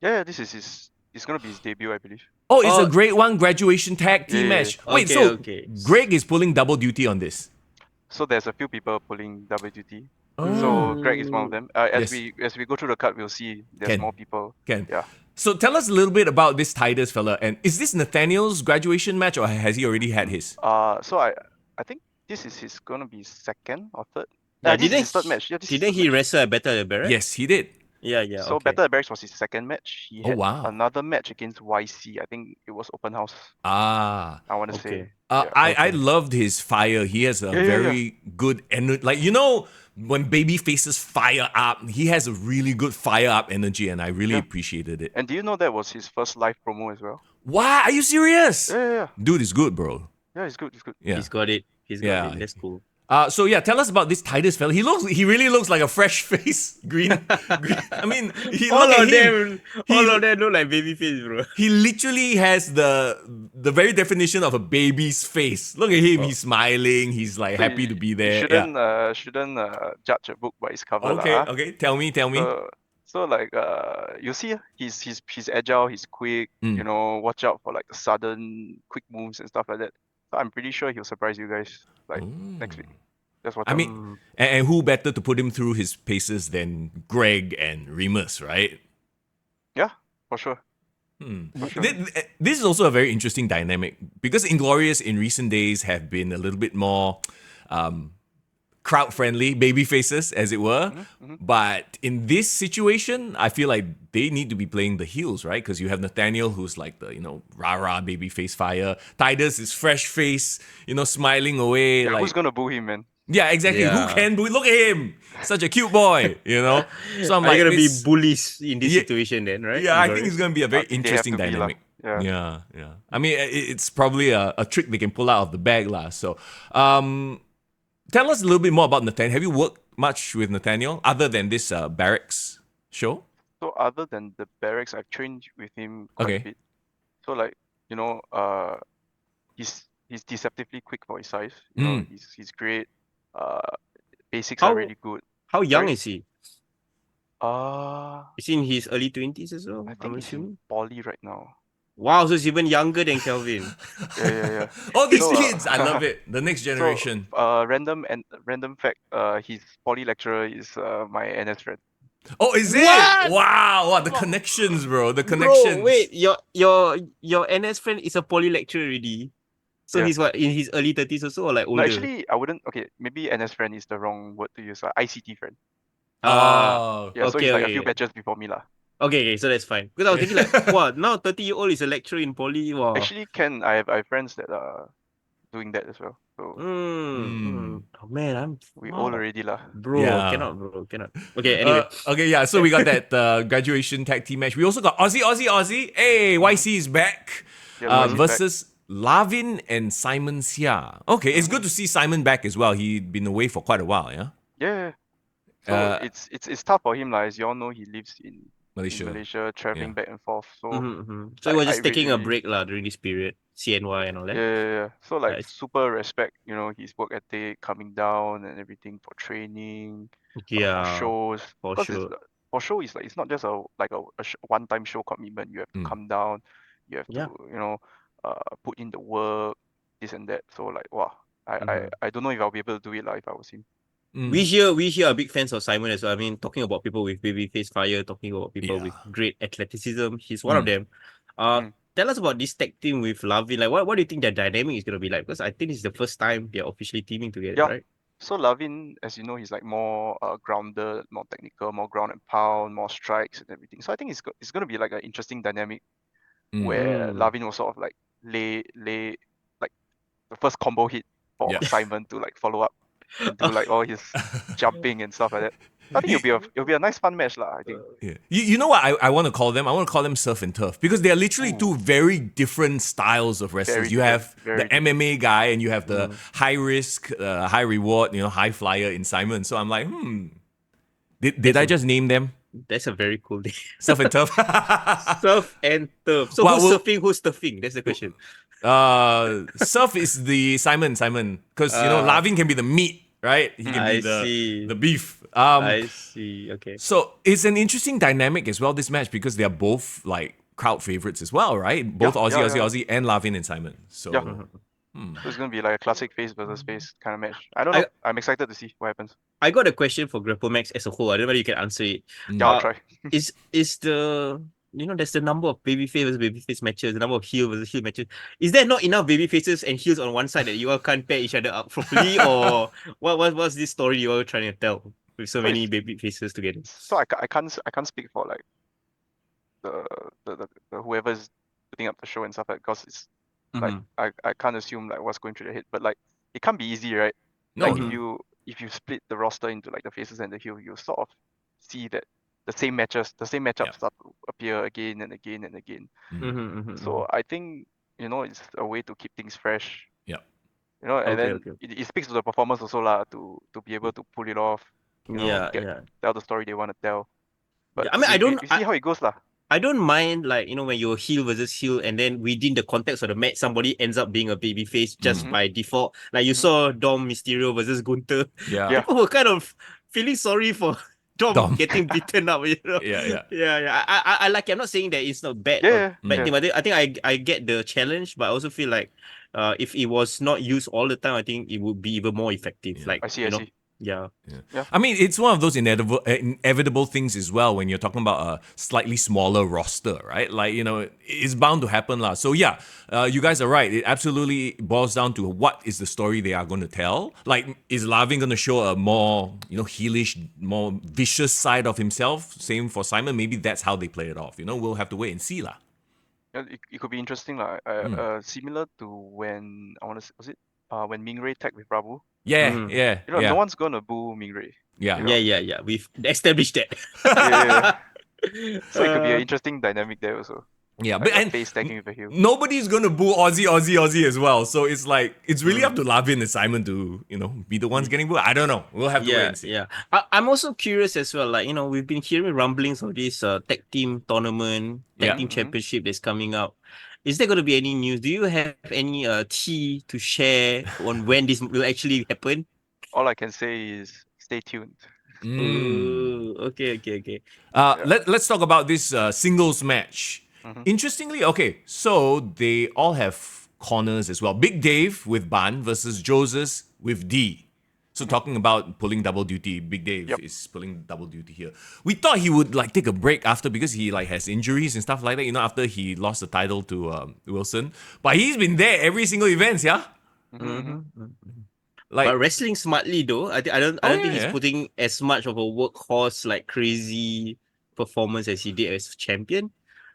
Yeah, this is it's gonna be his debut, I believe. Oh, it's a Grade 1 graduation tag team match. Wait, Okay. Greg is pulling double duty on this. So there's a few people pulling double duty. So Greg is one of them. As we go through the card, we'll see there's more people. Yeah. So tell us a little bit about this Titus fella. And is this Nathaniel's graduation match, or has he already had his? So I think this is gonna be second or third. Yeah, this is his third match. Yeah, didn't he wrestle at Battle of the Barracks? Yes, he did. Yeah, yeah, So okay. Battle at Barracks was his second match. He Oh, had wow. another match against YC. I think it was open house. Ah. I want to Okay. say. Yeah. I Okay. loved his fire. He has a Yeah, yeah, yeah. very good energy. Like, when baby faces fire up, he has a really good fire up energy, and I really Yeah. appreciated it. And do you know that was his first live promo as well? Wow, are you serious? Yeah, yeah, yeah. Dude is good, bro. Yeah, he's good. He's good. Yeah. He's got it. He's got Yeah. it. That's cool. So yeah, tell us about this Titus fella. He really looks like a fresh face. Green. I mean, All look at of him. them look like babyface, bro. He literally has the very definition of a baby's face. Look at him. He's smiling. He's like So happy to be you there. shouldn't judge a book by its cover, Okay. lah. Okay. Tell me. So like you see he's agile, he's quick, you know, watch out for like the sudden quick moves and stuff like that. So I'm pretty sure he'll surprise you guys like next week. Just watch I out. mean, and who better to put him through his paces than Greg and Remus, right? Yeah, for sure. For sure. This is also a very interesting dynamic because Inglorious in recent days have been a little bit more crowd friendly, baby faces, as it were. But in this situation, I feel like they need to be playing the heels, right? Because you have Nathaniel, who's like the, rah-rah baby face fire. Titus is fresh face, smiling away. Yeah, like, who's gonna boo him, man? yeah, exactly. Yeah. Who can boo? Look at him. Such a cute boy, So I'm Are you like, gonna be this- bullies in this Yeah. situation then, right? yeah, I think it's going to be a very I think they have interesting to be lah. dynamic. Yeah. Yeah. I mean, it's probably a trick they can pull out of the bag, lah. So, tell us a little bit more about Nathaniel. Have you worked much with Nathaniel other than this Barracks show? So other than the Barracks, I've trained with him quite Okay. a bit. So like, he's deceptively quick for his size. You know, he's great. Basics How- are really good. How young Sorry? is he? I Is he in his early 20s as well? think I'm he's assuming. in poly right now. Wow, so he's even younger than Kelvin. Yeah. All these So, kids, I love it. The next generation. So, random fact, his poly lecturer is my NS friend. Oh, is it? What? Wow, the connections, bro. The connections. Bro, wait, your NS friend is a poly lecturer already. So Yeah. he's what, in his early 30s or so, or like older? No, actually, I wouldn't. Okay, maybe NS friend is the wrong word to use. ICT friend. Oh. Yeah, so he's like a okay. few batches before me lah. Okay, so that's fine. Because I was thinking like, wow, now 30-year-old is a lecturer in poly. Wow. Actually, I have friends that are doing that as well. So Oh man, we wow. old already lah. Bro, Yeah. cannot. Okay, anyway. Okay, yeah. So we got that graduation tag team match. We also got Aussie. Hey, YC is back. Yeah, YC is Versus Lavin and Simon Sia. Okay, it's good to see Simon back as well. He'd been away for quite a while, yeah? Yeah. So it's tough for him lah. As you all know, he lives in Malaysia, traveling back and forth. So So he was just I taking a really- break lah during this period, CNY and all that. yeah. So like Nice. super respect, his work ethic, coming down and everything for training, Yeah, for shows. for 'Cause sure. for show is like it's not just a one-time show commitment. You have to come down, you have Yeah. to put in the work, this and that. So like wow, I don't know if I'll be able to do it like if I was him. We here are big fans of Simon as well. I mean, talking about people with babyface fire, talking about people with great athleticism. He's one of them. Tell us about this tag team with Lavin. Like, what do you think their dynamic is gonna be like? Because I think it's the first time they're officially teaming together, Yeah. right? So Lavin, as you know, he's like more grounded, more technical, more ground and pound, more strikes and everything. So I think it's gonna be like an interesting dynamic where Lavin will sort of like lay like the first combo hit for Simon to like follow up and do like all his jumping and stuff like that. I think it'll be a nice fun match lah. I think. Yeah. You know what I want to call them? I want to call them surf and turf because they are literally two very different styles of wrestlers. Very You have different, the very MMA guy and you have the high risk, high reward, high flyer in Simon. So I'm like, Did I just name them? That's a very cool name. Surf and turf. Surf and turf. So Well, who's surfing? Who's turfing? That's the question. Surf is the Simon, because Lavin can be the meat, right? He can I be see. the beef. I see. Okay. So it's an interesting dynamic as well, this match, because they are both like crowd favorites as well, right? Both Aussie, and Lavin and Simon. So Yeah. So it's gonna be like a classic face versus face kind of match. I don't know. I'm excited to see what happens. I got a question for Grapplemax as a whole. I don't know whether you can answer it. Yeah, I'll try. Is the there's the number of babyface versus babyface matches, the number of heel versus heel matches. Is there not enough babyfaces and heels on one side that you all can't pair each other up properly, or what's this story you all trying to tell? with so So many it's- baby faces together. So I can't speak for like the whoever's putting up the show and stuff like because it's like Mhm. I can't assume like what's going through their head, but like it can't be easy, right? No, Like Mhm. if you split the roster into like the faces and the heel, you sort of see that the same matchups Yeah. start to appear again and again and again. Mhm. Mhm. So I think it's a way to keep things fresh. Yeah. And Okay. then Okay. it speaks to the performance also lah to be able to pull it off. Yeah. Get Yeah. tell the story they want to tell. But Yeah, I mean, we see how it goes lah. I don't mind like when you're heel versus heel, and then within the context of the match, somebody ends up being a babyface just Mhm. by default. Like you Mhm. saw Dom Mysterio versus Gunther. Yeah. Yeah. People were kind of feeling sorry for Dom, Dom. getting beaten up. Yeah. Yeah. I like it. I'm not saying that it's not bad Yeah, or yeah, bad yeah. thing, but I think I get the challenge, but I also feel like if it was not used all the time, I think it would be even more effective. Yeah. Like I see. yeah. Yeah. I mean, it's one of those inevitable things as well when you're talking about a slightly smaller roster, right? Like, it's bound to happen. Lah. So, yeah, you guys are right. It absolutely boils down to what is the story they are going to tell. Like, is Lavin going to show a more, heelish, more vicious side of himself? Same for Simon. Maybe that's how they play it off. We'll have to wait and see. Lah. Yeah, it could be interesting lah. Similar to when was it when Mingray tagged with Prabhu. Yeah, Mhm. No one's gonna boo Mingray. Yeah. Yeah. We've established that. Yeah. So it could be an Uh, interesting dynamic there also. Yeah, Like but a and face tagging with a heel. nobody's gonna boo Aussie as well. So it's like it's really up to Lavin and Simon to be the ones getting booed. I don't know. We'll have to wait and see. Yeah. I'm also curious as well. Like, we've been hearing rumblings of this tag team tournament, Yeah. tag team championship that's coming up. Is there going to be any news? Do you have any tea to share on when this will actually happen? All I can say is stay tuned. Mm. Okay. Let's talk about this singles match. Interestingly, okay, so they all have corners as well. Big Dave with Ban versus Joseph with D. So talking about pulling double duty, Big Dave Yep. is pulling double duty here. We thought he would take a break after because he has injuries and stuff like that. After he lost the title to Wilson, but he's been there every single event, yeah. Like, But wrestling smartly though, I don't think he's yeah. putting as much of a workhorse like crazy performance as he did as champion.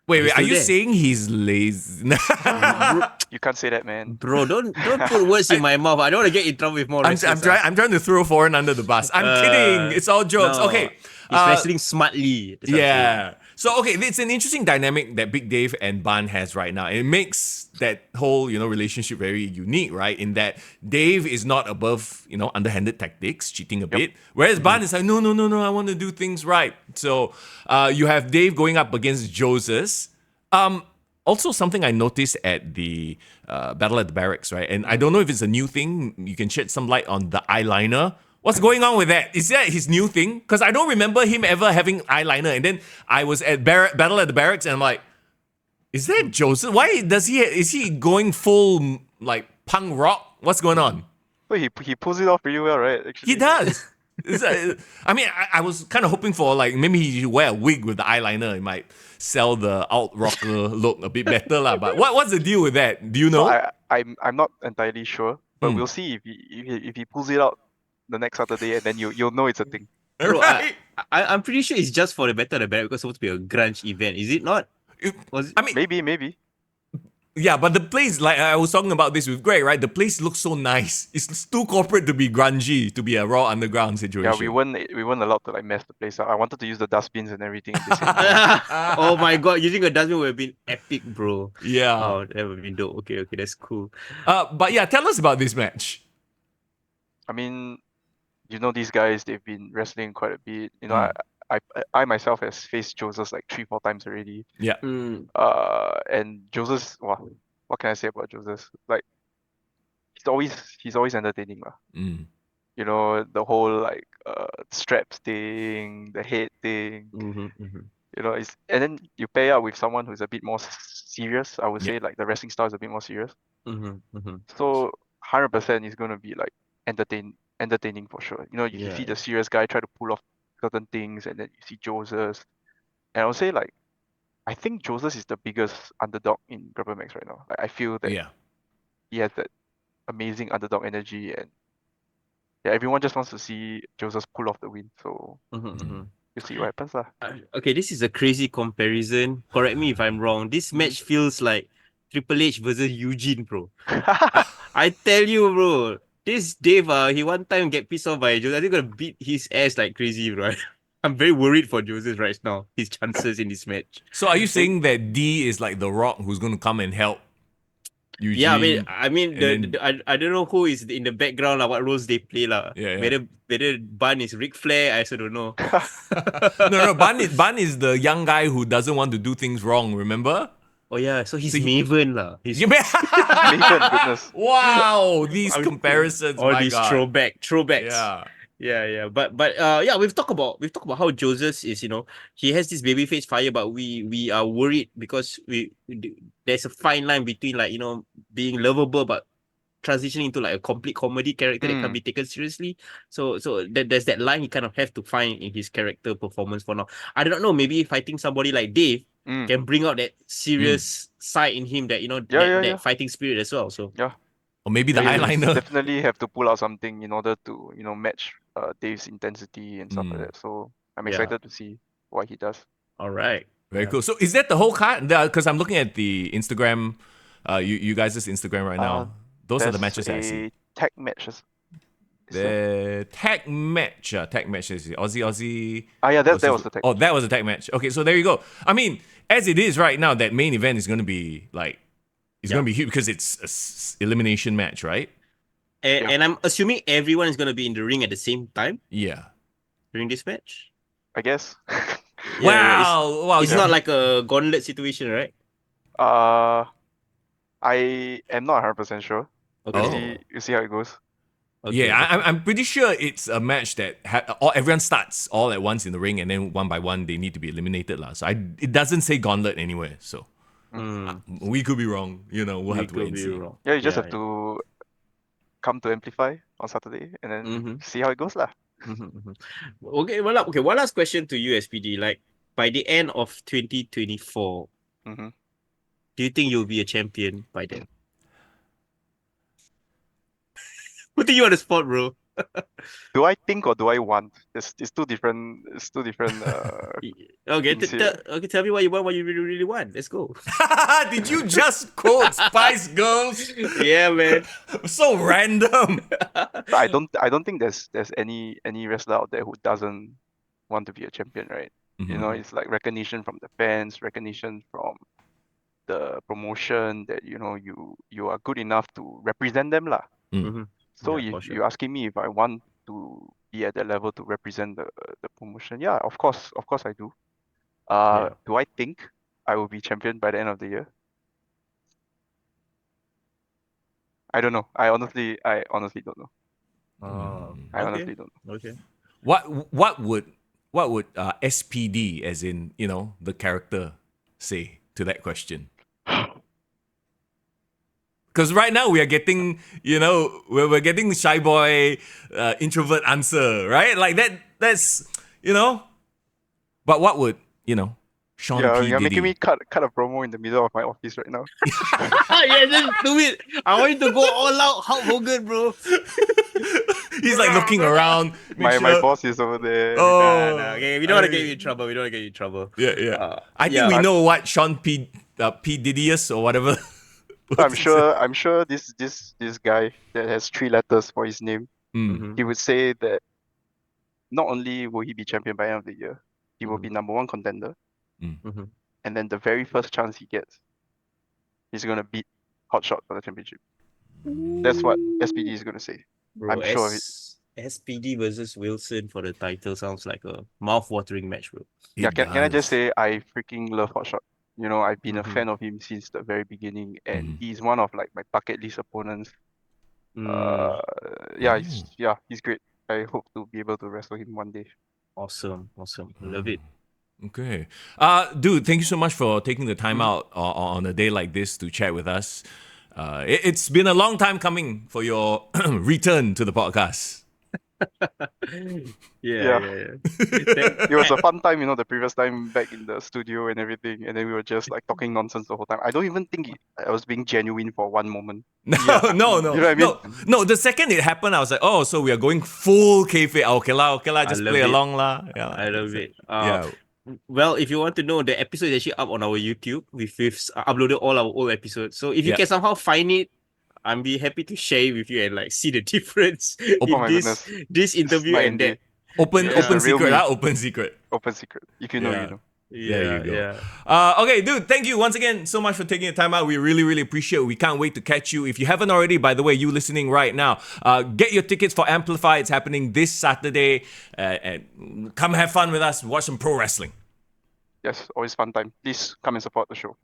wait, He's are still you there. saying he's lazy? You can't say that, man. Bro, don't put words in my mouth. I don't want to get in trouble with more I'm wrestlers. trying to throw foreign under the bus. I'm kidding. It's all jokes. No, Okay. He's wrestling smartly. That's what I'm saying. Yeah. So okay, it's an interesting dynamic that Big Dave and Ban has right now. It makes that whole relationship very unique, right? In that Dave is not above underhanded tactics, cheating a bit, whereas Ban is like no, I want to do things right. So you have Dave going up against Joseph. Also, something I noticed at the Battle at the Barracks, right? And I don't know if it's a new thing. You can shed some light on the eyeliner. What's going on with that? Is that his new thing? Because I don't remember him ever having eyeliner. And then I was at Battle at the Barracks and I'm like, is that Joseph? Why is he going full punk rock? What's going on? Well, he pulls it off pretty well, right? Actually. He does. I mean, I was kind of hoping for maybe he should wear a wig with the eyeliner. It might sell the alt rocker look a bit better, lah. But what's the deal with that? Do you know? So I'm not entirely sure, but we'll see if he pulls it out the next Saturday, and then you'll know it's a thing. Bro, Right? I'm pretty sure it's just for the Battle of the Barracks because it's supposed to be a grunge event. Is it not? Was it? I mean, Maybe. yeah, but the place, I was talking about this with Greg, right? The place looks so nice. It's too corporate to be grungy, to be a Raw Underground situation. Yeah, we weren't allowed to mess the place up. I wanted to use the dustbins and everything. And they said no. Oh my god, using a dustbin would have been epic, bro. Yeah. Oh, that would have been dope. Okay, that's cool. But yeah, tell us about this match. I mean, these guys, they've been wrestling quite a bit. I myself has faced Joseph 3-4 times already. Yeah. And Joseph, wow, what can I say about Joseph? He's always entertaining, lah. Mm. The whole straps thing, the head thing. And then you pair up with someone who's a bit more serious. I would say the wrestling style is a bit more serious. So 100% is gonna be entertaining for sure. You see the serious guy try to pull off certain things, and then you see Joseph. And I would say I think Joseph is the biggest underdog in Grapplemax right now. I feel that Yeah. he has that amazing underdog energy, and yeah, everyone just wants to see Joseph pull off the win. So Mhm. you see what happens lah. Okay, this is a crazy comparison. Correct me if I'm wrong. This match feels like Triple H versus Eugene, bro. I tell you, bro. This Dave, he one time get pissed off by Joseph. I think gonna beat his ass like crazy, bro. I'm very worried for Joseph right now. His chances in this match. So are you saying that D is like the Rock who's going to come and help Eugene? Yeah, I mean, and then- I don't know who is in the background, like what roles they play, lah. Yeah, yeah. Whether Bun is Ric Flair, I also don't know. no, Bun is the young guy who doesn't want to do things wrong, remember? Oh yeah, so he's So Maven, lah. He's You may- Maven, goodness. wow, these comparisons, all my these God. throwbacks. Yeah. Yeah. But yeah, we've talked about how Joseph is, he has this babyface fire, but we are worried because there's a fine line between, like, being lovable but transitioning into like a complete comedy character that can be taken seriously. So there's that line he kind of have to find in his character performance for now. I don't know, maybe fighting somebody like Dave can bring out that serious side in him, that that fighting spirit as well. So Or maybe the Yeah, you eyeliner. definitely have to pull out something in order to match Dave's intensity and stuff like that. So I'm excited to see what he does. all right. Very cool. So is that the whole card? Because I'm looking at the Instagram, you guys' Instagram right now. Those are the matches that I see. Tag matches. The tag match. Tag match is Aussie. Yeah, that was the tag. Oh, that was a tag match. Okay, so there you go. I mean, as it is right now, that main event is going to be like, it's going to be huge because it's an elimination match, right? And I'm assuming everyone is going to be in the ring at the same time Yeah. during this match. I guess. Wow. It's not like a gauntlet situation, right? I am not 100% sure. Okay. You see how it goes. Okay. Yeah, I'm pretty sure it's a match that everyone starts all at once in the ring, and then one by one they need to be eliminated, lah. So it doesn't say gauntlet anywhere. So we could be wrong. We'll have to wait and see. Yeah, you just have to come to Amplify on Saturday and then see how it goes, lah. Okay. One last question to you, SPD. Like, by the end of 2024, do you think you'll be a champion by then? Putting you on the spot, bro. Do I think or do I want? It's two different. Okay, things here. tell me what you want, what you really want. Let's go. Did you just quote Spice Girls? Yeah, man. So random. I don't think there's any wrestler out there who doesn't want to be a champion, right? It's like recognition from the fans, recognition from the promotion that you are good enough to represent them, lah. So Yeah, if for sure. you're asking me if I want to be at that level to represent the promotion, yeah, of course I do. Do I think I will be champion by the end of the year? I don't know. I honestly don't know. I honestly don't know. Okay. What would SPD, as in the character, say to that question? Because right now we are getting, we're getting shy boy, introvert answer, right? Like that's. But what would Sean P. You're Diddy? making me cut a promo in the middle of my office right now. Yeah, just do it. I want you to go all out, Hulk Hogan, bro. He's like looking around. My boss is over there. Nah, okay, we don't want to get you in trouble. Yeah. I think we know what Sean P. Diddyus or whatever. I'm sure this guy that has 3 letters for his name, he would say that not only will he be champion by the end of the year, he will be #1 contender. And then the very first chance he gets, he's gonna beat Hotshot for the championship. That's what SPD is gonna say. Bro, I'm sure of it. SPD versus Wilson for the title sounds like a mouth-watering match, bro. Yeah, can I just say I freaking love Hotshot. I've been a fan of him since the very beginning, and he's one of like my bucket list opponents. He's great. I hope to be able to wrestle him one day. Awesome. Love it. Okay. Dude, thank you so much for taking the time out on a day like this to chat with us. It's been a long time coming for your return to the podcast. Yeah. Then- It was a fun time, the previous time back in the studio and everything, and then we were just like talking nonsense the whole time. I don't even think I was being genuine for one moment. No, Yeah. no, no, You know what I mean? no. The second it happened, I was like, oh, so we are going full kayfabe. Okay lah, I just love play it. along lah. Yeah, I love it. Yeah. Well, if you want to know, the episode is actually up on our YouTube. We've uploaded all our old episodes. So if you Yeah. can somehow find it, I'm be happy to share it with you and like see the difference Oh in my this goodness. this interview night and and day. that. Open Yeah. It's the real secret, me. open secret. Open secret. If you know, Yeah. you know. There you go. Yeah. Okay, dude, thank you once again so much for taking the time out. We really, really appreciate it. We can't wait to catch you. If you haven't already, by the way, you listening right now, get your tickets for Amplify. It's happening this Saturday. And come have fun with us. Watch some pro wrestling. Yes, always fun time. Please come and support the show.